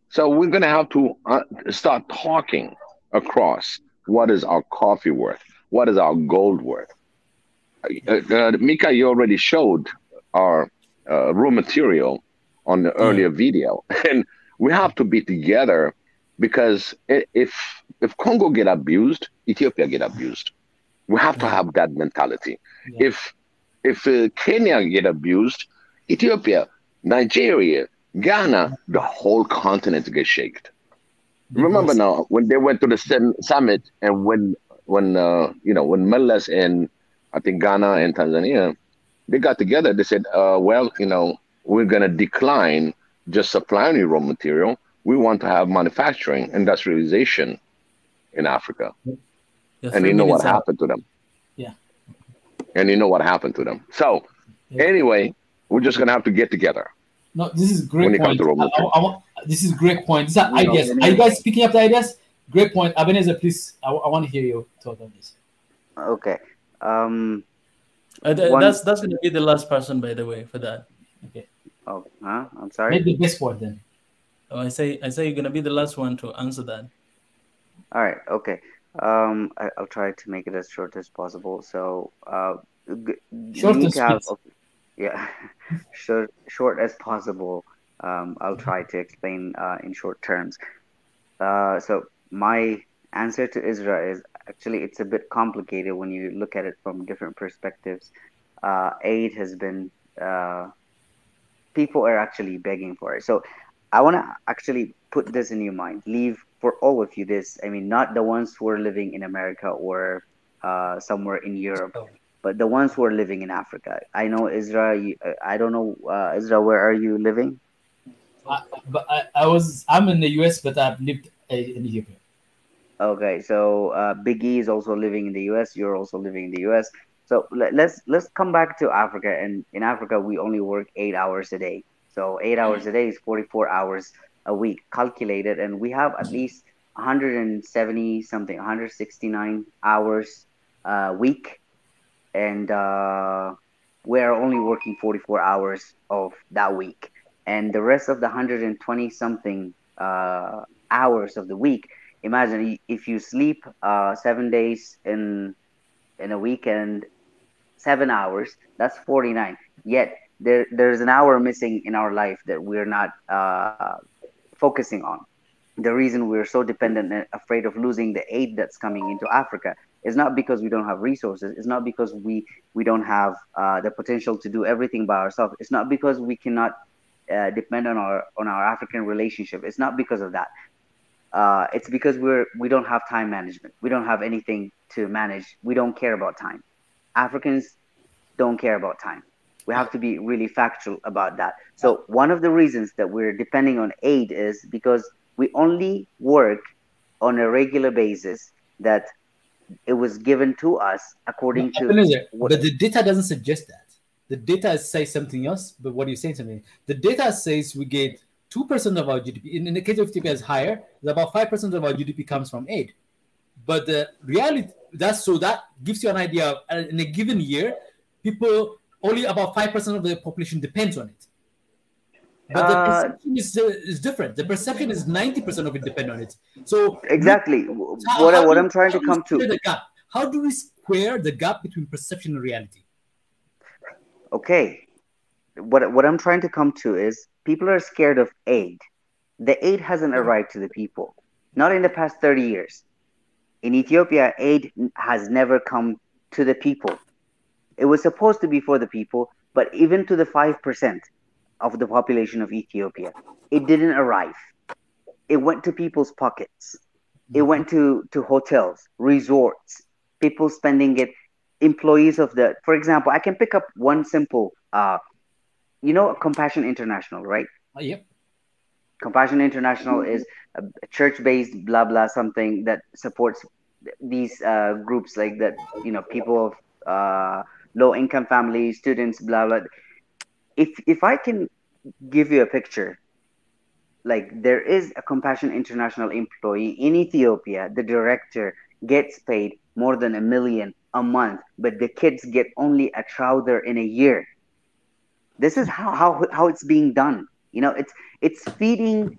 So we're going to have to start talking across what is our coffee worth, what is our gold worth. Mika, you already showed our raw material on the earlier video, and we have to be together because if Congo get abused, Ethiopia get abused. We have to have that mentality. Yeah. If Kenya get abused, Ethiopia, Nigeria, Ghana, the whole continent gets shaken. Remember now when they went to the summit, and when Meles and I think Ghana and Tanzania, they got together. They said, we're gonna decline just supplying raw material. We want to have manufacturing, industrialization in Africa. And you know what happened to them. Yeah. And you know what happened to them. So anyway, we're just gonna have to get together. No, this is great point. This is great point. These are ideas. Are you guys picking up the ideas? Great point. Ebenezer, please. I want to hear your thought on this. Okay. That's going to be the last person, by the way, for that. Okay. Oh, I'm sorry. Make the best one then. Oh, I say you're going to be the last one to answer that. All right. Okay. I'll try to make it as short as possible. So, short and sweet. Yeah, short as possible. I'll try to explain in short terms. So my answer to Israel is actually it's a bit complicated when you look at it from different perspectives. Aid has been people are actually begging for it. So I want to actually put this in your mind. Leave for all of you this. I mean, not the ones who are living in America or somewhere in Europe, but the ones who are living in Africa. I know Israel. I don't know Israel. Where are you living? I'm in the US, but I've lived in Ethiopia. Okay, so Big E is also living in the US. You're also living in the US. So let's come back to Africa. And in Africa, we only work 8 hours a day. So 8 hours a day is 44 hours a week calculated, and we have at least 170 something, 169 hours a week, and we're only working 44 hours of that week. And the rest of the 120 something hours of the week, imagine if you sleep 7 days in a week and 7 hours, that's 49. Yet there's an hour missing in our life that we're not focusing on. The reason we're so dependent and afraid of losing the aid that's coming into Africa is not because we don't have resources. It's not because we don't have the potential to do everything by ourselves. It's not because we cannot depend on our African relationship. It's not because of that. It's because we don't have time management. We don't have anything to manage. We don't care about time. Africans don't care about time. We have to be really factual about that. So one of the reasons that we're depending on aid is because we only work on a regular basis that it was given to us according to. But the data doesn't suggest that. The data says something else, but what are you saying to me? The data says we get 2% of our GDP. In the case of Ethiopia, is higher. About 5% of our GDP comes from aid. But the reality, that gives you an idea of, in a given year, people, only about 5% of the population depends on it. But the perception is different. The perception is 90% of it depend on it. So exactly what I'm trying to come to. The gap? How do we square the gap between perception and reality? Okay, what I'm trying to come to is people are scared of aid. The aid hasn't arrived to the people, not in the past 30 years. In Ethiopia, aid has never come to the people. It was supposed to be for the people, but even to the 5% of the population of Ethiopia, it didn't arrive. It went to people's pockets. It went to hotels, resorts, people spending it. Employees of for example, I can pick up one simple, Compassion International, right? Yep. Compassion International is a church-based, blah, blah, something that supports these groups like that, people of low-income families, students, blah blah. If I can give you a picture, like there is a Compassion International employee in Ethiopia, the director gets paid more than $1 million a month, but the kids get only a trouser in a year. This is how it's being done. It's feeding,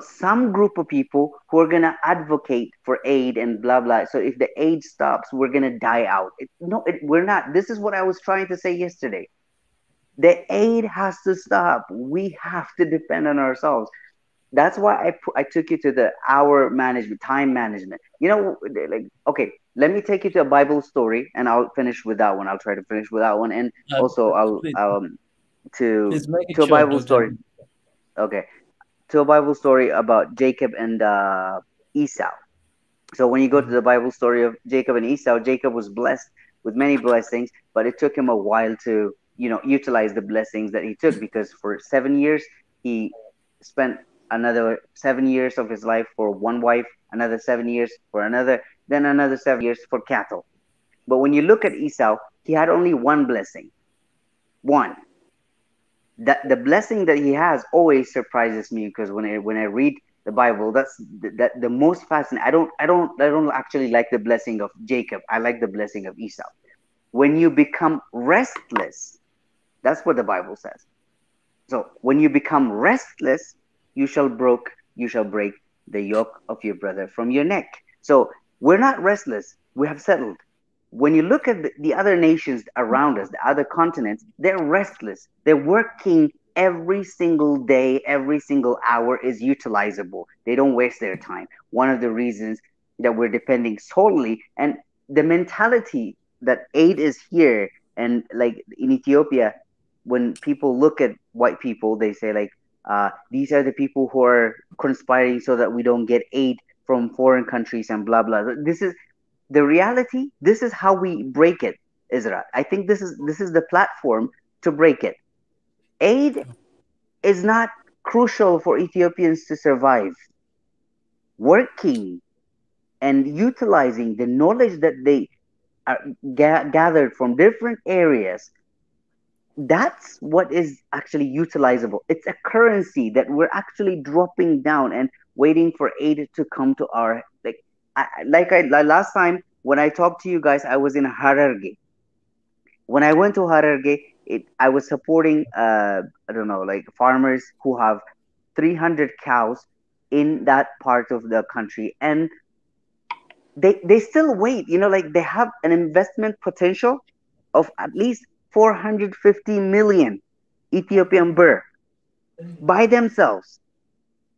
some group of people who are gonna advocate for aid and blah blah. So if the aid stops, we're gonna die out. We're not. This is what I was trying to say yesterday. The aid has to stop. We have to depend on ourselves. That's why I took you to the hour management, time management. Okay, let me take you to a Bible story, and I'll finish with that one. I'll try to finish with that one, and also I'll to a Bible story. Okay, to a Bible story about Jacob and Esau. So when you go to the Bible story of Jacob and Esau, Jacob was blessed with many blessings, but it took him a while to utilize the blessings that he took, because for 7 years he spent another 7 years of his life for one wife, another 7 years for another, then another 7 years for cattle. But when you look at Esau, he had only one blessing. One. That the blessing that he has always surprises me, because when I read the Bible, that's the most fascinating. I don't actually like the blessing of Jacob. I like the blessing of Esau. When you become restless, that's what the Bible says. So when you become restless, you shall break the yoke of your brother from your neck. So we're not restless. We have settled. When you look at the other nations around us, the other continents, they're restless. They're working every single day, every single hour is utilizable. They don't waste their time. One of the reasons that we're depending solely, and the mentality that aid is here, and like in Ethiopia, when people look at white people, they say like, these are the people who are conspiring so that we don't get aid from foreign countries and blah blah. This is the reality. This is how we break it, Isra. I think this is the platform to break it. Aid is not crucial for Ethiopians to survive. Working and utilizing the knowledge that they are gathered from different areas, that's what is actually utilizable. It's a currency that we're actually dropping down and waiting for aid to come to our last time when I talked to you guys, I was in Hararge. When I went to Hararge, I was supporting farmers who have 300 cows in that part of the country, and they still wait. They have an investment potential of at least 450 million Ethiopian birr by themselves,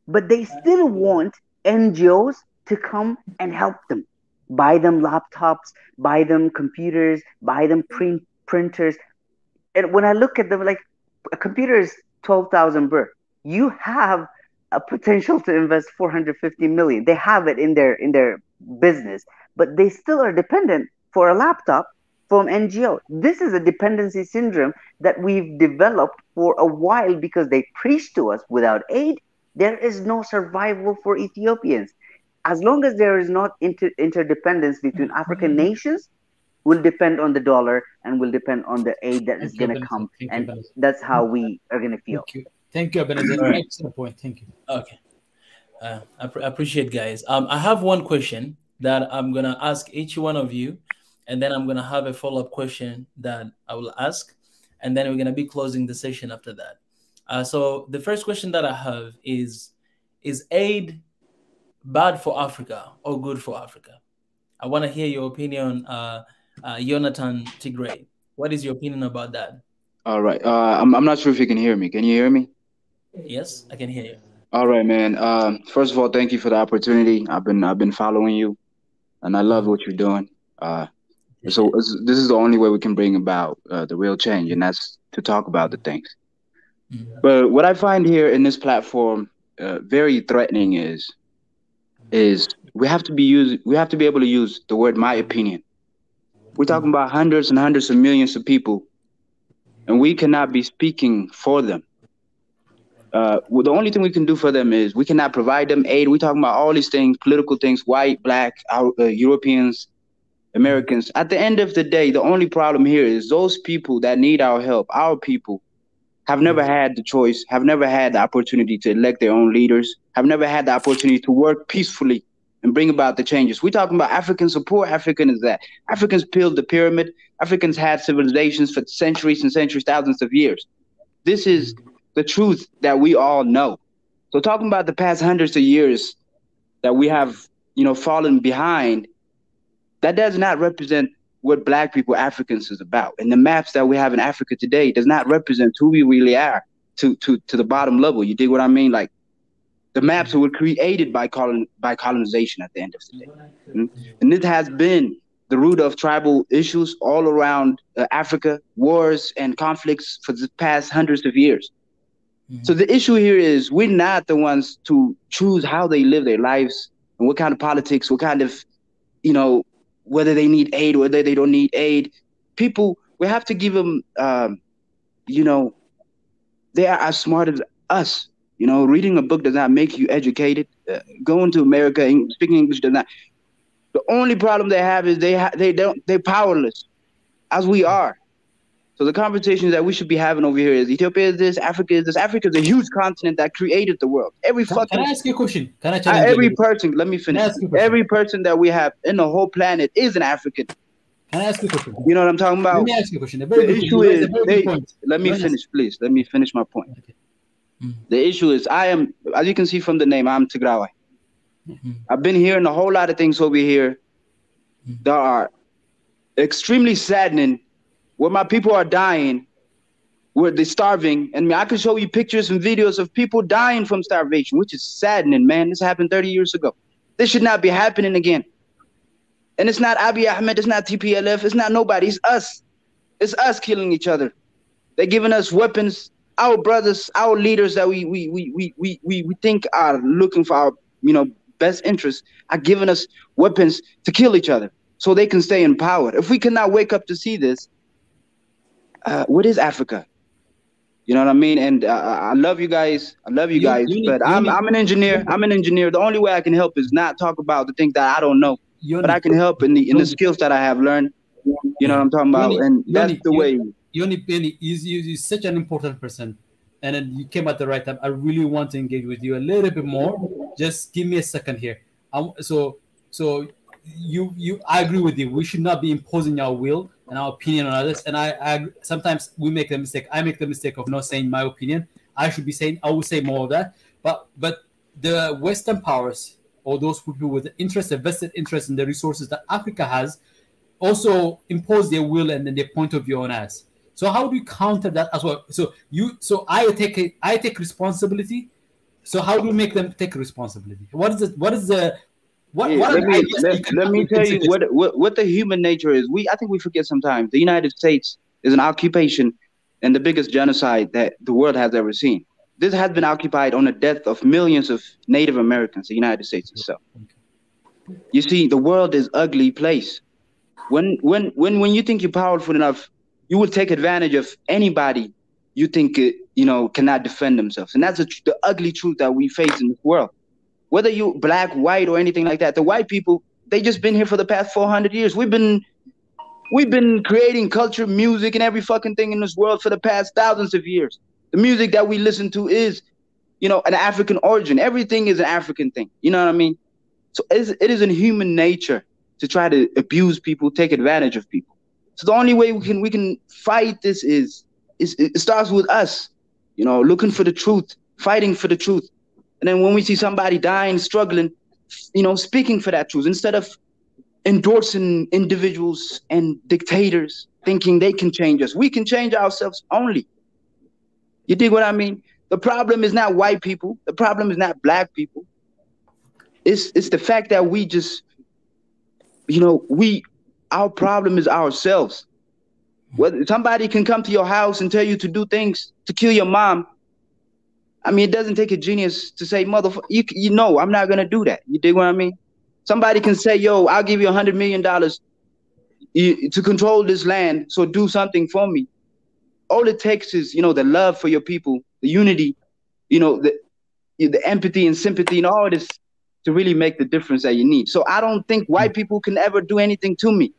but they still want NGOs to come and help them, buy them laptops, buy them computers, buy them printers. And when I look at them, like, a computer is 12,000 birr. You have a potential to invest 450 million. They have it in their business, but they still are dependent for a laptop from NGO. This is a dependency syndrome that we've developed for a while, because they preach to us without aid, there is no survival for Ethiopians. As long as there is not interdependence between African nations, will depend on the dollar and will depend on the aid that is going to come. And that's how we are going to feel. Thank you, Ebenezer. Right. Excellent point. Thank you. Okay. I appreciate, guys. I have one question that I'm going to ask each one of you, and then I'm going to have a follow-up question that I will ask, and then we're going to be closing the session after that. So the first question that I have is aid bad for Africa or good for Africa? I want to hear your opinion, Jonathan Tigray. What is your opinion about that? All right. I'm not sure if you can hear me. Can you hear me? Yes, I can hear you. All right, man. First of all, thank you for the opportunity. I've been following you, and I love what you're doing. So this is the only way we can bring about the real change, and that's to talk about the things. Mm-hmm. But what I find here in this platform very threatening is we have to be able to use the word "my opinion." We're talking about hundreds and hundreds of millions of people, and we cannot be speaking for them. Well, the only thing we can do for them is we cannot provide them aid. We're talking about all these things, political things, white, black, Europeans, Americans. At the end of the day, the only problem here is those people that need our help, our people, have never had the choice, have never had the opportunity to elect their own leaders, have never had the opportunity to work peacefully and bring about the changes. We're talking about Africans. So poor African is that. Africans built the pyramid. Africans had civilizations for centuries and centuries, thousands of years. This is the truth that we all know. So talking about the past hundreds of years that we have, fallen behind, that does not represent what Black people, Africans, is about. And the maps that we have in Africa today does not represent who we really are to the bottom level. You dig what I mean? Like, the maps were created by colonization at the end of the day. And it has been the root of tribal issues all around Africa, wars and conflicts for the past hundreds of years. So the issue here is we're not the ones to choose how they live their lives and what kind of politics, what kind of, whether they need aid, whether they don't need aid. People, we have to give them, they are as smart as us. Reading a book does not make you educated. Going to America and speaking English does not. The only problem they have is they're powerless, as we are. So the conversations that we should be having over here is Ethiopia is this, Africa is this. Africa is a huge continent that created the world. Can I ask you a question? Can I challenge every person? Let me finish. Every person that we have in the whole planet is an African. Can I ask you a question? You know what I'm talking about? Let me ask you a question. The issue is, let me finish, please. Let me finish my point. Okay. The issue is, I am, as you can see from the name, I'm Tigrawi. I've been hearing a whole lot of things over here that are extremely saddening, where my people are dying, where they're starving. And I can show you pictures and videos of people dying from starvation, which is saddening, man. This happened 30 years ago. This should not be happening again. And it's not Abiy Ahmed, it's not TPLF, it's not nobody, it's us. It's us killing each other. They're giving us weapons. Our brothers, our leaders that we think are looking for our, best interests are giving us weapons to kill each other so they can stay in power. If we cannot wake up to see this, what is Africa? You know what I mean? And I love you guys. I love you guys. But I'm an engineer. I'm an engineer. The only way I can help is not talk about the things that I don't know, but I can help in the skills that I have learned. You know what I'm talking about? And that's the way. Yoni Penny is such an important person, and then you came at the right time. I really want to engage with you a little bit more. Just give me a second here. So I agree with you. We should not be imposing our will and our opinion on others. And I sometimes we make the mistake. I make the mistake of not saying my opinion. I will say more of that. But the Western powers, or those people with a vested interest in the resources that Africa has, also impose their will and then their point of view on us. So how do you counter that as well? So I take responsibility. So how do we make them take responsibility? Let me tell you what the human nature is. I think we forget sometimes. The United States is an occupation and the biggest genocide that the world has ever seen. This has been occupied on the death of millions of Native Americans, the United States itself. You see, the world is an ugly place. When you think you're powerful enough, you will take advantage of anybody you think cannot defend themselves. And that's the ugly truth that we face in this world. Whether you black, white, or anything like that, the white people, they just been here for the past 400 years. We've been creating culture, music, and every fucking thing in this world for the past thousands of years. The music that we listen to is, an African origin. Everything is an African thing. You know what I mean? So it is in human nature to try to abuse people, take advantage of people. So the only way we can fight this is it starts with us, looking for the truth, fighting for the truth. And then when we see somebody dying, struggling, speaking for that truth, instead of endorsing individuals and dictators, thinking they can change us. We can change ourselves only. You dig what I mean? The problem is not white people. The problem is not black people. It's the fact that we just, our problem is ourselves. Whether somebody can come to your house and tell you to do things to kill your mom. I mean, it doesn't take a genius to say, motherfucker, I'm not going to do that. You dig what I mean? Somebody can say, yo, I'll give you $100 million to control this land, so do something for me. All it takes is, the love for your people, the unity, the empathy and sympathy and all this to really make the difference that you need. So I don't think white people can ever do anything to me.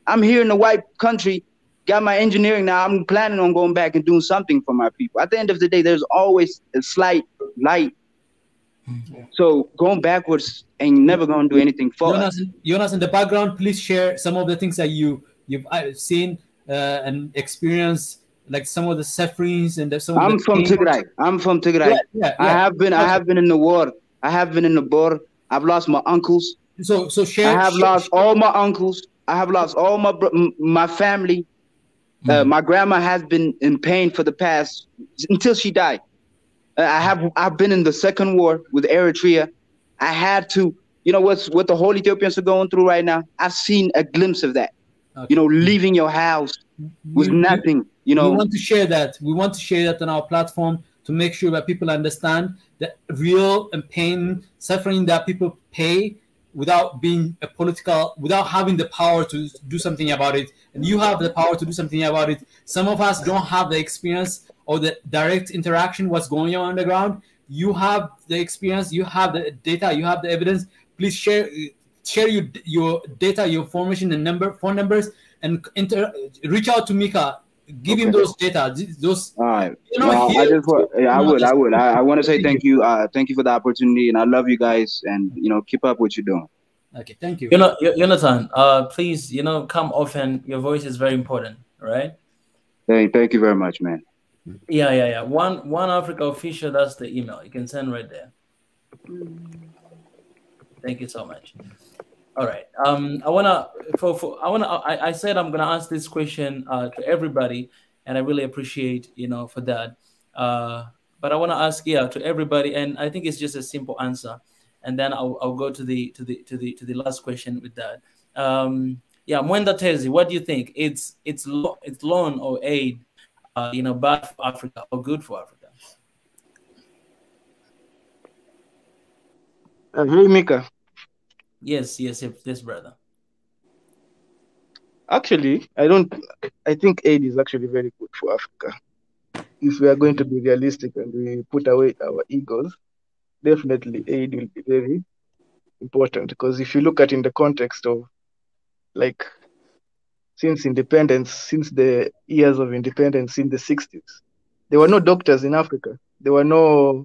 I'm here in the white country, got my engineering now. I'm planning on going back and doing something for my people. At the end of the day, there's always a slight light. So going backwards ain't never going to do anything for us. Jonas, in the background, please share some of the things that you've seen and experienced, like some of the sufferings and some. I'm from Tigray. I'm from Tigray. Yeah. I have been in the war. I have been in the border. I've lost my uncles. So share. I have lost all my uncles. I have lost all my family. My grandma has been in pain for the past until she died. I've been in the second war with Eritrea. I had to, what the whole Ethiopians are going through right now. I've seen a glimpse of that. Okay. Leaving your house with nothing. We want to share that. We want to share that on our platform to make sure that people understand the real and pain, suffering that people pay without being without having the power to do something about it. And you have the power to do something about it. Some of us don't have the experience or the direct interaction, what's going on the ground. You have the experience, you have the data, you have the evidence. Please share your data, your information and phone numbers, and reach out to Mika. Give him those data. Those. All right. I want to say thank you. Thank you for the opportunity, and I love you guys. And keep up what you're doing. Okay, thank you. Jonathan, please, come often. Your voice is very important. All right. Thank you very much, man. Yeah. One Africa official. That's the email you can send right there. Thank you so much. All right. I said I'm gonna ask this question to everybody, and I really appreciate for that. But I want to ask to everybody, and I think it's just a simple answer, and then I'll go to the last question with that. Mwenda Tezi, what do you think? It's loan or aid, bad for Africa or good for Africa? Hey, Mika. Yes, brother. Actually, I think aid is actually very good for Africa. If we are going to be realistic and we put away our egos, definitely aid will be very important. Because if you look at in the context of since the years of independence in the 60s, there were no doctors in Africa. There were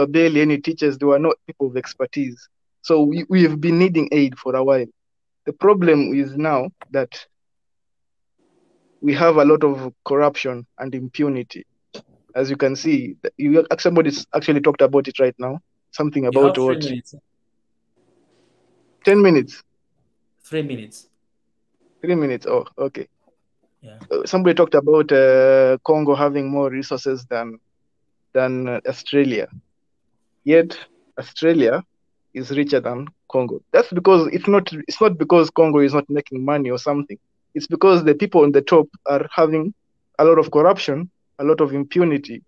barely any teachers. There were no people of expertise. So we have been needing aid for a while. The problem is now that we have a lot of corruption and impunity. As you can see, somebody's actually talked about it right now. Something about what? 3 minutes. 10 minutes. 3 minutes. 3 minutes. Oh, okay. Yeah. Somebody talked about Congo having more resources than Australia. Yet Australia is richer than Congo. That's because it's not because Congo is not making money or something. It's because the people on the top are having a lot of corruption, a lot of impunity.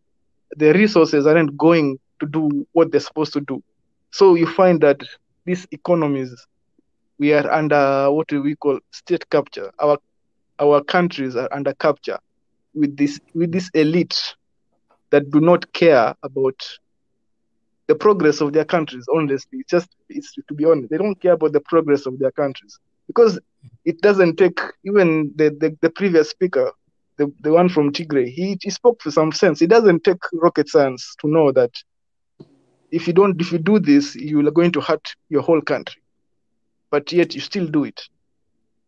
The resources aren't going to do what they're supposed to do. So you find that these economies, we are under what we call state capture. Our countries are under capture with this elite that do not care about the progress of their countries. Honestly, it's to be honest, they don't care about the progress of their countries, because it doesn't take, even the previous speaker, the one from Tigray, he spoke for some sense. It doesn't take rocket science to know that if you do this, you are going to hurt your whole country, but yet you still do it.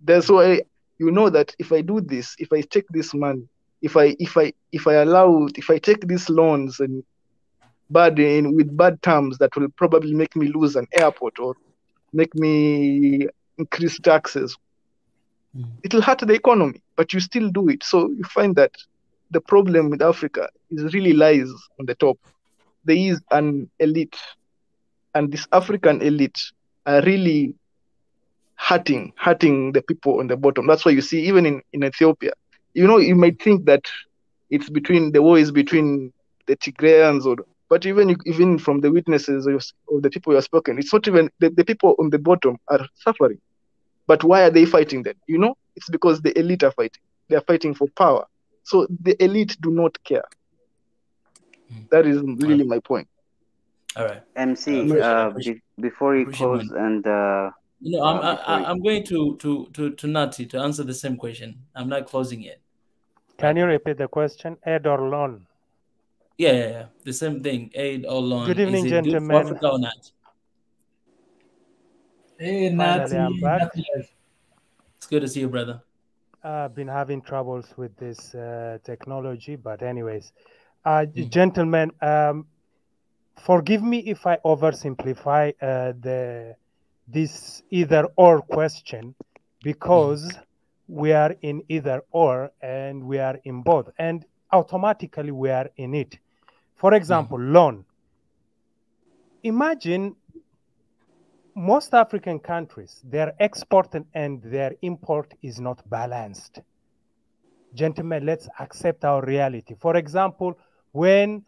That's why you know that if I do this, if I take this money, if I take these loans and with bad terms that will probably make me lose an airport or make me increase taxes, it will hurt the economy, but you still do it. So you find that the problem with Africa really lies on the top. There is an elite, and this African elite are really hurting the people on the bottom. That's why you see, even in Ethiopia, you might think that the war is between the Tigrayans, but even from the witnesses of the people who have spoken, it's not even the people on the bottom are suffering. But why are they fighting then? It's because the elite are fighting. They are fighting for power. So the elite do not care. That is really my point. All right. MC, before you close and You know, I'm going to Nati to answer the same question. I'm not closing yet. Can you repeat the question? Aid or loan? Yeah. The same thing. Aid or loan. Good evening, Is it good for gentlemen. Africa or not? Hey, Finally, I'm back. It's good to see you, brother. I've been having troubles with this technology, but anyways, gentlemen, forgive me if I oversimplify this either or question, because we are in either or and we are in both, and automatically we are in it. For example, loan. Imagine most African countries, their export and their import is not balanced. Gentlemen, let's accept our reality. For example, when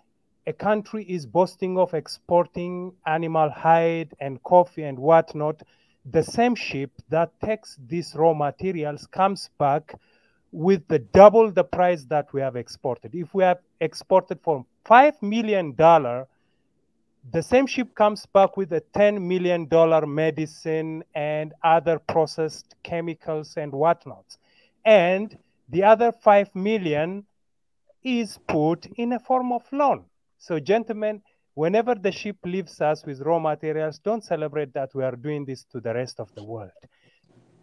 a country is boasting of exporting animal hide and coffee and whatnot, the same ship that takes these raw materials comes back with double the price that we have exported. If we have exported for $5 million, the same ship comes back with a $10 million medicine and other processed chemicals and whatnot. And the other 5 million is put in a form of loan. So gentlemen, whenever the ship leaves us with raw materials, don't celebrate that we are doing this to the rest of the world.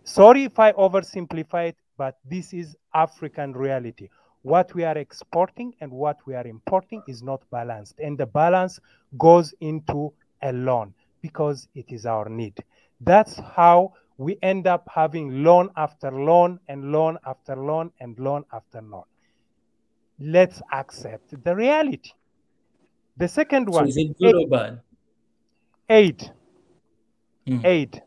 Sorry if I oversimplify it, but this is African reality. What we are exporting and what we are importing is not balanced. And the balance goes into a loan because it is our need. That's how we end up having loan after loan and loan after loan and loan after loan. Let's accept the reality. The second one. So is it good or bad? Aid. Aid.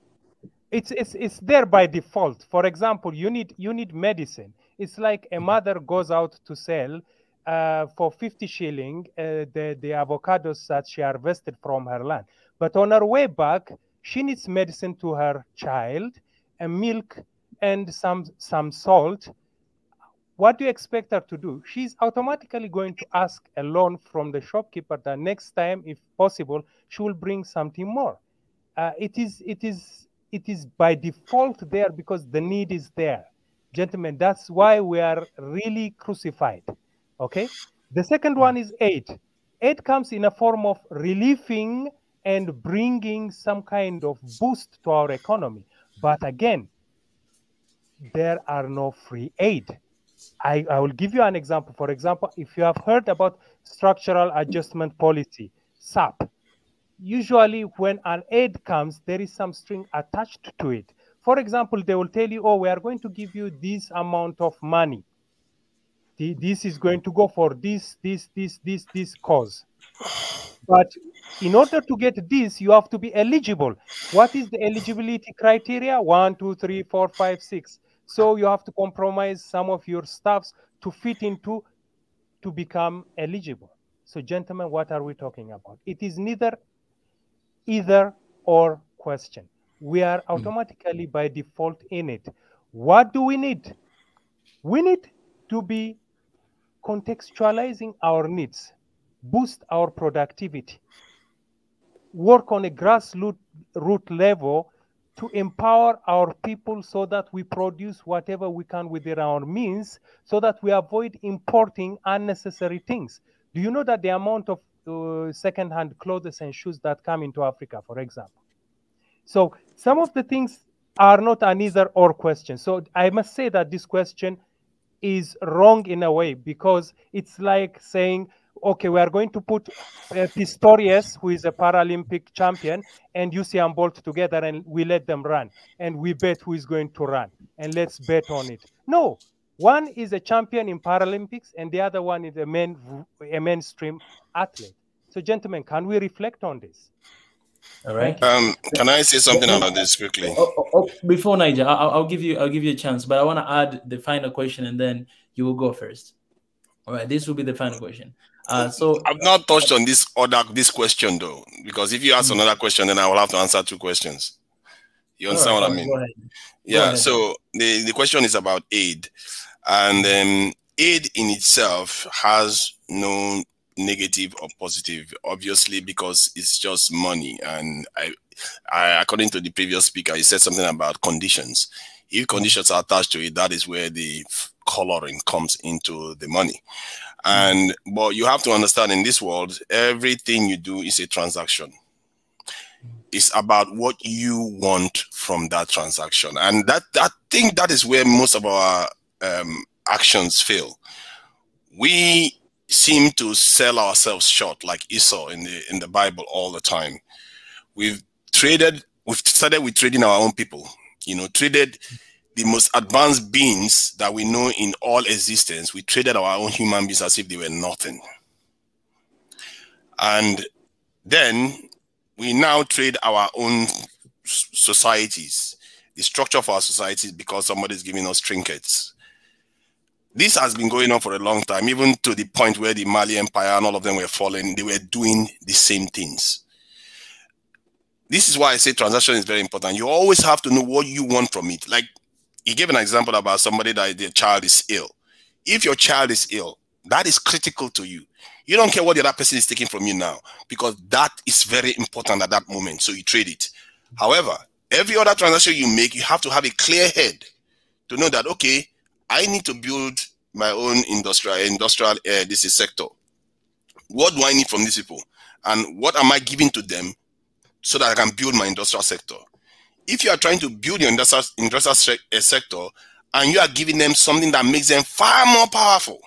It's there by default. For example, you need medicine. It's like a mother goes out to sell for 50 shilling the avocados that she harvested from her land. But on her way back, she needs medicine to her child, and milk and some salt. What do you expect her to do? She's automatically going to ask a loan from the shopkeeper that next time, if possible, she will bring something more. It is by default there because the need is there. Gentlemen, that's why we are really crucified, okay? The second one is aid. Aid comes in a form of relieving and bringing some kind of boost to our economy. But again, there are no free aid. I will give you an example. For example, if you have heard about structural adjustment policy, SAP, usually when an aid comes, there is some string attached to it. For example, they will tell you, oh, we are going to give you this amount of money. This is going to go for this cause. But in order to get this, you have to be eligible. What is the eligibility criteria? 1, 2, 3, 4, 5, 6. So you have to compromise some of your stuffs to fit into to become eligible. So gentlemen, what are we talking about? It is neither either or question. We are automatically by default in it. What do we need? We need to be contextualizing our needs, boost our productivity, work on a grassroots level to empower our people so that we produce whatever we can within our means so that we avoid importing unnecessary things. Do you know that the amount of second-hand clothes and shoes that come into Africa, for example? So some of the things are not an either or question. So I must say that this question is wrong in a way because it's like saying, okay, we are going to put Pistorius, who is a Paralympic champion, and Usain Bolt together, and we let them run. And we bet who is going to run. And let's bet on it. No, one is a champion in Paralympics, and the other one is a mainstream athlete. So, gentlemen, can we reflect on this? All right. Can I say something about this quickly? Before Niger, I'll give you a chance, but I want to add the final question, and then you will go first. All right, this will be the final question. So I've not touched on this question though, because if you ask another question, then I will have to answer 2 questions. You understand what I mean? Go ahead. Yeah. So the question is about aid, and aid in itself has no negative or positive, obviously, because it's just money. And I according to the previous speaker, he said something about conditions. If conditions are attached to it, that is where the coloring comes into the money. And but you have to understand, in this world, everything you do is a transaction. It's about what you want from that transaction. And I think that is where most of our actions fail. We seem to sell ourselves short, like Esau in the Bible all the time. We've started with trading our own people, you know, traded the most advanced beings that we know in all existence. We traded our own human beings as if they were nothing. And then we now trade our own societies, the structure of our societies, because somebody's giving us trinkets. This has been going on for a long time, even to the point where the Mali Empire and all of them were falling. They were doing the same things. This is why I say transaction is very important. You always have to know what you want from it. Like, he gave an example about somebody that their child is ill. If your child is ill, that is critical to you. You don't care what the other person is taking from you now, because that is very important at that moment. So you trade it. However, every other transaction you make, you have to have a clear head to know that, okay, I need to build my own industrial this is sector. What do I need from these people? And what am I giving to them so that I can build my industrial sector? If you are trying to build your industrial sector and you are giving them something that makes them far more powerful,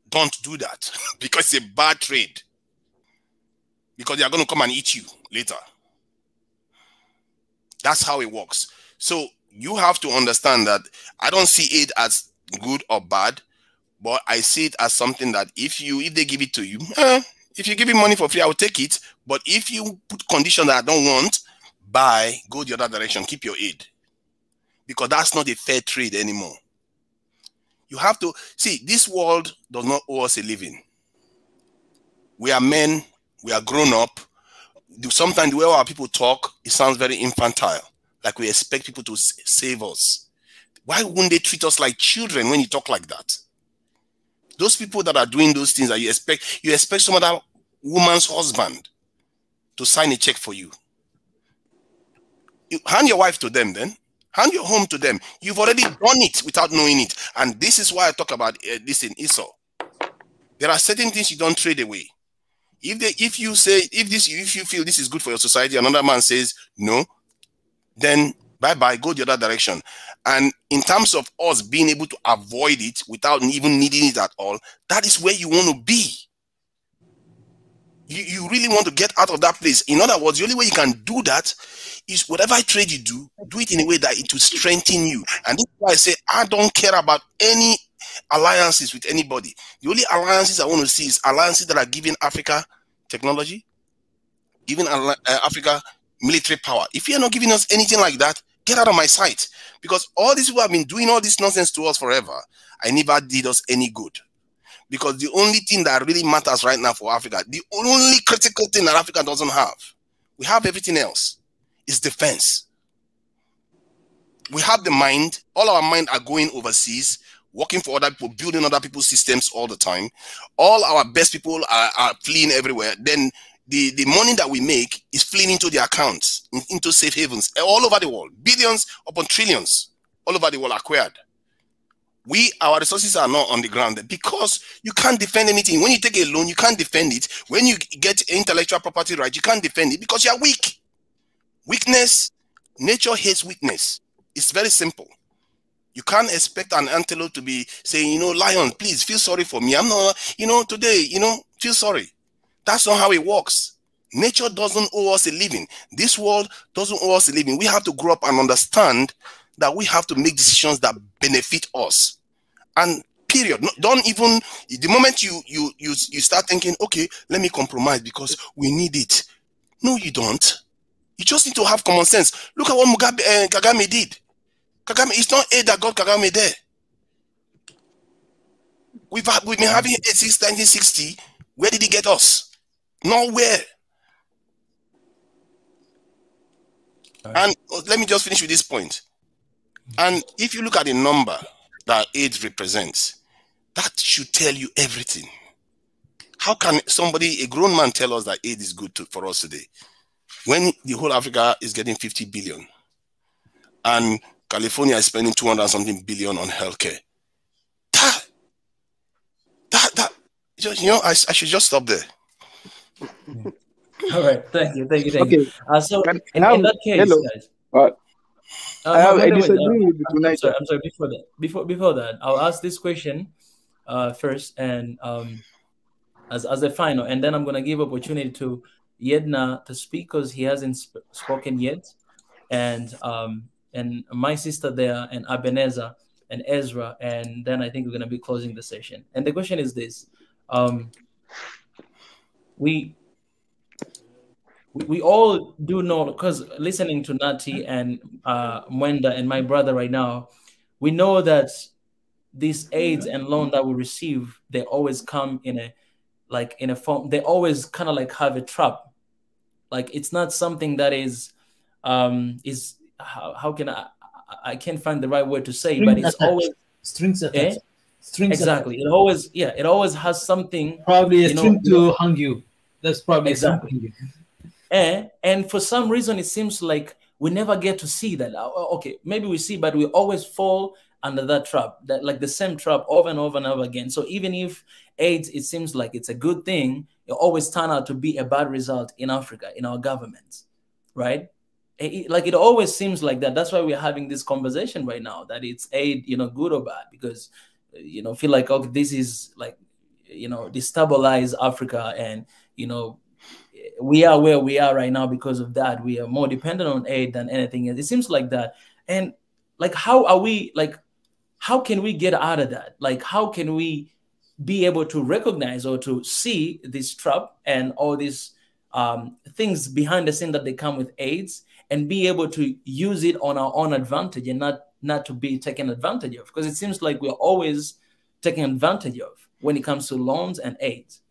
don't do that, because it's a bad trade. Because they are going to come and eat you later. That's how it works. So you have to understand that I don't see it as good or bad, but I see it as something that if they give it to you, if you give me money for free, I will take it. But if you put conditions that I don't want, go the other direction, keep your aid. Because that's not a fair trade anymore. You have to see, this world does not owe us a living. We are men, we are grown up. Sometimes the way our people talk, it sounds very infantile, like we expect people to save us. Why wouldn't they treat us like children when you talk like that? Those people that are doing those things that you expect some other woman's husband to sign a check for you. You hand your wife to them then. Hand your home to them. You've already done it without knowing it. And this is why I talk about this in Esau. There are certain things you don't trade away. If you feel this is good for your society, another man says no, then bye-bye, go the other direction. And in terms of us being able to avoid it without even needing it at all, that is where you want to be. You really want to get out of that place. In other words, the only way you can do that is whatever trade you do it in a way that it will strengthen you. And this is why I say I don't care about any alliances with anybody. The only alliances I want to see is alliances that are giving Africa technology, giving Africa military power. If you're not giving us anything like that, get out of my sight. Because all these people have been doing all this nonsense to us forever. I never did us any good. Because the only thing that really matters right now for Africa, the only critical thing that Africa doesn't have, we have everything else, is defense. We have the mind, all our mind are going overseas, working for other people, building other people's systems all the time. All our best people are fleeing everywhere. Then the money that we make is fleeing into the accounts, into safe havens, all over the world. Billions upon trillions, all over the world acquired. Our resources are not on the ground because you can't defend anything. When you take a loan, you can't defend it. When you get intellectual property right, you can't defend it because you are weak. Weakness, nature hates weakness. It's very simple. You can't expect an antelope to be saying, lion, please feel sorry for me. I'm not, today, feel sorry. That's not how it works. Nature doesn't owe us a living. This world doesn't owe us a living. We have to grow up and understand that we have to make decisions that benefit us. And period. Don't even, the moment you start thinking, okay, let me compromise because we need it. No, you don't. You just need to have common sense. Look at what Kagame did. Kagame, it's not aid that got Kagame there. We've been having aid since 1960. Where did he get us? Nowhere. And let me just finish with this point. And if you look at the number that aid represents, that should tell you everything. How can somebody, a grown man, tell us that aid is good for us today, when the whole Africa is getting 50 billion and California is spending 200 something billion on healthcare? You know, I should just stop there. All right, thank you. Okay. So in that case, hello. guys. I Wait. disagree with I'm United. sorry. Before that, I'll ask this question first, and as a final, and then I'm gonna give opportunity to Yedna to speak because he hasn't spoken yet, and my sister there, and Ebenezer and Ezra, and then I think we're gonna be closing the session. And the question is this: we all do know, because listening to Nati and Mwenda and my brother right now, we know that these aids and loan that we receive, they always come in a form. They always kind of like have a trap. Like it's not something that is how can I can't find the right word to say, but it's always strings attached. Strings exactly. attached. It always has something. Probably a string to hang you. That's probably exactly. And for some reason, it seems like we never get to see that. Okay, maybe we see, but we always fall under that trap, that like the same trap over and over and over again. So even if AIDS, it seems like it's a good thing, it always turns out to be a bad result in Africa, in our governments, right? It always seems like that. That's why we're having this conversation right now, that it's aid, good or bad, because, feel like, okay, this is like, destabilize Africa, and, we are where we are right now because of that. We are more dependent on aid than anything else. It seems like that. And like, how can we get out of that? Like, how can we be able to recognize or to see this trap and all these things behind the scene that they come with AIDS, and be able to use it on our own advantage and not to be taken advantage of? Because it seems like we're always taken advantage of when it comes to loans and AIDS.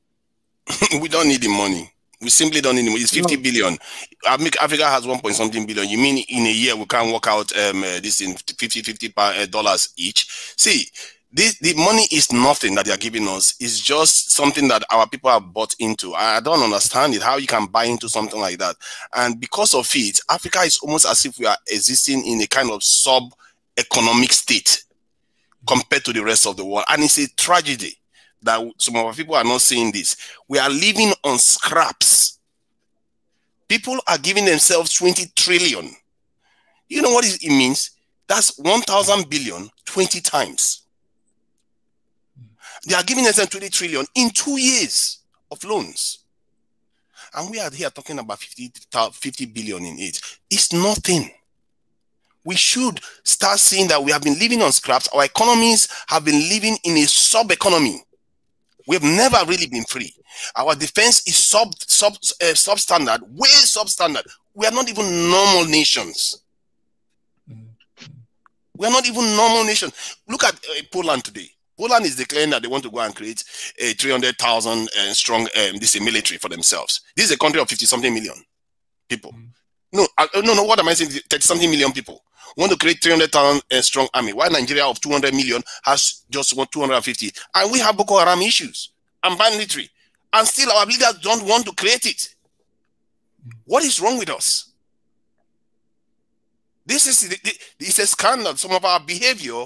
We don't need the money. We simply don't need the money. It's 50 billion. Africa has 1.something billion. You mean in a year we can't work out this in $50 each? See, the money is nothing that they are giving us. It's just something that our people have bought into. I don't understand it, how you can buy into something like that. And because of it, Africa is almost as if we are existing in a kind of sub-economic state compared to the rest of the world. And it's a tragedy that some of our people are not seeing this. We are living on scraps. People are giving themselves 20 trillion. You know what it means? That's 1,000 billion 20 times. They are giving themselves 20 trillion in 2 years of loans. And we are here talking about 50 billion in it. It's nothing. We should start seeing that we have been living on scraps. Our economies have been living in a sub-economy. We've never really been free. Our defense is substandard, way substandard. We are not even normal nations. We are not even normal nations. Look at Poland today. Poland is declaring that they want to go and create a 300,000 strong military for themselves. This is a country of 50-something million people. No, what am I saying? 30-something million people want to create 300,000 strong army, while Nigeria of 200 million has just 250. And we have Boko Haram issues and banditry. And still our leaders don't want to create it. What is wrong with us? It's a scandal. Some of our behavior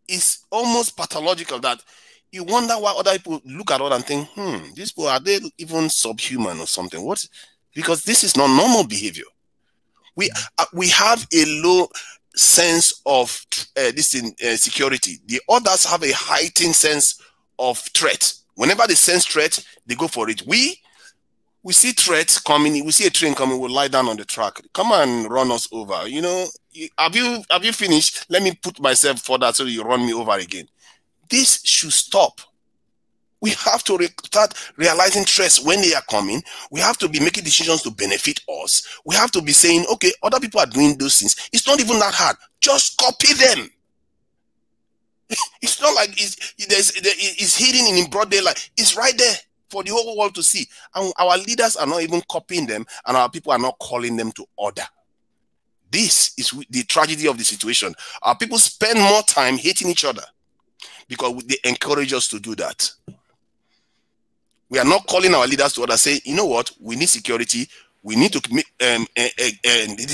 is almost pathological, that you wonder why other people look at us and think, these people, are they even subhuman or something? What? Because this is not normal behavior. We have a low sense of security. The others have a heightened sense of threat. Whenever they sense threat, they go for it. We see threats coming. We see a train coming. We'll lie down on the track. Come and run us over. Have you finished? Let me put myself further so you run me over again. This should stop. We have to start realizing threats when they are coming. We have to be making decisions to benefit us. We have to be saying, okay, other people are doing those things. It's not even that hard. Just copy them. It's not like it's hidden in broad daylight. It's right there for the whole world to see. And our leaders are not even copying them, and our people are not calling them to order. This is the tragedy of the situation. Our people spend more time hating each other because they encourage us to do that. We are not calling our leaders to order, saying, you know what, we need security. We need to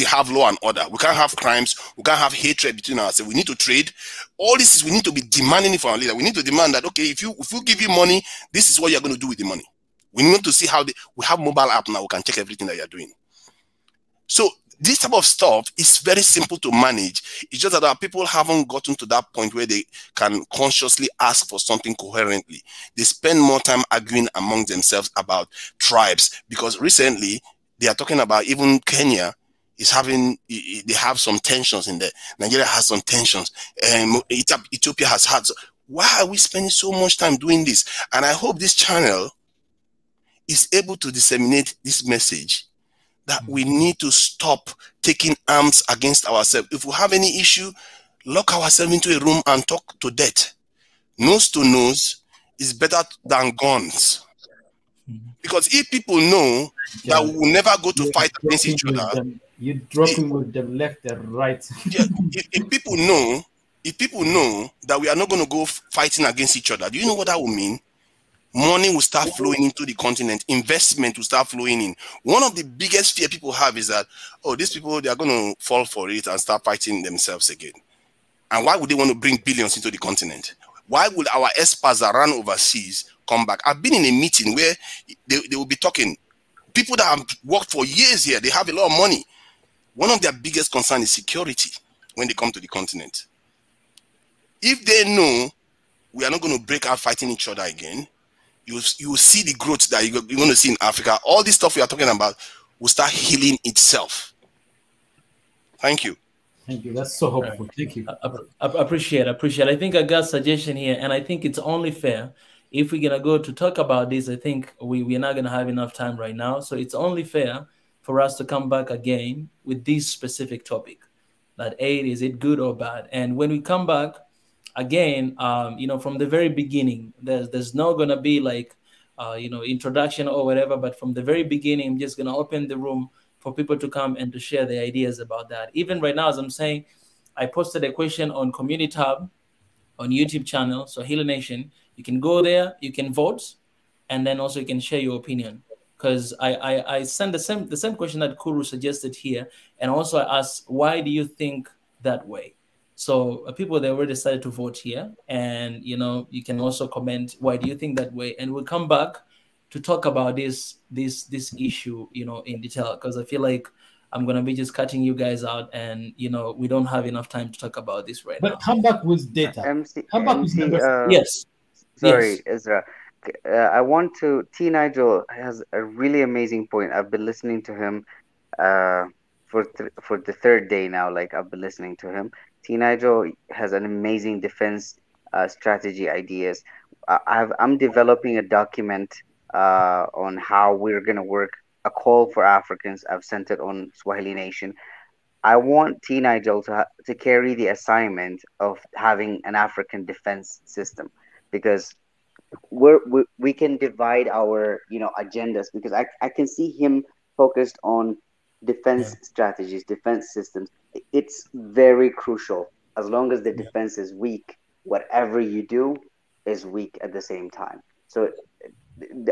have law and order. We can't have crimes. We can't have hatred between ourselves. We need to trade. All this is, we need to be demanding it from our leader. We need to demand that, okay, if we give you money, this is what you're going to do with the money. We need to see how we have mobile app now. We can check everything that you're doing. So this type of stuff is very simple to manage. It's just that our people haven't gotten to that point where they can consciously ask for something coherently. They spend more time arguing among themselves about tribes, because recently they are talking about even Kenya is having, they have some tensions in there. Nigeria has some tensions, and Ethiopia has had. Why are we spending so much time doing this? And I hope this channel is able to disseminate this message that we need to stop taking arms against ourselves. If we have any issue, lock ourselves into a room and talk to death. Nose to nose is better than guns. Because if people know that we will never go to fight against each other, you're dropping with them left and right. if people know that we are not going to go fighting against each other, do you know what that will mean? Money will start flowing into the continent. Investment will start flowing in. One of the biggest fear people have is that, oh, these people, they are going to fall for it and start fighting themselves again. And why would they want to bring billions into the continent? Why would our expats that run overseas come back? I've been in a meeting where they will be talking. People that have worked for years here, they have a lot of money. One of their biggest concern is security when they come to the continent. If they know we are not going to break out fighting each other again, you will see the growth that you're going to see in Africa. All this stuff we are talking about will start healing itself. Thank you. Thank you. That's so helpful. Thank you. I appreciate. I think I got a suggestion here, and I think it's only fair. If we're going to go to talk about this, I think we're not going to have enough time right now. So it's only fair for us to come back again with this specific topic. That aid, is it good or bad? And when we come back, again, from the very beginning, there's not going to be like, introduction or whatever, but from the very beginning, I'm just going to open the room for people to come and to share their ideas about that. Even right now, as I'm saying, I posted a question on Community tab on YouTube channel, Swahili Nation. You can go there, you can vote, and then also you can share your opinion. Because I sent the same question that Kuru suggested here, and also I asked, why do you think that way? So people, they already decided to vote here, and you can also comment, why do you think that way? And we'll come back to talk about this issue, in detail, because I feel like I'm gonna be just cutting you guys out, and we don't have enough time to talk about this right now. But come back with data. Come back with numbers. Yes. Sorry, Yes. Ezra. I want to. T. Nigel has a really amazing point. I've been listening to him for the third day now. Like, I've been listening to him. T. Nigel has an amazing defense strategy ideas. I'm developing a document on how we're going to work, a call for Africans. I've sent it on Swahili Nation. I want T. Nigel to carry the assignment of having an African defense system, because we can divide our agendas, because I can see him focused on defense strategies, defense systems. It's very crucial. As long as the defense is weak, whatever you do is weak at the same time. So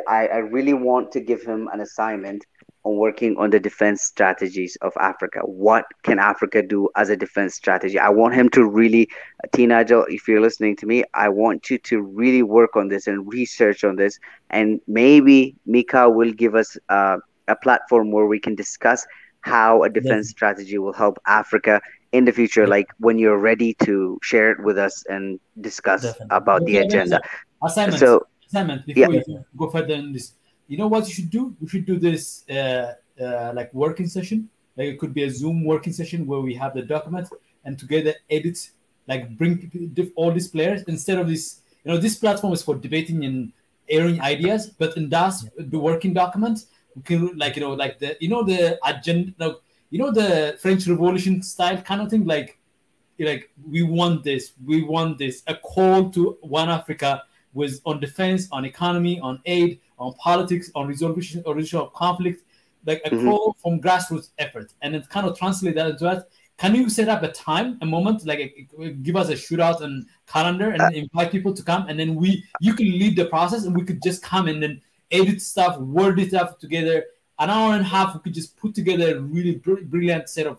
I really want to give him an assignment on working on the defense strategies of Africa. What can Africa do as a defense strategy? I want him to really, T. Nigel, if you're listening to me, I want you to really work on this and research on this. And maybe Mika will give us a platform where we can discuss how a defense strategy will help Africa in the future, like when you're ready to share it with us and discuss about the agenda. Assignment before you go further in this. You know what you should do? We should do this like working session. Like, it could be a Zoom working session where we have the document and together edit, like bring all these players instead of this. This platform is for debating and airing ideas, but in the working document, we can the agenda, the French Revolution style kind of thing. Like we want this, a call to one Africa with on defense, on economy, on aid, on politics, on resolution of conflict, like a call from grassroots effort, and it kind of translate that into that. Can you set up a moment, like give us a shootout and calendar, and invite people to come, and then you can lead the process, and we could just come and then edit stuff, word it up together. An hour and a half, we could just put together a really brilliant set of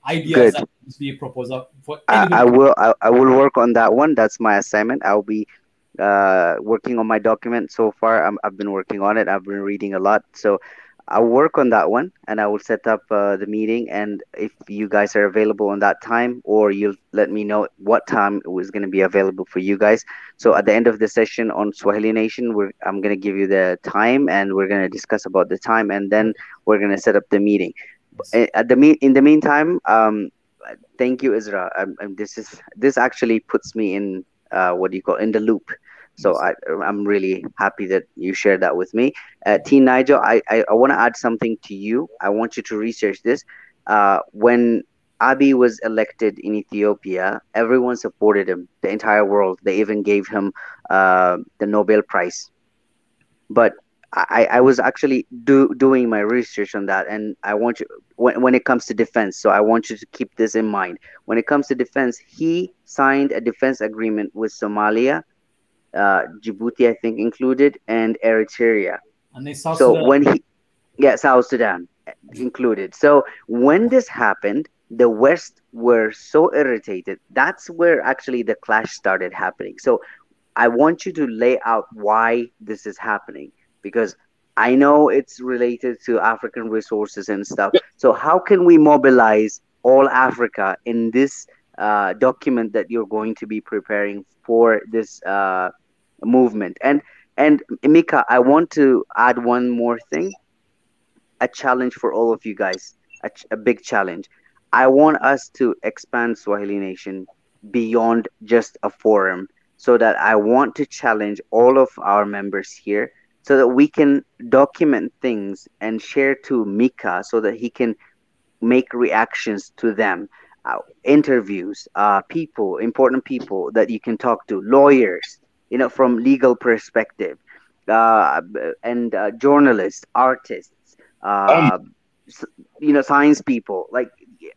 ideas Good. that could be a proposal for I anybody. will. I will work on that one. That's my assignment. I'll be working on my document so far. I've been working on it. I've been reading a lot, so I'll work on that one, and I will set up the meeting. And if you guys are available on that time, or you'll let me know what time it was going to be available for you guys. So at the end of the session on Swahili Nation, I'm going to give you the time, and we're going to discuss about the time, and then we're going to set up the meeting. In the meantime, thank you, Isra. This actually puts me in what do you call, in the loop. So I'm really happy that you shared that with me. T. Nigel, I want to add something to you. I want you to research this. When Abiy was elected in Ethiopia, everyone supported him, the entire world. They even gave him the Nobel Prize. But I was actually doing my research on that, and I want you, when it comes to defense, so I want you to keep this in mind. When it comes to defense, he signed a defense agreement with Somalia, Djibouti, I think included, and Eritrea. And they South So Sudan. South Sudan included. So when this happened, the West were so irritated. That's where actually the clash started happening. So I want you to lay out why this is happening, because I know it's related to African resources and stuff. So how can we mobilize all Africa in this document that you're going to be preparing for this movement? And Mika, I want to add one more thing, a challenge for all of you guys, a big challenge. I want us to expand Swahili Nation beyond just a forum, so that I want to challenge all of our members here, so that we can document things and share to Mika, so that he can make reactions to them, interviews, people, important people that you can talk to, lawyers, from legal perspective, and journalists, artists, science people, like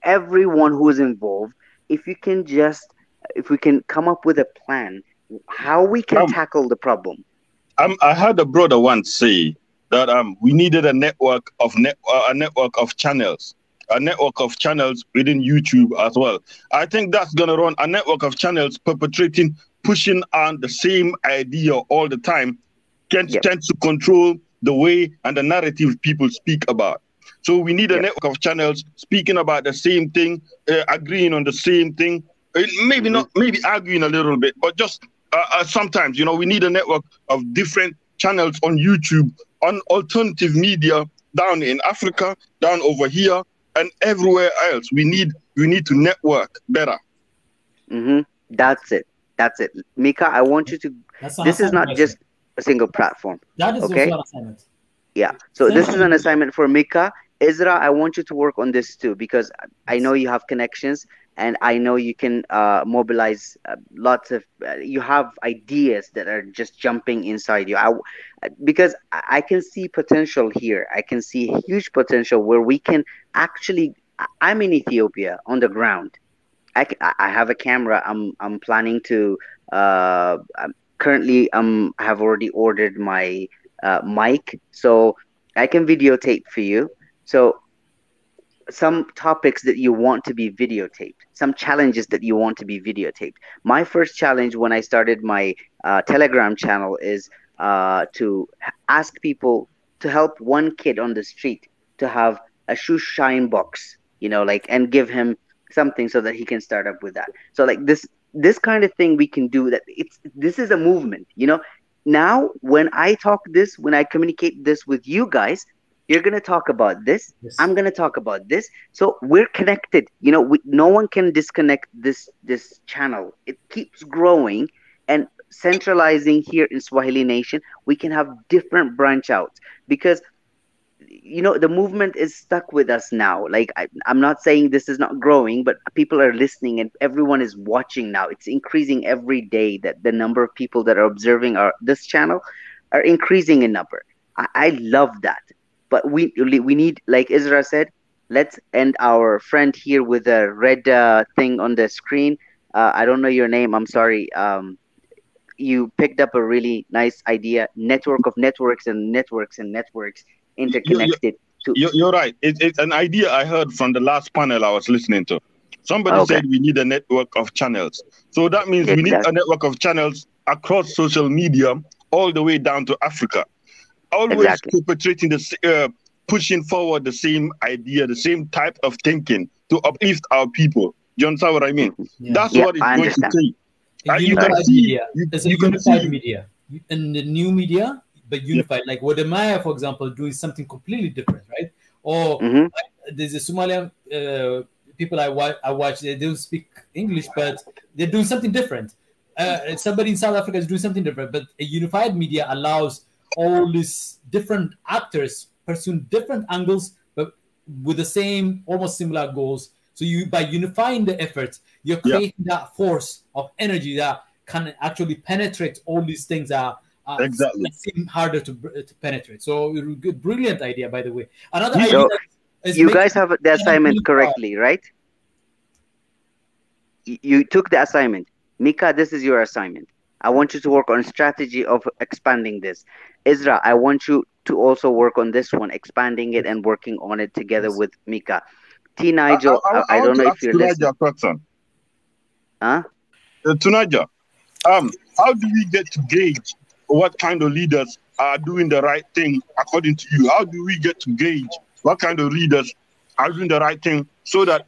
everyone who is involved. If we can come up with a plan how we can tackle the problem. I had a brother once say that we needed a network of channels, a network of channels within YouTube as well. I think that's gonna run a network of channels pushing on the same idea all the time, tends to control the way and the narrative people speak about. So we need a network of channels speaking about the same thing, agreeing on the same thing, maybe arguing a little bit, but just sometimes, we need a network of different channels on YouTube, on alternative media down in Africa, down over here, and everywhere else. We need to network better. That's it. Mika, I want you to. This is not just a single platform. That is also an assignment. Yeah. So this is an assignment for Mika. Isra, I want you to work on this too, because I know you have connections, and I know you can mobilize lots of. You have ideas that are just jumping inside you. Because I can see potential here. I can see huge potential where we can actually. I'm in Ethiopia on the ground. I have a camera. I'm planning to. Currently, I have already ordered my mic, so I can videotape for you. So some topics that you want to be videotaped, some challenges that you want to be videotaped. My first challenge when I started my Telegram channel is to ask people to help one kid on the street to have a shoe shine box, and give him something so that he can start up with that. So like this kind of thing we can do. This is a movement, Now when I communicate this with you guys, you're going to talk about this. Yes. I'm going to talk about this. So we're connected. No one can disconnect this channel. It keeps growing and centralizing here in Swahili Nation. We can have different branch outs, because the movement is stuck with us now. Like I'm not saying this is not growing, but people are listening and everyone is watching now. It's increasing every day, that the number of people that are observing this channel are increasing in number. I love that. But we need, like Isra said, let's end our friend here with a red thing on the screen. I don't know your name. I'm sorry. you picked up a really nice idea, network of networks and networks and networks interconnected. You're right. It's an idea I heard from the last panel I was listening to. Somebody said we need a network of channels. So that means we need a network of channels across social media all the way down to Africa. Always perpetrating the pushing forward the same idea, the same type of thinking to uplift our people. You understand what I mean? That's what it's going to take. You can see, it's a unified media. In the new media, but unified. Like what the Maya, for example, doing something completely different, right? Or there's a Somalian people I watch. They don't speak English, but they're doing something different. Somebody in South Africa is doing something different. But a unified media allows all these different actors pursuing different angles, but with the same, almost similar goals. So by unifying the efforts, you're creating that force of energy that can actually penetrate all these things that seem harder to penetrate. So brilliant idea, by the way. Another idea is you guys have the assignment correctly, right? You took the assignment. Mika, this is your assignment. I want you to work on strategy of expanding this. Isra, I want you to also work on this one, expanding it and working on it together with Mika. T. Nigel, I don't know if you're listening. Huh? Tunaja, how do we get to gauge what kind of leaders are doing the right thing according to you? How do we get to gauge what kind of leaders are doing the right thing so that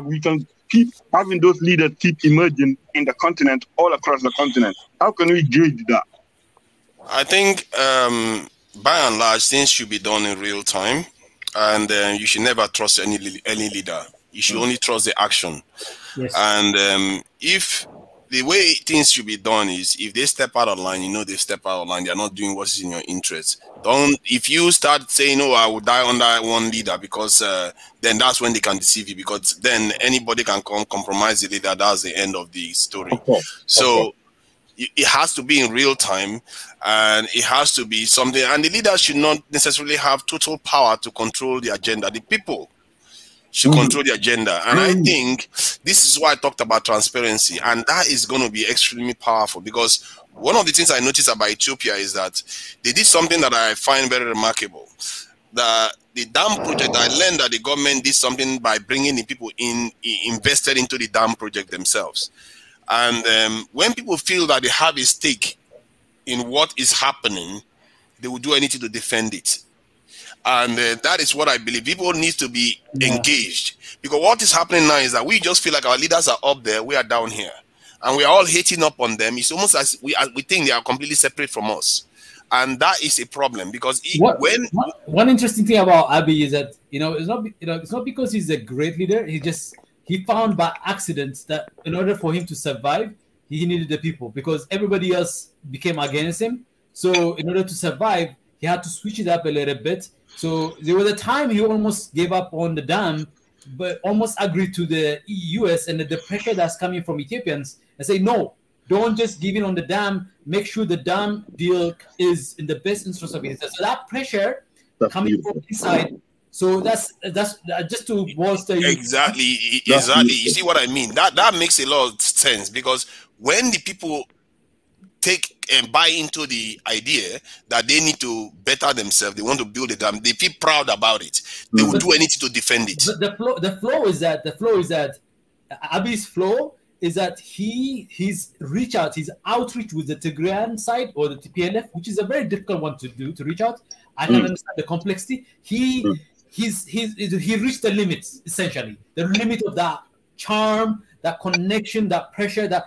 we can keep having those leaders keep emerging in the continent, all across the continent? How can we gauge that? I think by and large, things should be done in real time. And you should never trust any leader. You should only trust the action. Yes. And if the way things should be done is, if they step out of line, you know they step out of line. They're not doing what's in your interest. If you start saying, "Oh, I will die under one leader," because then that's when they can deceive you. Because then anybody can compromise the leader. That's the end of the story. So it has to be in real time, and it has to be something. And the leaders should not necessarily have total power to control the agenda. The people should control the agenda. And I think this is why I talked about transparency. And that is going to be extremely powerful, because one of the things I noticed about Ethiopia is that they did something that I find very remarkable. The dam project, I learned that the government did something by bringing the people invested into the dam project themselves. And when people feel that they have a stake in what is happening, they will do anything to defend it. And that is what I believe. People need to be engaged, because what is happening now is that we just feel like our leaders are up there, we are down here, and we are all hating up on them. It's almost as we think they are completely separate from us, and that is a problem. Because one interesting thing about Abiy is that it's not because he's a great leader. He found by accident that in order for him to survive, he needed the people, because everybody else became against him. So in order to survive, he had to switch it up a little bit. So there was a time he almost gave up on the dam, but almost agreed to the US and the pressure that's coming from Ethiopians and say, no, don't just give in on the dam. Make sure the dam deal is in the best interest of it. So that pressure coming from inside. So that's just to bolster you. Exactly. You see what I mean? That makes a lot of sense, because when the people take and buy into the idea that they need to better themselves, they want to build a dam, they feel proud about it. They will do anything to defend it. But the flow is that Abiy's flow is that his outreach with the Tigrayan side or the TPLF, which is a very difficult one to do, to reach out. I can understand the complexity. He reached the limits, essentially, the limit of that charm, that connection, that pressure, that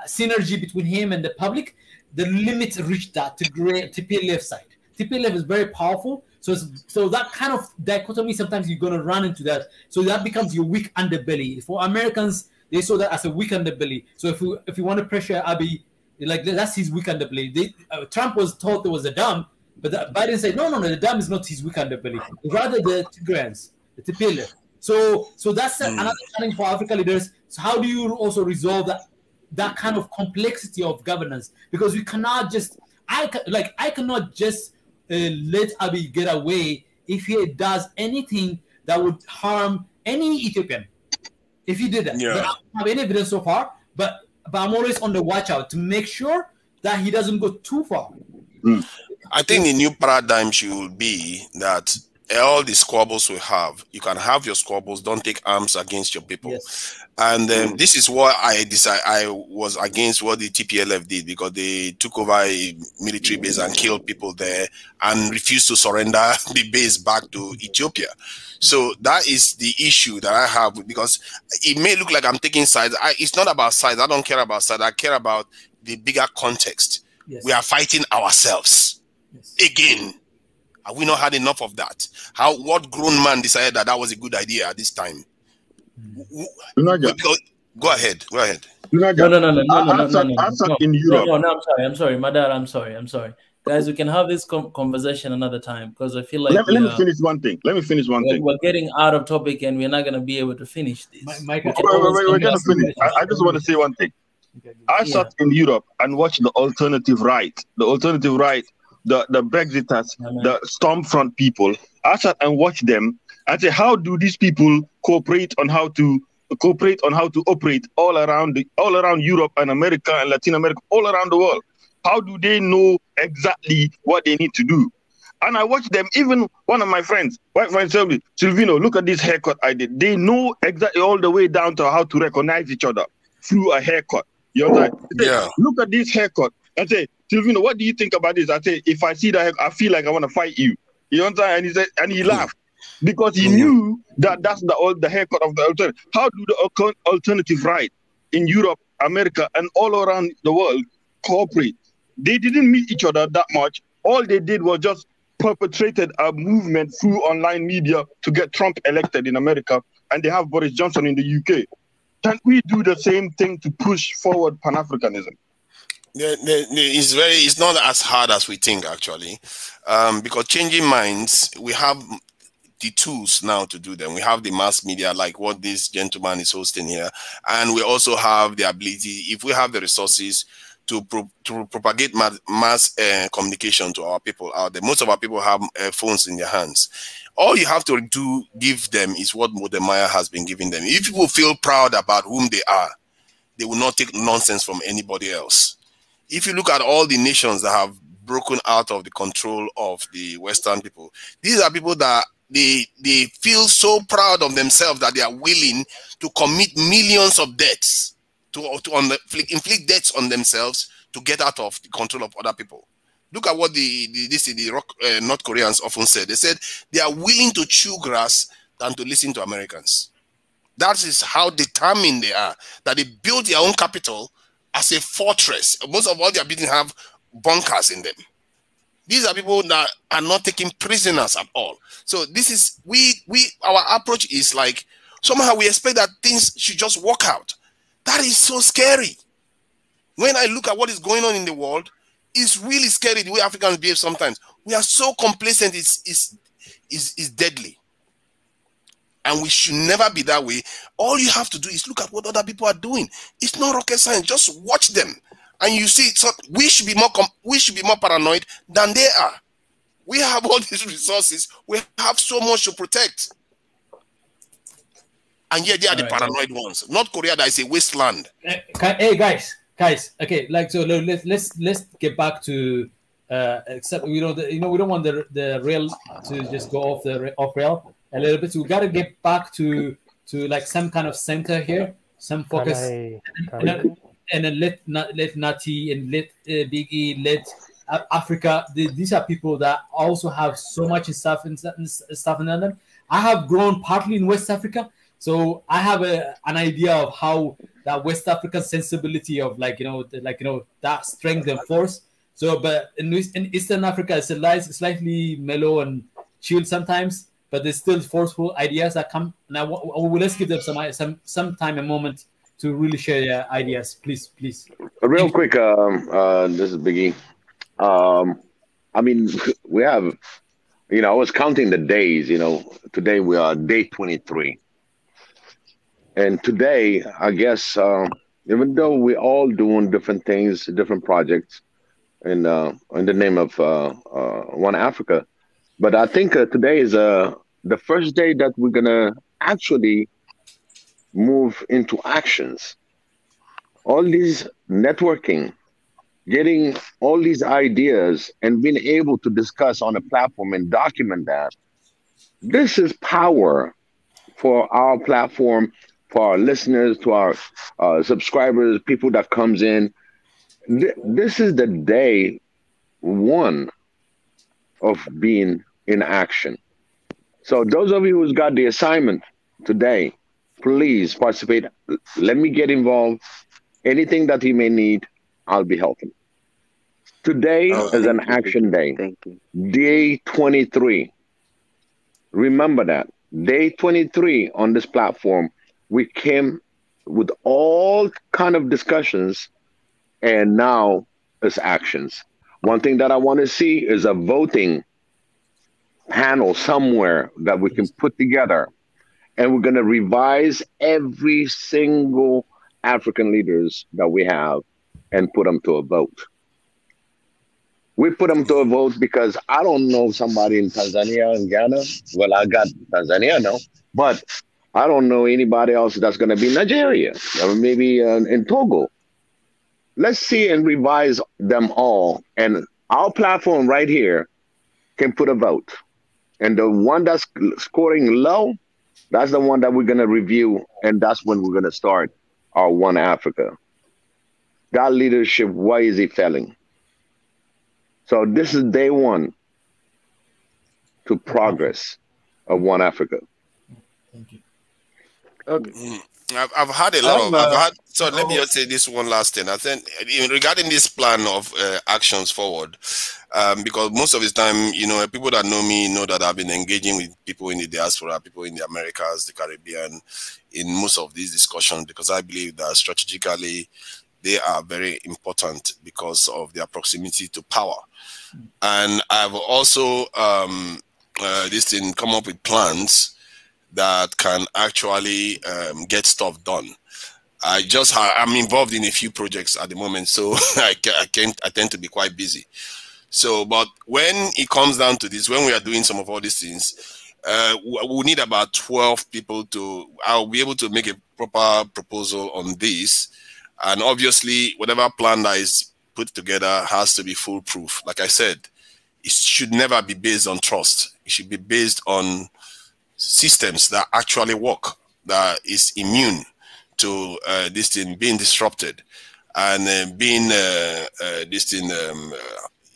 synergy between him and the public. The limit reached that TPLF side. TPLF is very powerful, so that kind of dichotomy, sometimes you're going to run into that. So that becomes your weak underbelly. For Americans, they saw that as a weak underbelly. So if you want to pressure Abiy, like that's his weak underbelly. Trump was told there was a dam, but Biden said no, the dam is not his weak underbelly. Rather the Tigrayans, the TPLF. So that's another challenge for African leaders. So how do you also resolve that kind of complexity of governance? Because we cannot just I cannot just let Abiy get away if he does anything that would harm any Ethiopian. If he did that, I don't have any evidence so far, but I'm always on the watch out to make sure that he doesn't go too far. I think the new paradigm should be that all the squabbles we have, you can have your squabbles, don't take arms against your people. Yes. And this is what I decided. I was against what the TPLF did, because they took over a military base and killed people there and refused to surrender the base back to Ethiopia. So that is the issue that I have, because it may look like I'm taking sides. It's not about sides. I don't care about sides. I care about the bigger context. Yes. We are fighting ourselves again. Have we not had enough of that? What grown man decided that that was a good idea at this time? Go ahead. Go ahead. No. In Europe. No, I'm sorry. Madar, I'm sorry. Guys, we can have this conversation another time, because I feel like let me finish one thing. We're getting out of topic and we're not going to be able to finish this. We're going to finish. I just want to say one thing. I sat in Europe and watched the alternative right. The Brexiters, the Stormfront people. I sat and watched them and say, how do these people cooperate on how to operate all around Europe and America and Latin America, all around the world? How do they know exactly what they need to do? And I watched them. Even one of my friends, white friends, told me, Silvino, look at this haircut I did. They know exactly all the way down to how to recognize each other through a haircut. You understand? Yeah. Look at this haircut. I say, Silvino, what do you think about this? I say, if I see that, I feel like I want to fight you. You understand? And he said, and he laughed, because he knew that that's the haircut of the alternative. How do the alternative right in Europe, America, and all around the world cooperate? They didn't meet each other that much. All they did was just perpetrated a movement through online media to get Trump elected in America, and they have Boris Johnson in the UK. Can we do the same thing to push forward Pan-Africanism? It's not as hard as we think, actually, because changing minds, we have the tools now to do them. We have the mass media, like what this gentleman is hosting here, and we also have the ability, if we have the resources, to propagate mass communication to our people out there. Most of our people have phones in their hands. All you have to give them is what Modemaya has been giving them. If people feel proud about whom they are, they will not take nonsense from anybody else. If you look at all the nations that have broken out of the control of the Western people, these are people that they feel so proud of themselves that they are willing to commit millions of debts, to inflict debts on themselves to get out of the control of other people. Look at what the North Koreans often said. They said they are willing to chew grass than to listen to Americans. That is how determined they are, that they build their own capital as a fortress. Most of all their buildings have bunkers in them. These are people that are not taking prisoners at all. So this is, our approach is like, somehow we expect that things should just work out. That is so scary. When I look at what is going on in the world, it's really scary the way Africans behave sometimes. We are so complacent, it's deadly. And we should never be that way. All you have to do is look at what other people are doing. It's not rocket science. Just watch them. And you see, so we should be more paranoid than they are. We have all these resources. We have so much to protect. And yet they are the paranoid ones. North Korea, that is a wasteland. Hey guys. Okay, like, so let's get back to except we don't want the rail to just go off rail a little bit. So we got to get back to like some kind of center here, some focus, and then let Nati and let Biggie, let Africa. These are people that also have so much stuff in them. I have grown partly in West Africa, so I have an idea of how that West African sensibility of that strength and force. So, but in Eastern Africa, it's slightly mellow and chilled sometimes, but there's still forceful ideas that come. Now, let's give them some time, a moment to really share their ideas, please. Real quick, this is Biggie. I mean, we have, I was counting the days. Today we are day 23. And today, I guess, even though we're all doing different things, different projects in the name of One Africa, but I think today is the first day that we're going to actually move into actions. All these networking getting all these ideas and being able to discuss on a platform and document that. This is power for our platform, for our listeners, to our subscribers, people that comes in. This is the day one of being in action. So those of you who's got the assignment today, please participate. Let me get involved. Anything that he may need, I'll be helping. Today is an action day. Thank you. Day 23. Remember that. Day 23 on this platform, we came with all kind of discussions, and now it's actions. One thing that I want to see is a voting panel somewhere that we can put together, and we're going to revise every single African leaders that we have and put them to a vote. We put them to a vote because I don't know somebody in Tanzania and Ghana. Well, I got Tanzania now, but I don't know anybody else that's going to be Nigeria or maybe in Togo. Let's see and revise them all. And our platform right here can put a vote. And the one that's scoring low, that's the one that we're going to review. And that's when we're going to start our One Africa. That leadership, why is it failing? So this is day one to progress of One Africa. Thank you. Okay. I've had a lot of. So let me just say this one last thing. I think regarding this plan of actions forward, because most of the time, people that know me know that I've been engaging with people in the diaspora, people in the Americas, the Caribbean, in most of these discussions, because I believe that strategically they are very important because of their proximity to power. And I've also come up with plans that can actually get stuff done. I'm involved in a few projects at the moment, so I tend to be quite busy. So, but when it comes down to this, when we are doing some of all these things, we'll need about 12 people I'll be able to make a proper proposal on this. And obviously, whatever plan that is put together has to be foolproof. Like I said, it should never be based on trust. It should be based on systems that actually work, that is immune to this thing being disrupted, and being this thing,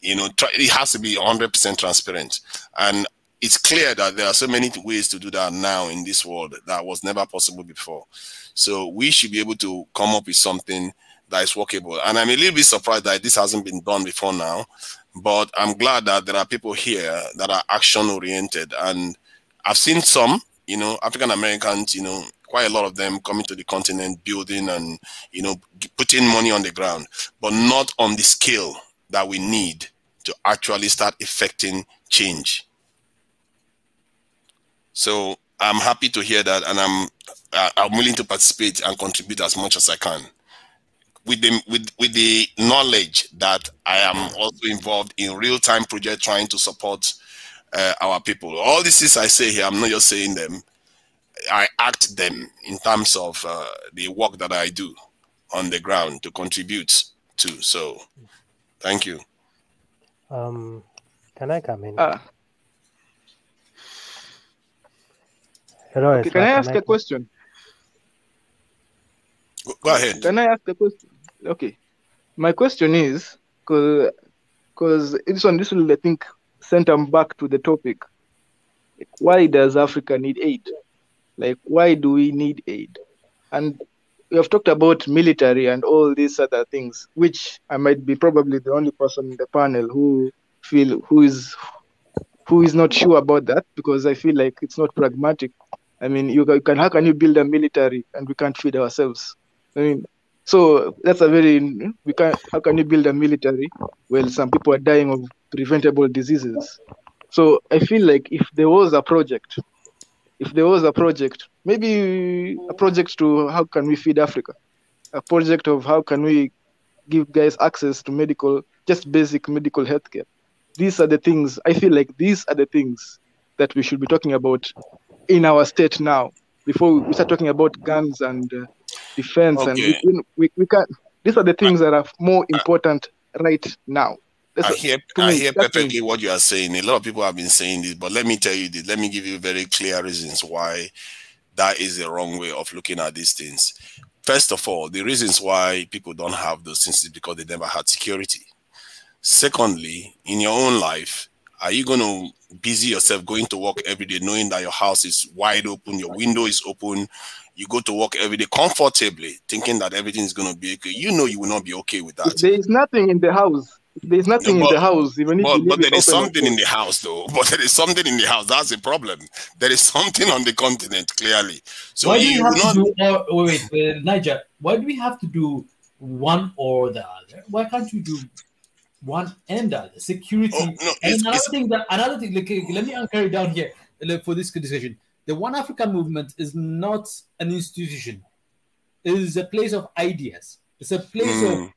it has to be 100% transparent. And it's clear that there are so many ways to do that now in this world that was never possible before. So we should be able to come up with something that is workable. And I'm a little bit surprised that this hasn't been done before now, but I'm glad that there are people here that are action-oriented. And I've seen some, African Americans, quite a lot of them coming to the continent, building and, putting money on the ground, but not on the scale that we need to actually start effecting change. So I'm happy to hear that, and I'm willing to participate and contribute as much as I can, with the knowledge that I am also involved in real-time project trying to support our people. All this is I say here, I'm not just saying them. I act them in terms of the work that I do on the ground to contribute to. So, thank you. Can I come in? Hello. Okay, can I ask a question? Go ahead. Can I ask a question? Okay. My question is, because this will, I think, send them back to the topic. Like, why does Africa need aid? Like, why do we need aid? And we have talked about military and all these other things, which I might be probably the only person in the panel who is not sure about that, because I feel like it's not pragmatic. I mean, how can you build a military and we can't feed ourselves? I mean, so that's how can you build a military? Well, some people are dying of preventable diseases. So I feel like if there was a project, maybe a project to how can we feed Africa? A project of how can we give guys access to just basic medical healthcare. These are the things, I feel like these are the things that we should be talking about in our state now, before we start talking about guns and defense. Okay. And we can't, these are the things that are more important right now. I hear perfectly what you are saying. A lot of people have been saying this, but let me tell you this. Let me give you very clear reasons why that is the wrong way of looking at these things. First of all, the reasons why people don't have those things is because they never had security. Secondly, in your own life, are you going to busy yourself going to work every day knowing that your house is wide open, your window is open, you go to work every day comfortably, thinking that everything is going to be okay? You know you will not be okay with that. There is nothing in the house. There's nothing in the house, even if you leave but there it is open something in the house, though. But there is something in the house. That's the problem. There is something on the continent, clearly. So why do we have not... to do? Wait, Niger. Why do we have to do one or the other? Why can't you do one and the other? Security. And another thing. Like, let me anchor it down here for this discussion. The One Africa movement is not an institution. It is a place of ideas. It's a place of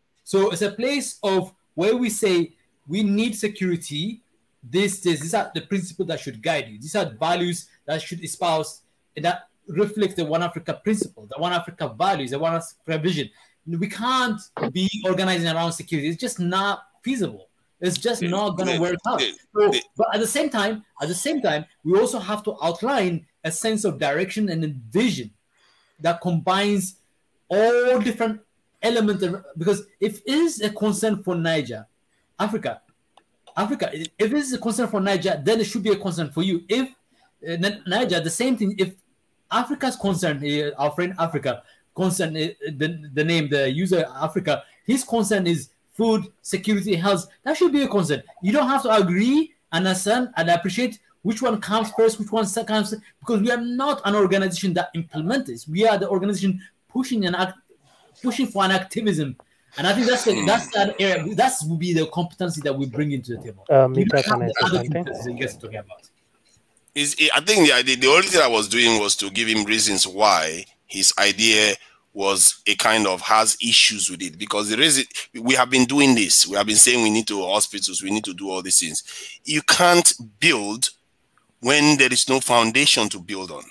it's a place of where we say we need security. These are the principles that should guide you. These are values that should espouse and that reflect the One Africa principle, the One Africa values, the One Africa vision. We can't be organizing around security. It's just not feasible. It's just not going to work out. But at the same time, we also have to outline a sense of direction and a vision that combines all different elements. Because if it is a concern for Niger, Africa, if it is a concern for Niger, then it should be a concern for you. If Niger, the same thing. If Africa's concern, our friend Africa, concern, the user Africa, his concern is food, security, health. That should be a concern. You don't have to agree and understand and appreciate which one comes first, which one comes, because we are not an organization that implements this. We are the organization pushing for an activism. And I think that's that area. That will be the competency that we bring into the table. Mika, can I say something? You guys talking about. I think the only thing I was doing was to give him reasons why his idea was a kind of has issues with it, because the reason we have been doing this, we have been saying we need to hospitals, we need to do all these things. You can't build when there is no foundation to build on.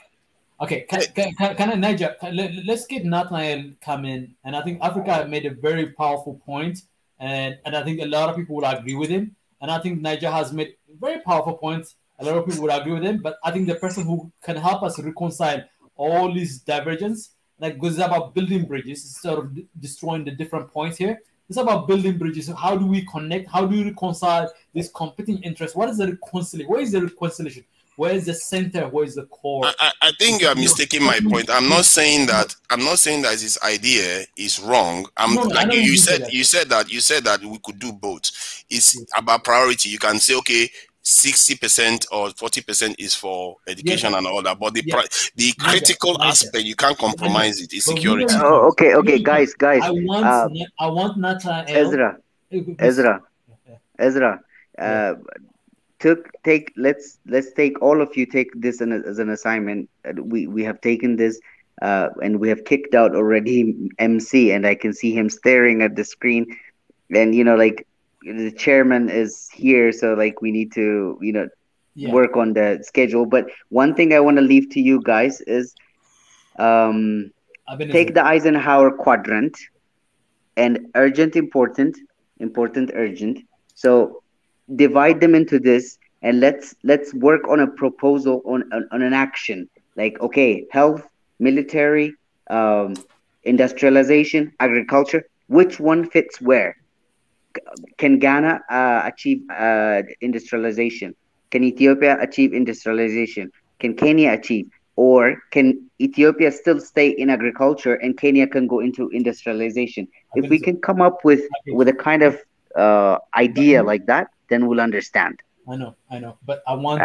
Okay, can I, Niger? Let's get Nathaniel come in, and I think Africa made a very powerful point, and I think a lot of people would agree with him, and I think Niger has made very powerful points. A lot of people would agree with him, but I think the person who can help us reconcile all these divergence, like goes about building bridges, instead of destroying the different points here. It's about building bridges. So how do we connect? How do we reconcile these competing interests? What is the reconciliation? Where is the reconciliation? Where is the center? Where is the core? I think you are mistaking my point. I'm not saying that his idea is wrong. You said that we could do both. It's about priority. You can say, okay, 60% or 40% is for education and all that, but the critical aspect, you can't compromise it, is security. Oh, okay, guys. I want Nathaniel. Ezra. Let's take all of you take this as an assignment. We have taken this and we have kicked out already MC, and I can see him staring at the screen, and like the chairman is here, so like we need to work on the schedule. But one thing I want to leave to you guys is take the Eisenhower quadrant and urgent, important, urgent. So divide them into this, and let's work on a proposal on an action, like, okay, health, military, industrialization, agriculture. Which one fits where? Can Ghana achieve industrialization? Can Ethiopia achieve industrialization? Can Kenya achieve? Or can Ethiopia still stay in agriculture and Kenya can go into industrialization? If we can come up with a kind of idea like that, then we'll understand. I know. But I want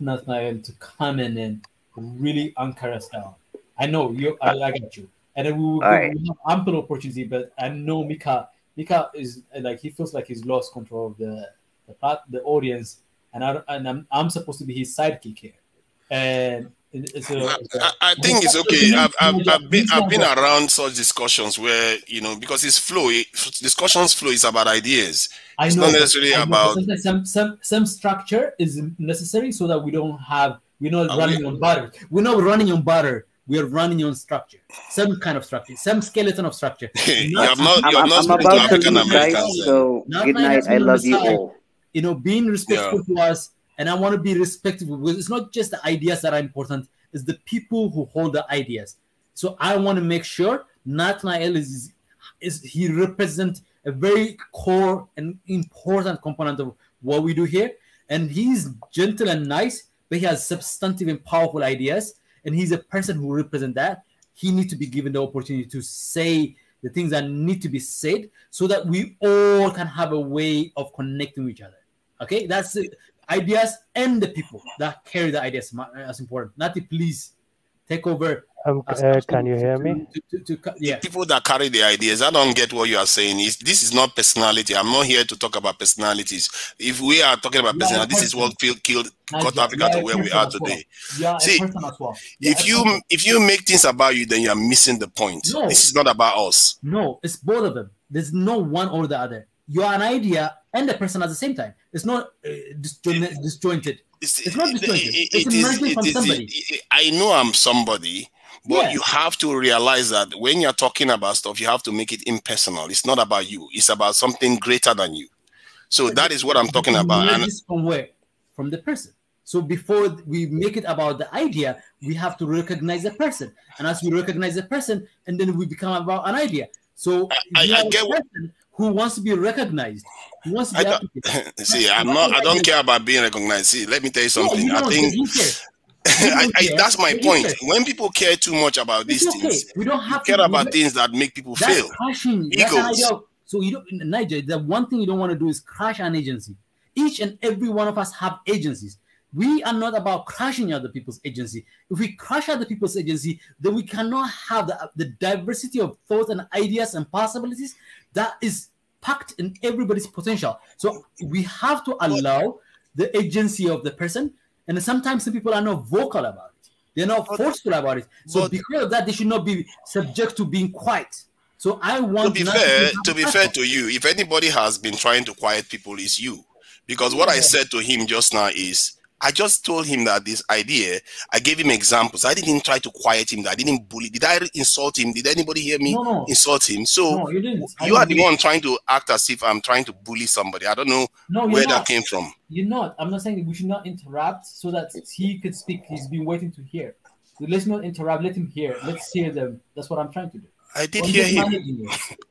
Nathaniel to come in and really anchor us down. I know I got you. And then we will have ample opportunity, but I know Mika is like, he feels like he's lost control of the audience, and I'm supposed to be his sidekick here. And I think it's okay. I've been around such discussions where because discussions flow is about ideas. It's not necessarily about some structure is necessary so that we're not running on butter. We're not running on butter. we are running on structure, some kind of structure, some skeleton of structure. You have not I'm spoken to about to African leave, guys. Americans. So good night. I love you all. You know, being respectful to us, and I want to be respectful because it's not just the ideas that are important; it's the people who hold the ideas. So I want to make sure Nathaniel is he represents a very core and important component of what we do here, and he's gentle and nice, but he has substantive and powerful ideas, and he's a person who represents that. He needs to be given the opportunity to say the things that need to be said so that we all can have a way of connecting with each other. Okay, that's the ideas and the people that carry the ideas as important. Nati, please take over. Can you hear me? The people that carry the ideas, I don't get what you are saying. This is not personality. I'm not here to talk about personalities. If we are talking about personality, this is what got Africa to where we are today. See, if you make things about you, then you are missing the point. No. This is not about us. No, it's both of them. There's no one or the other. You are an idea and a person at the same time. It's not disjointed. It's not disjointed. It's emerging from somebody. I know I'm somebody. But you have to realize that when you're talking about stuff, you have to make it impersonal. It's not about you. It's about something greater than you. So that is what I'm talking about. And from where? From the person. So before we make it about the idea, we have to recognize the person. And as we recognize the person, and then we become about an idea. So I get a person who wants to be recognized. Who wants to be see, I don't care about being recognized. See, let me tell you something. I think that's my point. When people care too much about these things, we don't have to care about things that make people fail. Egos. So you don't, in Nigeria, the one thing you don't want to do is crash an agency. Each and every one of us have agencies. We are not about crashing other people's agency. If we crash other people's agency, then we cannot have the diversity of thoughts and ideas and possibilities that is packed in everybody's potential. So we have to allow the agency of the person. And sometimes some people are not vocal about it. They're not forceful about it. So because of that, they should not be subject to being quiet. So I want to be fair to you, if anybody has been trying to quiet people, it's you. Because what I said to him just now is, I just told him that this idea, I gave him examples. I didn't try to quiet him. I didn't bully. Did I insult him? Did anybody hear me insult him? So you are the one trying to act as if I'm trying to bully somebody. I don't know where that came from. You're not. I'm not saying we should not interrupt so that he could speak. He's been waiting to hear. So let's not interrupt. Let him hear. Let's hear them. That's what I'm trying to do. I did hear him.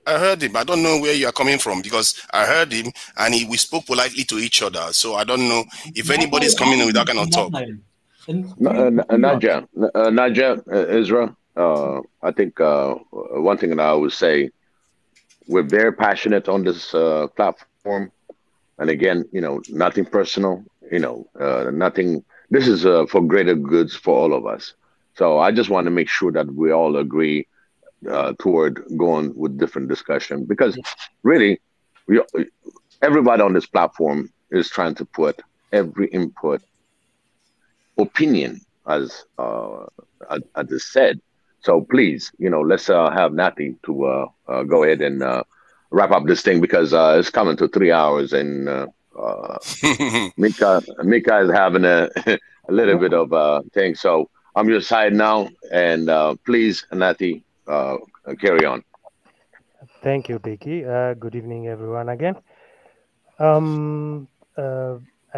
I heard him. I don't know where you are coming from because I heard him and we spoke politely to each other. So I don't know if anybody is coming in with that kind of talk. Naja, Israel, I think one thing that I would say, we're very passionate on this platform. And again, nothing personal, nothing. This is for greater goods for all of us. So I just want to make sure that we all agree toward going with different discussion, because really everybody on this platform is trying to put every input, opinion, as is said. So please, let's have Nati to go ahead and wrap up this thing, because it's coming to 3 hours, and Mika is having a little bit of a thing. So I'm your side now, and please, Nati, carry on. Thank you, Biggie. Good evening, everyone, again. I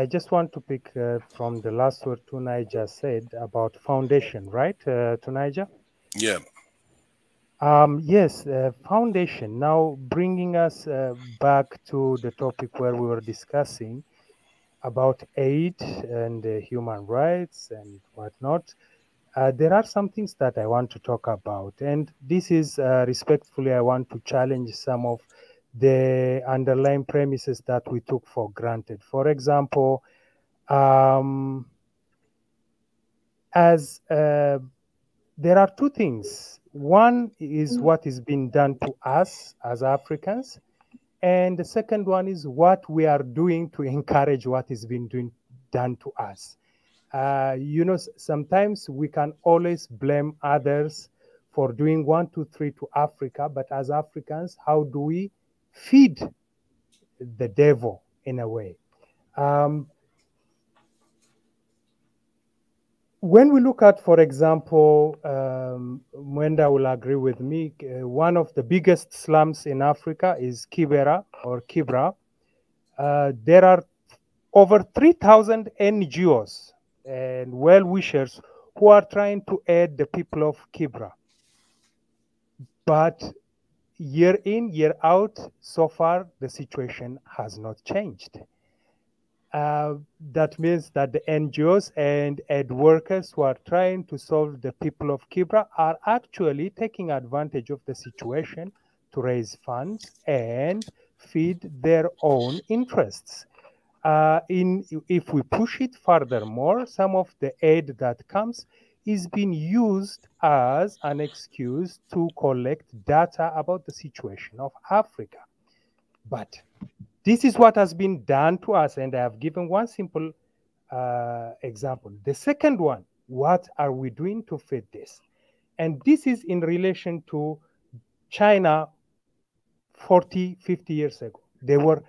just want to pick from the last word Tunaija said about foundation, right, Tunaija? Yeah. Yes, foundation. Now, bringing us back to the topic where we were discussing about aid and human rights and whatnot. There are some things that I want to talk about, and this is respectfully, I want to challenge some of the underlying premises that we took for granted. For example, there are two things. One is what is being done to us as Africans, and the second one is what we are doing to encourage what is being done to us. Sometimes we can always blame others for doing 1, 2, 3 to Africa, but as Africans, how do we feed the devil in a way? when we look at, for example, Mwenda will agree with me, one of the biggest slums in Africa is Kibera or Kibra. There are over 3,000 NGOs and well-wishers who are trying to aid the people of Kibra. But year in, year out, so far, the situation has not changed. That means that the NGOs and aid workers who are trying to solve the people of Kibra are actually taking advantage of the situation to raise funds and feed their own interests. If we push it furthermore, some of the aid that comes is being used as an excuse to collect data about the situation of Africa. But this is what has been done to us, and I have given one simple example. The second one, what are we doing to feed this? And this is in relation to China 40, 50 years ago. They were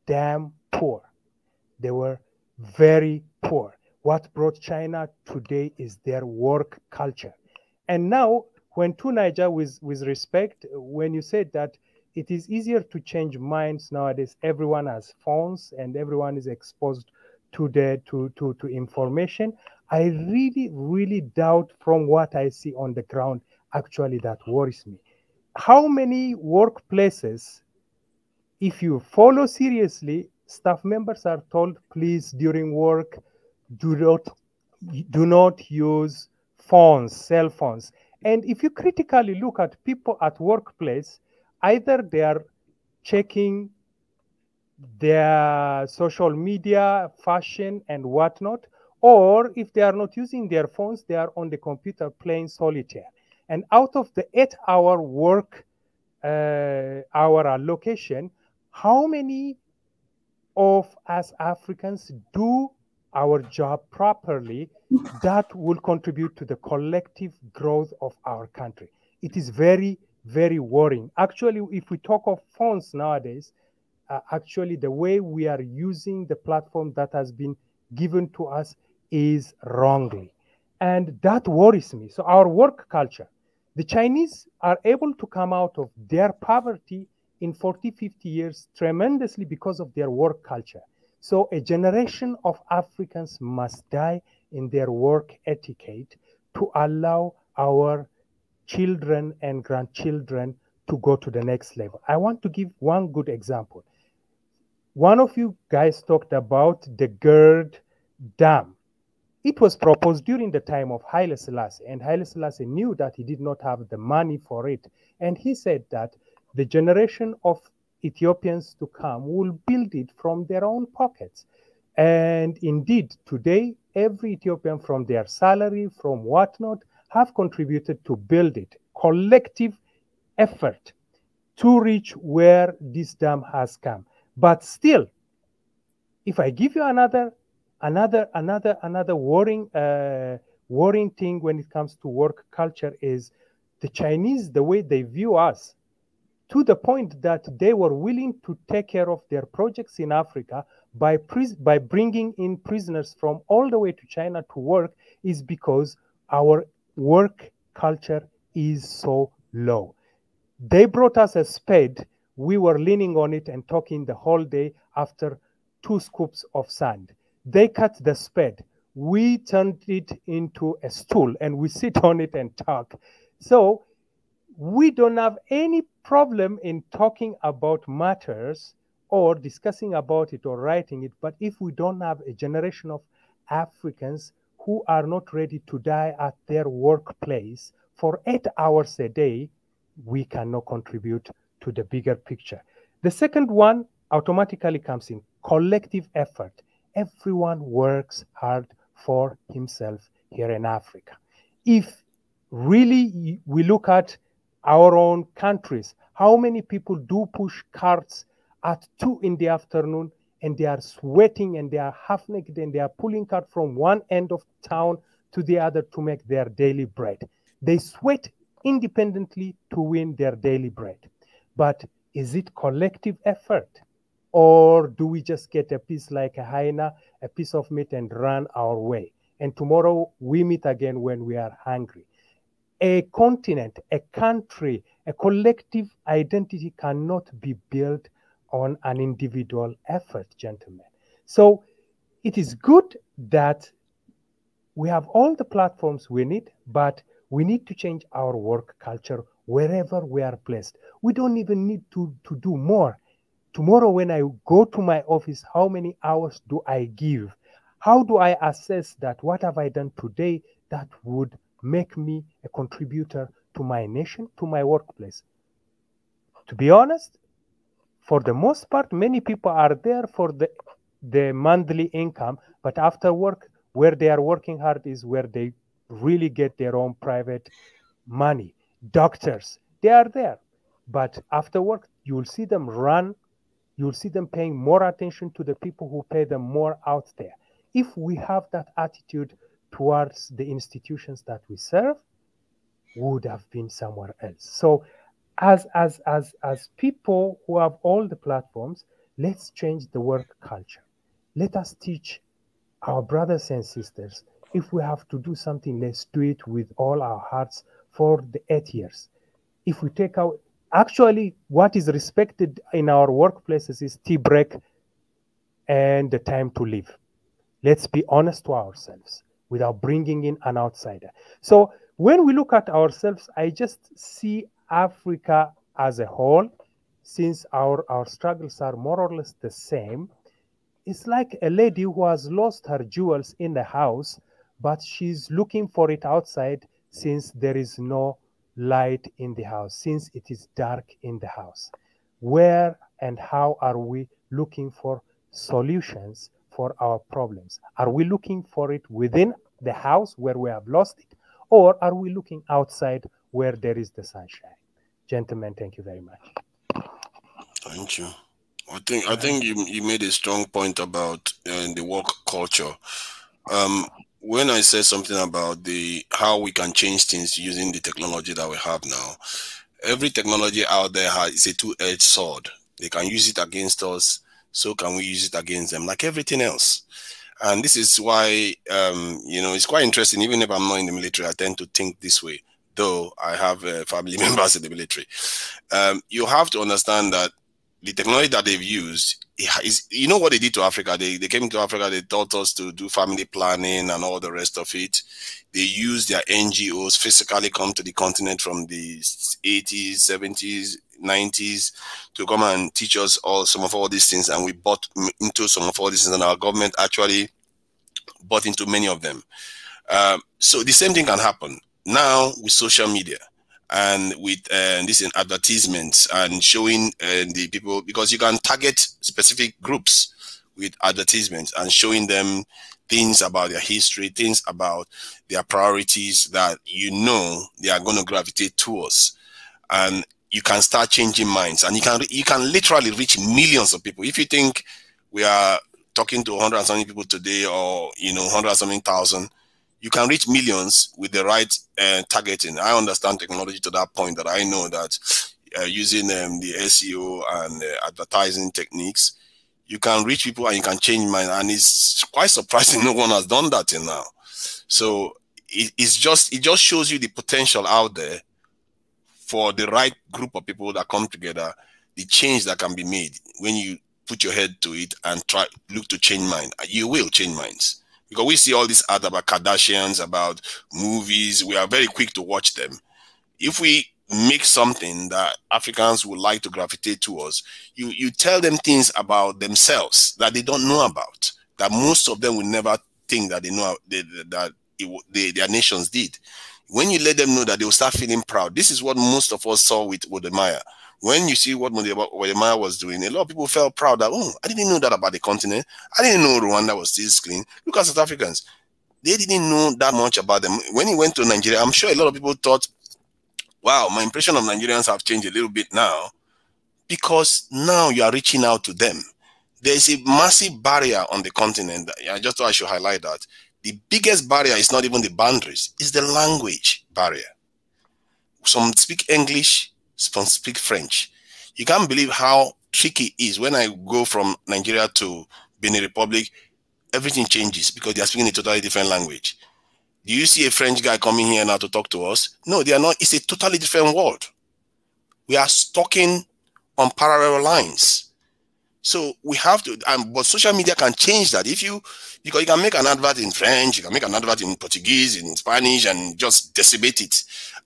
damn poor. They were very poor. What brought China today is their work culture. And now, when to Niger, with respect, when you said that it is easier to change minds nowadays, everyone has phones and everyone is exposed to information, I really, really doubt from what I see on the ground, actually that worries me. How many workplaces, if you follow seriously, staff members are told, please, during work, do not use phones, cell phones. And if you critically look at people at workplace, either they are checking their social media, fashion, and whatnot, or if they are not using their phones, they are on the computer playing solitaire. And out of the 8-hour work hour allocation, how many of us Africans do our job properly that will contribute to the collective growth of our country? It is very, very worrying. Actually, if we talk of phones nowadays, actually the way we are using the platform that has been given to us is wrongly. And that worries me. So our work culture, the Chinese are able to come out of their poverty in 40, 50 years tremendously because of their work culture. So a generation of Africans must die in their work etiquette to allow our children and grandchildren to go to the next level. I want to give one good example. One of you guys talked about the GERD Dam. It was proposed during the time of Haile Selassie, and Haile Selassie knew that he did not have the money for it. And he said that the generation of Ethiopians to come will build it from their own pockets. And indeed, today, every Ethiopian from their salary, from whatnot, have contributed to build it. Collective effort to reach where this dam has come. But still, if I give you another worrying thing when it comes to work culture is the Chinese, the way they view us, to the point that they were willing to take care of their projects in Africa by bringing in prisoners from all the way to China to work, is because our work culture is so low. They brought us a spade. We were leaning on it and talking the whole day after 2 scoops of sand. They cut the spade. We turned it into a stool and we sit on it and talk. So we don't have any problem in talking about matters or discussing about it or writing it. But if we don't have a generation of Africans who are not ready to die at their workplace for 8 hours a day, we cannot contribute to the bigger picture. The second one automatically comes in collective effort. Everyone works hard for himself here in Africa. If really we look at our own countries, how many people do push carts at 2 in the afternoon and they are sweating and they are half naked and they are pulling cart from one end of town to the other to make their daily bread. They sweat independently to win their daily bread. But is it collective effort? Or do we just get a piece like a hyena, a piece of meat and run our way? and tomorrow we meet again when we are hungry. A continent, a country, a collective identity cannot be built on an individual effort, gentlemen. So it is good that we have all the platforms we need, but we need to change our work culture wherever we are placed. We don't even need to do more. Tomorrow when I go to my office, how many hours do I give? How do I assess that what have I done today that would make me a contributor to my nation, to my workplace? To be honest, for the most part, many people are there for the monthly income, but after work, where they are working hard is where they really get their own private money. Doctors, they are there, but after work, you will see them run. You'll see them paying more attention to the people who pay them more out there. If we have that attitude towards the institutions that we serve, we would have been somewhere else. So as people who have all the platforms, let's change the work culture. Let us teach our brothers and sisters, if we have to do something, let's do it with all our hearts for the 8 years. If we take out, actually, what is respected in our workplaces is tea break and the time to leave. Let's be honest to ourselves without bringing in an outsider. So when we look at ourselves, I just see Africa as a whole, since our struggles are more or less the same. It's like a lady who has lost her jewels in the house, but she's looking for it outside since there is no light in the house, since it is dark in the house. Where and how are we looking for solutions for our problems? Are we looking for it within the house where we have lost it, or are we looking outside where there is the sunshine? Gentlemen, thank you very much. Thank you. I think you made a strong point about the work culture. When I said something about how we can change things using the technology that we have now, every technology out there is a two-edged sword. They can use it against us, so can we use it against them, like everything else. And this is why, it's quite interesting. Even if I'm not in the military, I tend to think this way, though I have family members in the military. You have to understand that the technology that they've used is, you know what they did to Africa? They came into Africa, they taught us to do family planning and all the rest of it. They used their NGOs, physically come to the continent from the 80s, 70s, 90s to come and teach us some of all these things. And we bought into some of all these things, and our government actually bought into many of them. So the same thing can happen now with social media. And with this in advertisements and showing the people, because you can target specific groups with advertisements and showing them things about their history, things about their priorities that they are going to gravitate towards, and you can start changing minds, and you can literally reach millions of people. If you think we are talking to 100 and something people today, or 100 and something thousand, you can reach millions with the right targeting. I understand technology to that point that I know that using the SEO and advertising techniques, you can reach people and you can change minds. And it's quite surprising no one has done that till now. So it just shows you the potential out there for the right group of people that come together, the change that can be made when you put your head to it and look to change minds. You will change minds. Because we see all this ad about Kardashians, about movies, we are very quick to watch them. If we make something that Africans would like to gravitate towards, you tell them things about themselves that they don't know about, that most of them will never think that they know that their nations did. When you let them know that, they will start feeling proud. This is what most of us saw with Wodemaya. When you see what Wodemaya was doing, a lot of people felt proud that, oh, I didn't know that about the continent. I didn't know Rwanda was still clean. Look at South Africans. They didn't know that much about them. When he went to Nigeria, I'm sure a lot of people thought, wow, my impression of Nigerians have changed a little bit now, because now you are reaching out to them. There's a massive barrier on the continent. I just thought I should highlight that. The biggest barrier is not even the boundaries, it's the language barrier. Some speak English, some speak French. You can't believe how tricky it is when I go from Nigeria to Benin Republic. everything changes because they are speaking a totally different language. Do you see a French guy coming here now to talk to us? No, they are not. It's a totally different world. We are talking on parallel lines. So we have to, but social media can change that. Because you can make an advert in French, you can make an advert in Portuguese, in Spanish, and just decimate it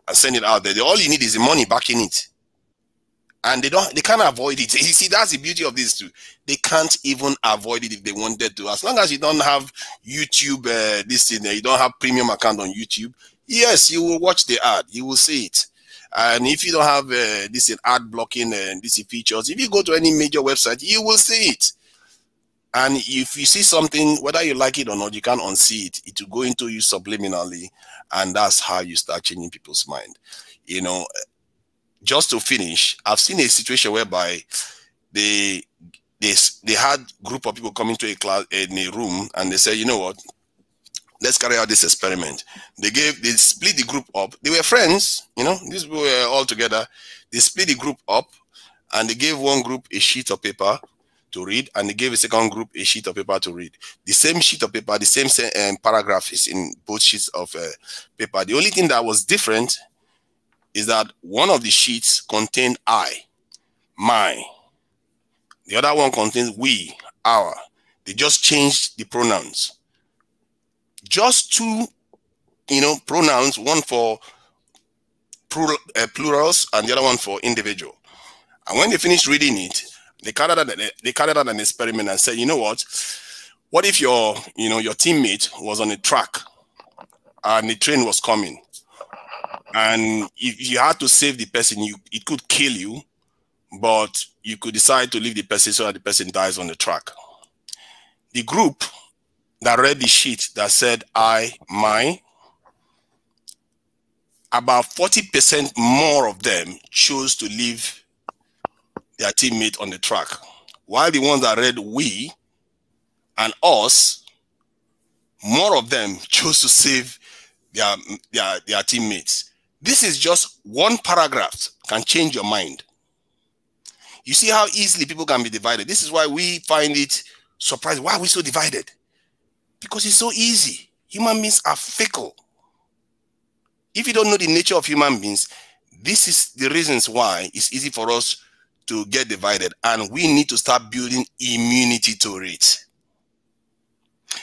and send it out there. All you need is the money backing it. And they can't avoid it. You see, that's the beauty of this too. They can't even avoid it if they wanted to. As long as you don't have YouTube, you don't have premium account on YouTube, yes, you will watch the ad, you will see it. And if you don't have this ad blocking and these features, if you go to any major website, you will see it. And if you see something, whether you like it or not, you can't unsee it. It will go into you subliminally, and that's how you start changing people's mind. You know, just to finish, I've seen a situation whereby they had a group of people coming to a class in a room, and they said, you know what, let's carry out this experiment. They split the group up. They were friends, you know, these people were all together. They split the group up, and they gave one group a sheet of paper to read, and they gave a second group a sheet of paper to read. The same sheet of paper, the same paragraph is in both sheets of paper. The only thing that was different is that one of the sheets contained I, my. The other one contains we, our. They just changed the pronouns. Just two, you know, pronouns, one for plurals and the other one for individual. And when they finished reading it, they carried out an experiment and said, you know what if your teammate was on a track and the train was coming, and if you had to save the person, it could kill you, but you could decide to leave the person so that the person dies on the track. The group that read the sheet that said I, my, about 40% more of them chose to leave their teammate on the track, while the ones that read we and us, more of them chose to save their teammates. This is just one paragraph can change your mind. You see how easily people can be divided. This is why we find it surprising. Why are we so divided? Because it's so easy. Human beings are fickle. If you don't know the nature of human beings, this is the reasons why it's easy for us to get divided, and we need to start building immunity to it.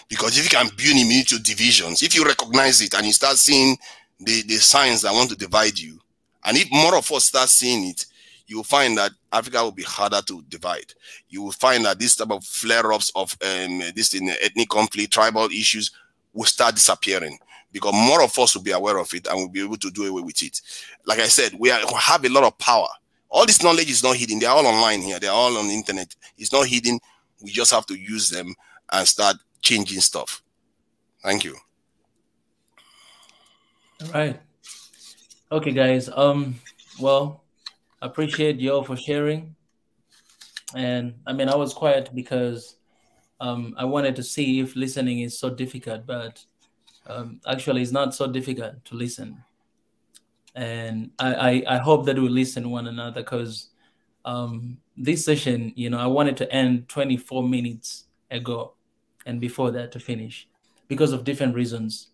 Because if you can build immunity to divisions, if you recognize it and you start seeing the signs that want to divide you, and if more of us start seeing it, you will find that Africa will be harder to divide. You will find that this type of flare-ups of ethnic conflict, tribal issues will start disappearing, because more of us will be aware of it and will be able to do away with it. Like I said, we have a lot of power. All this knowledge is not hidden. They're all online here. They're all on the internet. It's not hidden. We just have to use them and start changing stuff. Thank you. All right. Okay, guys. Well, I appreciate you all for sharing. And I mean, I was quiet because I wanted to see if listening is so difficult, but actually it's not so difficult to listen. And I hope that we listen one another, because this session, you know, I wanted to end 24 minutes ago and before that to finish because of different reasons.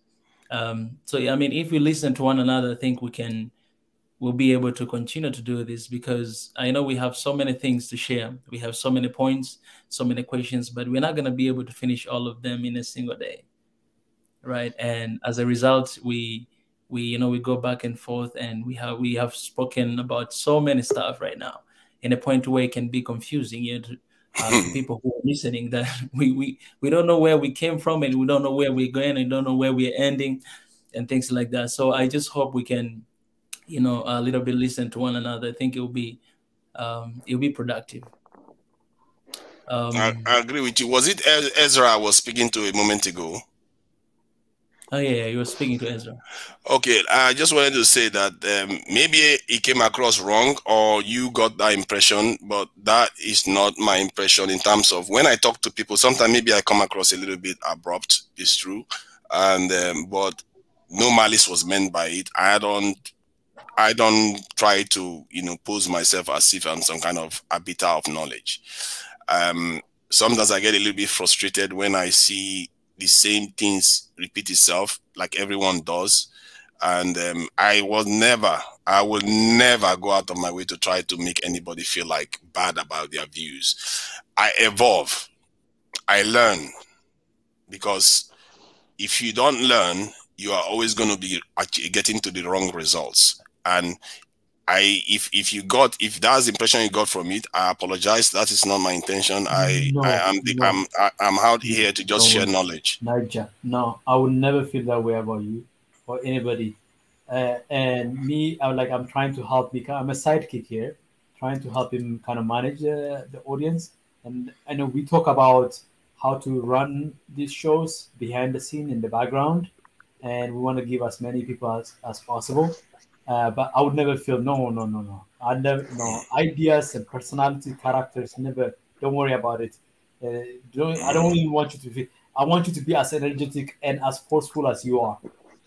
So, I mean, if we listen to one another, I think we'll be able to continue to do this, because I know we have so many things to share. We have so many points, so many questions, but we're not going to be able to finish all of them in a single day. Right. And as a result, we go back and forth, and we have spoken about so many stuff right now, in a point where it can be confusing, you know, to people who are listening, that we don't know where we came from, and we don't know where we're going, and don't know where we're ending, and things like that. So I just hope we can, you know, a little bit listen to one another. I think it'll be productive. I agree with you. Was it Ezra I was speaking to a moment ago? Oh yeah, you were speaking to Ezra. Okay, I just wanted to say that maybe it came across wrong, or you got that impression, but that is not my impression. In terms of when I talk to people, sometimes maybe I come across a little bit abrupt. It's true, and but no malice was meant by it. I don't try to, you know, pose myself as if I'm some kind of arbiter of knowledge. sometimes I get a little bit frustrated when I see the same things repeat itself, like everyone does. And I will never go out of my way to try to make anybody feel like bad about their views. I evolve, I learn, because if you don't learn, you are always going to be getting to the wrong results. And if that's the impression you got from it, I apologize. That is not my intention. I'm out here to just share knowledge. Naija, no, I would never feel that way about you or anybody. And me, I'm trying to help because I'm a sidekick here, trying to help him kind of manage the audience. And I know we talk about how to run these shows behind the scene in the background, and we want to give as many people as possible. But I would never feel no. I never ideas and personality, characters. Never. Don't worry about it. I don't even want you to feel. I want you to be as energetic and as forceful as you are.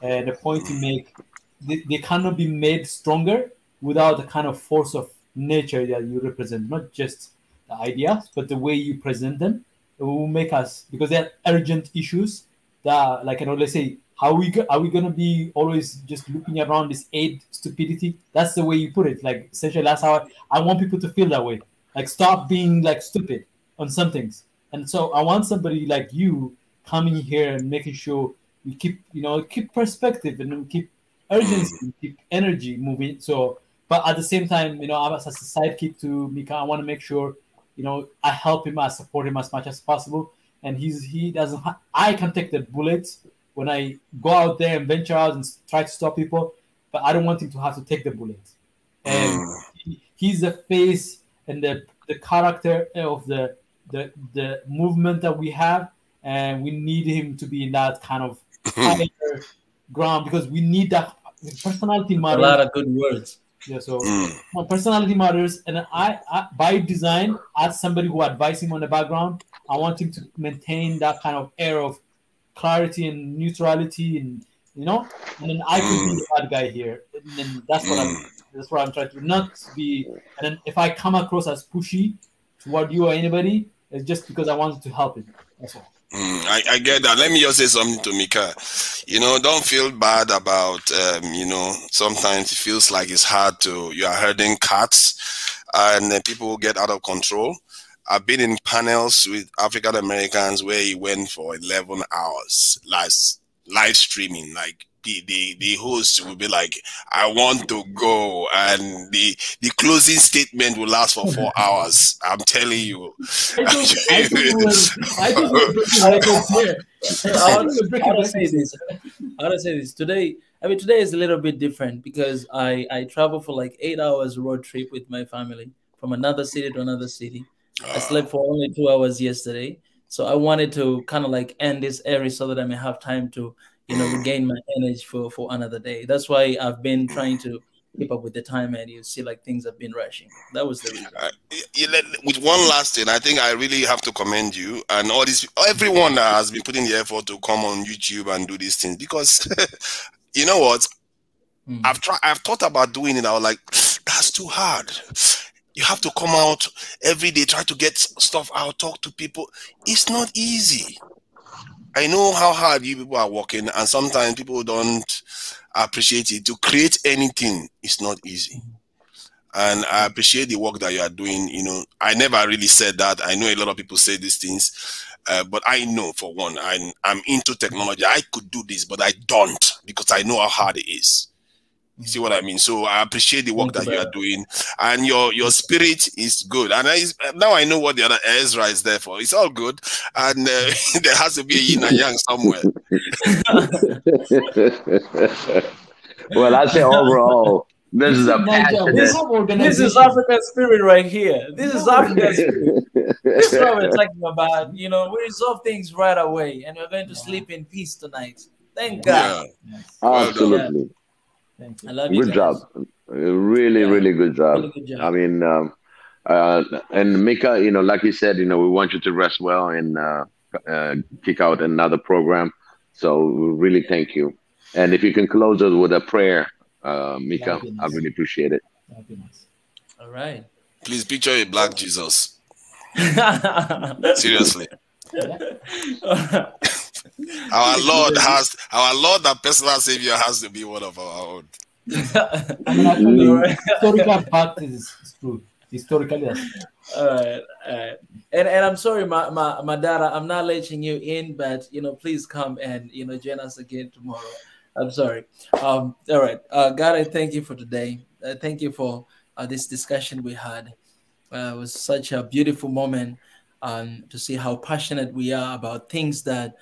And the point you make, they cannot be made stronger without the kind of force of nature that you represent. Not just the ideas, but the way you present them. It will make us, because they're urgent issues that, let's say, are we going to be always just looking around this aid stupidity? That's the way you put it. Like, essentially, that's how I want people to feel that way. Like, stop being stupid on some things. And so I want somebody like you coming here and making sure we keep perspective and keep urgency, keep energy moving. So, but at the same time, as a sidekick to Mika, I want to make sure, I help him, I support him as much as possible. And he doesn't. I can take the bullets when I go out there and venture out and try to stop people, but I don't want him to have to take the bullets. And he's the face and the character of the movement that we have, and we need him to be in that kind of higher ground, because we need that personality matters. A lot of good words. Yeah, so personality matters, and I by design, as somebody who advises him on the background, I want him to maintain that kind of air of clarity and neutrality, and and then I could be the bad guy here, and then that's what I'm trying to not be. And then if I come across as pushy toward you or anybody, it's just because I wanted to help him. That's all. I get that. Let me just say something to Mika. Don't feel bad about, sometimes it feels like it's hard you are herding cats and people will get out of control. I've been in panels with African Americans where he went for 11 hours live streaming. Like the host will be like, I want to go, and the closing statement will last for 4 hours. I'm telling you. I want to say this. Today is a little bit different because I travel for 8 hours road trip with my family from another city to another city. I slept for only 2 hours yesterday. So I wanted to kind of end this area so that I may have time to regain my energy for another day. That's why I've been trying to keep up with the time, and you see things have been rushing. That was the reason. With one last thing, I think I really have to commend you and everyone that has been putting the effort to come on YouTube and do these things, because you know what? I've thought about doing it. I was like, that's too hard. You have to come out every day, try to get stuff out, talk to people. It's not easy. I know how hard you people are working, and sometimes people don't appreciate it. To create anything is not easy. And I appreciate the work that you are doing. I never really said that. I know a lot of people say these things, but I know, for one, I'm into technology. I could do this, but I don't, because I know how hard it is. You see what I mean? So I appreciate the work that you are doing, and your spirit is good. And now I know what the other Ezra is there for. It's all good, and there has to be a yin and yang somewhere. Well, I say overall, this is a passionate. This is African spirit right here. This is African spirit. This is what we're talking about. We resolve things right away, and we're going to sleep in peace tonight. Thank God. Yeah. Absolutely. I love you. Good job. Really, really good job. Really good job. I mean, and Mika, like you said, we want you to rest well and kick out another program. So we really thank you. And if you can close us with a prayer, Mika, I really appreciate it. All right. Please picture a black Jesus. Seriously. Our Lord, that personal savior, has to be one of our own. I mean, actually, historical fact is true. Historically, yes. All right. And I'm sorry, Madara, I'm not letting you in, but please come and join us again tomorrow. I'm sorry. All right. God, I thank you for today. Thank you for this discussion we had. It was such a beautiful moment to see how passionate we are about things that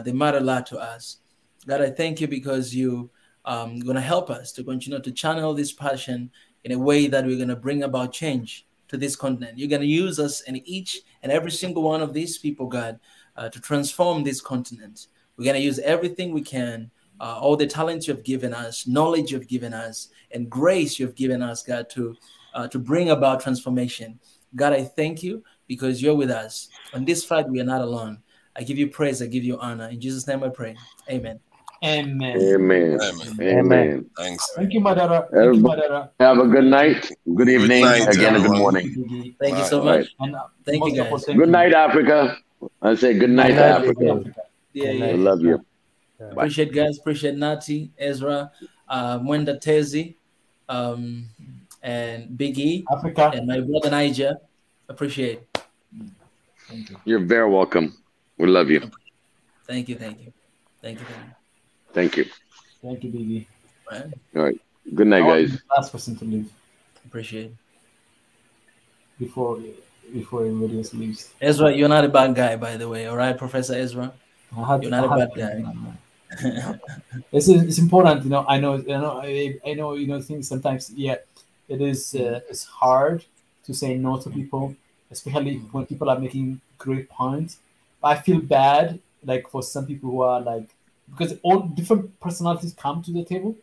they matter a lot to us. God, I thank you because you going to help us to continue to channel this passion in a way that we're going to bring about change to this continent. You're going to use us in each and every single one of these people, God, to transform this continent. We're going to use everything we can, all the talents you've given us, knowledge you've given us, and grace you've given us, God, to bring about transformation. God, I thank you because you're with us. On this fight, we are not alone. I give you praise. I give you honor. In Jesus' name I pray. Amen. Amen. Amen. Amen. Thanks. Thank you, Madara. Thank Everybody you, Madara. have a good night, good evening, night, again, and good everyone. morning. Thank you so All right. much. And Thank you, guys. Good night, Africa. I say good night to Africa. Yeah. We love you. Bye. Appreciate guys. Appreciate Nati, Ezra, Mwenda Tezi, and Big E, Africa, and my brother Niger. Appreciate. Thank you. You're very welcome. We love you. Thank you. Thank you. Thank you. Thank you. Thank you, Biggie. Right. All right. Good night, guys. Last person to leave Appreciate it. Before everybody else leaves. Ezra, you're not a bad guy, by the way. All right, Professor Ezra. You're not a bad guy. It's important, I know, things sometimes. Yeah, it is. It's hard to say no to people, especially when people are making great points. But I feel bad, like for some people who are like, because all different personalities come to the table,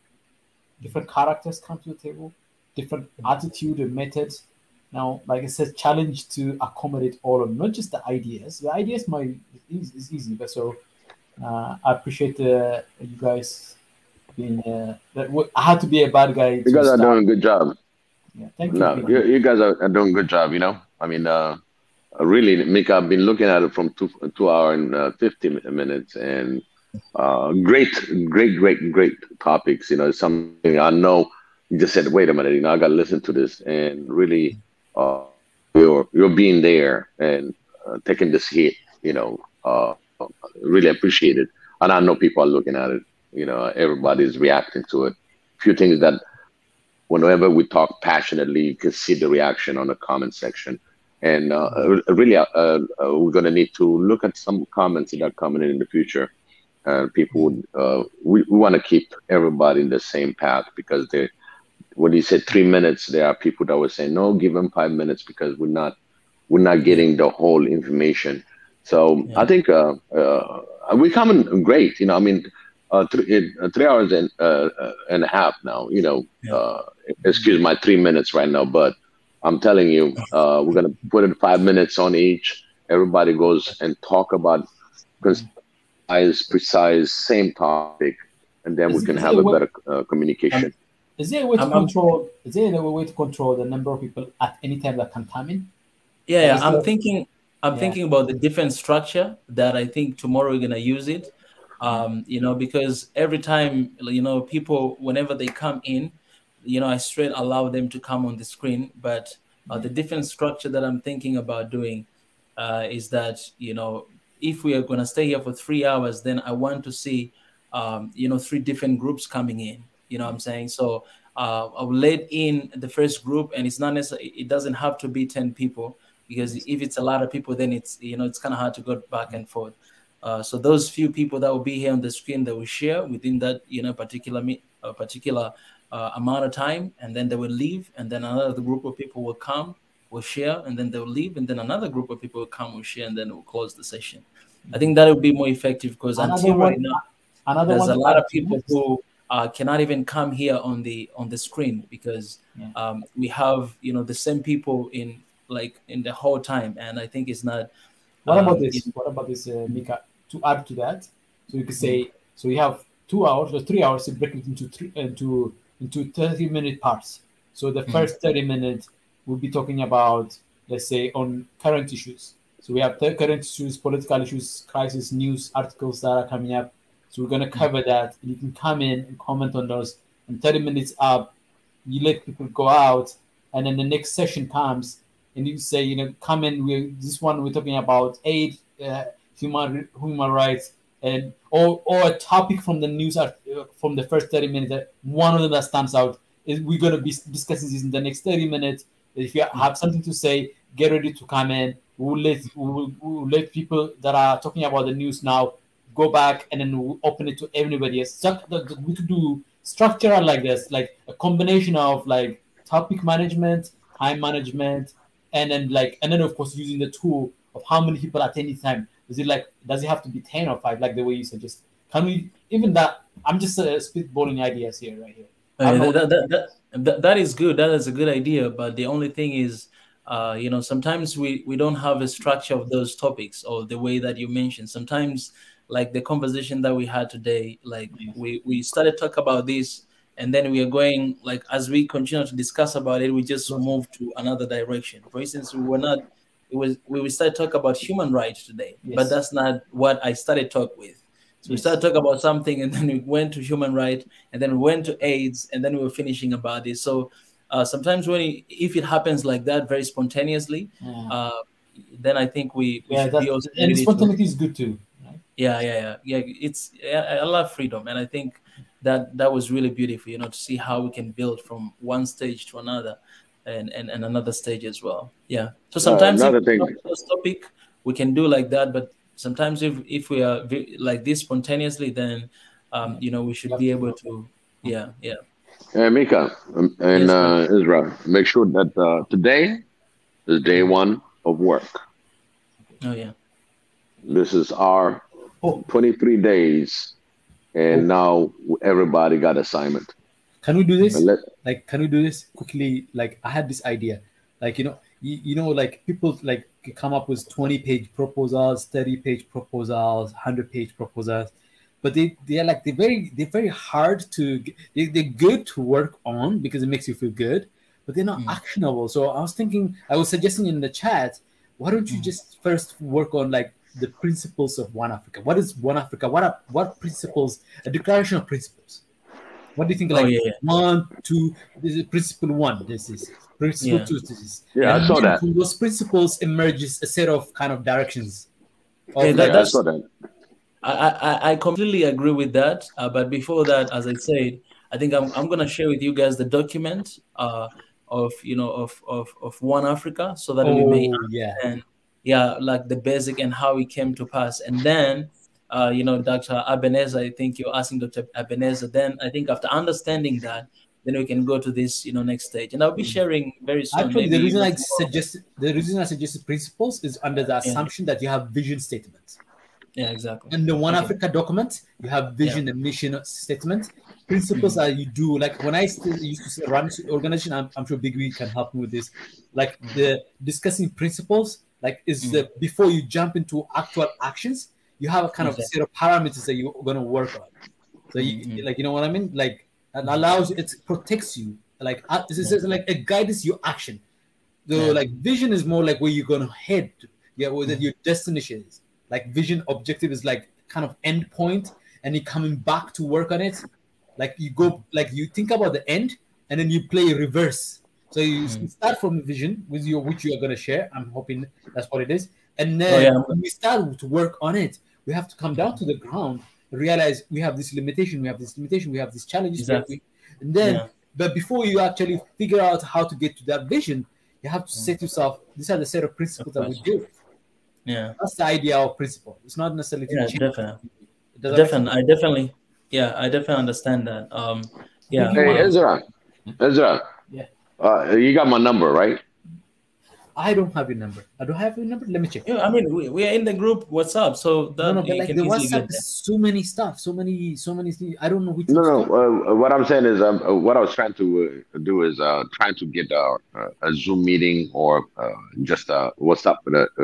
different characters come to the table, different attitude and methods. Now, like I said, challenge to accommodate all of them, not just the ideas. The ideas is easy, but so I appreciate you guys being. I had to be a bad guy. You guys are doing a good job. Yeah, thank you. No, you guys are doing a good job. I mean, really, Mika, I've been looking at it from 2 hours and 50 minutes, and great topics. It's something I know. You just said, wait a minute, I got to listen to this, and really, you're being there and taking this hit. Really appreciate it, and I know people are looking at it. Everybody's reacting to it. A few things that, whenever we talk passionately, you can see the reaction on the comment section. And really, we're going to need to look at some comments that are coming in the future. People we want to keep everybody in the same path, because when you said 3 minutes, there are people that were saying, no, give them 5 minutes because we're not getting the whole information. So I think we're coming great. I mean, 3 hours and a half now. Excuse my 3 minutes right now, but I'm telling you, we're gonna put in 5 minutes on each. Everybody goes and talk about precise same topic, and then we can have a better communication. Is there a way to control? Is there a way to control the number of people at any time that can come in? Yeah, I'm thinking about the different structure that I think tomorrow we're gonna use it. Because every time, people, whenever they come in, I straight allow them to come on the screen. But the different structure that I'm thinking about doing is that, if we are going to stay here for 3 hours, then I want to see, 3 different groups coming in. You know what I'm saying? So I'll let in the first group, and it's not necessarily, it doesn't have to be 10 people, because if it's a lot of people, then it's, it's kind of hard to go back and forth. So those few people that will be here on the screen, that will share within that, particular amount of time, and then they will leave, and then another group of people will come, will share, and then they will leave, and then another group of people will come, will share, and then we'll close the session. I think that would be more effective, because until right now, there's a lot of people who cannot even come here on the screen, because we have the same people in the whole time, and I think it's not. What about this? What about this, Mika? To add to that, so you could say, so you have 2 hours or 3 hours to break it into 30-minute parts. So the first 30 minutes, we'll be talking about let's say, on current issues. So we have current issues, political issues, crisis, news, articles that are coming up. So we're going to cover that. And you can come in and comment on those. And 30 minutes up, you let people go out. And then the next session comes and you say, come in. This one we're talking about aid, human rights, and or a topic from the news from the first 30 minutes. One of them that stands out is we're going to be discussing this in the next 30 minutes. If you have something to say, get ready to come in. We'll let people that are talking about the news now go back, and then we'll open it to everybody else. We could do structure like this, like a combination of like topic management, time management, and then of course using the tool of how many people at any time. Does it have to be 10 or 5, like the way you suggest? Can we even that? I'm just spitballing ideas here, right here. That is good. That is a good idea. But the only thing is, sometimes we don't have a structure of those topics or the way that you mentioned. Sometimes, like the conversation that we had today, like we started talk about this, and then we are going, like, as we continue to discuss about it, we just move to another direction. For instance, we started talk about human rights today, but that's not what I started talk with. So we started talking about something, and then we went to human rights, and then we went to AIDS, and then we were finishing about this. So sometimes if it happens like that, very spontaneously, then I think we should be also. And spontaneity is good too. Right? Yeah. I love freedom, and I think that was really beautiful. To see how we can build from one stage to another, and another stage as well. Yeah. So sometimes another thing, this topic we can do like that, but sometimes if we are like this spontaneously, then we should be able to. Yeah. Mika and Israel, make sure that today is day 1 of work. Oh yeah. This is our 23 days, and now everybody got assignment. Can we do this? Can we do this quickly? Like, I had this idea. Like, like people like come up with 20-page proposals, 30-page proposals, 100-page proposals, but they're very hard to. They're good to work on because it makes you feel good, but they're not actionable. So I was suggesting in the chat, why don't you just first work on like the principles of One Africa? What is One Africa? What principles? A declaration of principles. What do you think? 1, 2. This is principle 1. This is principle 2. This is. Yeah, I saw that. From those principles emerges a set of kind of directions. I saw that. I completely agree with that. But before that, as I said, I think I'm going to share with you guys the document of One Africa, so that we may understand, like the basic and how it came to pass, and then. Dr. Ebenezer, I think you're asking Dr. Ebenezer. Then I think after understanding that, then we can go to this, next stage. And I'll be sharing very soon. Actually, the reason I suggested principles is under the assumption that you have vision statements. Yeah, exactly. And the One Africa document, you have vision and mission statement. Principles are you do, like when I used to run organization, I'm sure Big Wee can help me with this. Like the discussing principles, like is the before you jump into actual actions. You have a kind of set of parameters that you're going to work on. So you know what I mean? Like it allows, it protects you. Like this is like it guides your action. So like vision is more like where you're going to head. Where your destination is. Like vision objective is like kind of end point, and you're coming back to work on it. Like you go, like you think about the end, and then you play reverse. So you start from vision with which you are going to share. I'm hoping that's what it is. And then when we start to work on it, we have to come down to the ground, realize we have this limitation, we have this limitation, we have these challenges. Exactly. And then, but before you actually figure out how to get to that vision, you have to say to yourself, these are the set of principles that we do. Yeah. That's the idea of principle. It's not necessarily definitely. I definitely understand that. Hey, Ezra. Yeah. You got my number, right? I don't have your number. I don't have your number. Let me check. Yeah, I mean, we are in the group WhatsApp, so that but like the WhatsApp is so many stuff, so many things. I don't know which. What I'm saying is, what I was trying to do is trying to get a Zoom meeting or just a WhatsApp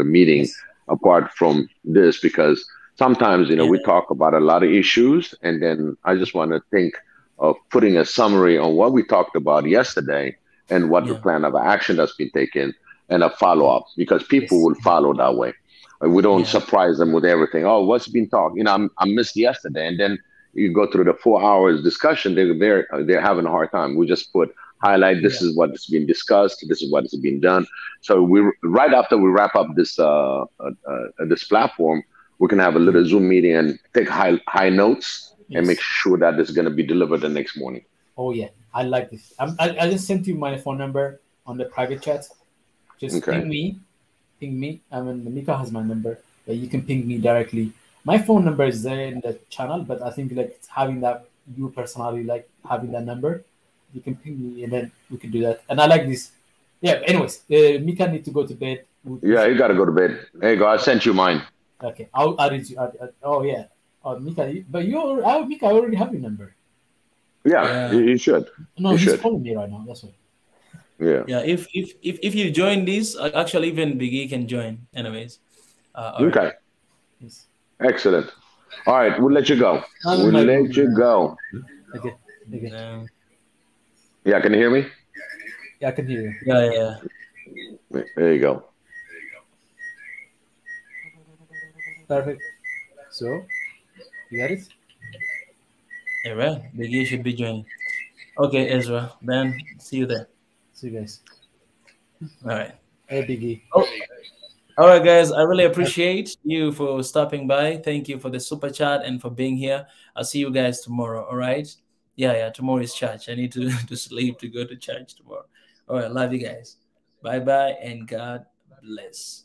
meeting apart from this, because sometimes we talk about a lot of issues, and then I just want to think of putting a summary on what we talked about yesterday and what the plan of action that's been taken. and a follow-up, because people will follow that way. We don't surprise them with everything. Oh, what's been talked? You know, I missed yesterday, and then you go through the 4 hours discussion. They're having a hard time. We just highlight. This is what's been discussed. This is what has been done. So right after we wrap up this this platform, we can have a little Zoom meeting and take high notes and make sure that it's going to be delivered the next morning. Oh yeah, I like this. I just sent you my phone number on the private chat. Just ping me. I mean, Mika has my number, but you can ping me directly. My phone number is there in the channel, but I think like having that, you personally like having that number, you can ping me and then we can do that. And I like this. Yeah. Anyways, Mika need to go to bed. Yeah, you gotta go to bed. There you go. I sent you mine. Okay, I'll read you. Oh yeah. Oh Mika, but Mika, I already have your number. Yeah, you should. No, he's calling me right now. That's why. Yeah. Yeah. If you join this, actually even Biggie can join. Anyways. Okay. Right. Yes. Excellent. All right, we'll let you go. We'll let you go. Okay. Yeah, can you hear me? Yeah, I can hear you. Yeah. There you go. Perfect. So, you got it? Yeah, right. Biggie should be joining. Okay, Ezra. Ben, see you there. See you guys. All right. Hey, Biggie. Oh. All right, guys. I really appreciate you for stopping by. Thank you for the super chat and for being here. I'll see you guys tomorrow. All right. Yeah. Tomorrow is church. I need to sleep to go to church tomorrow. All right. Love you guys. Bye-bye and God bless.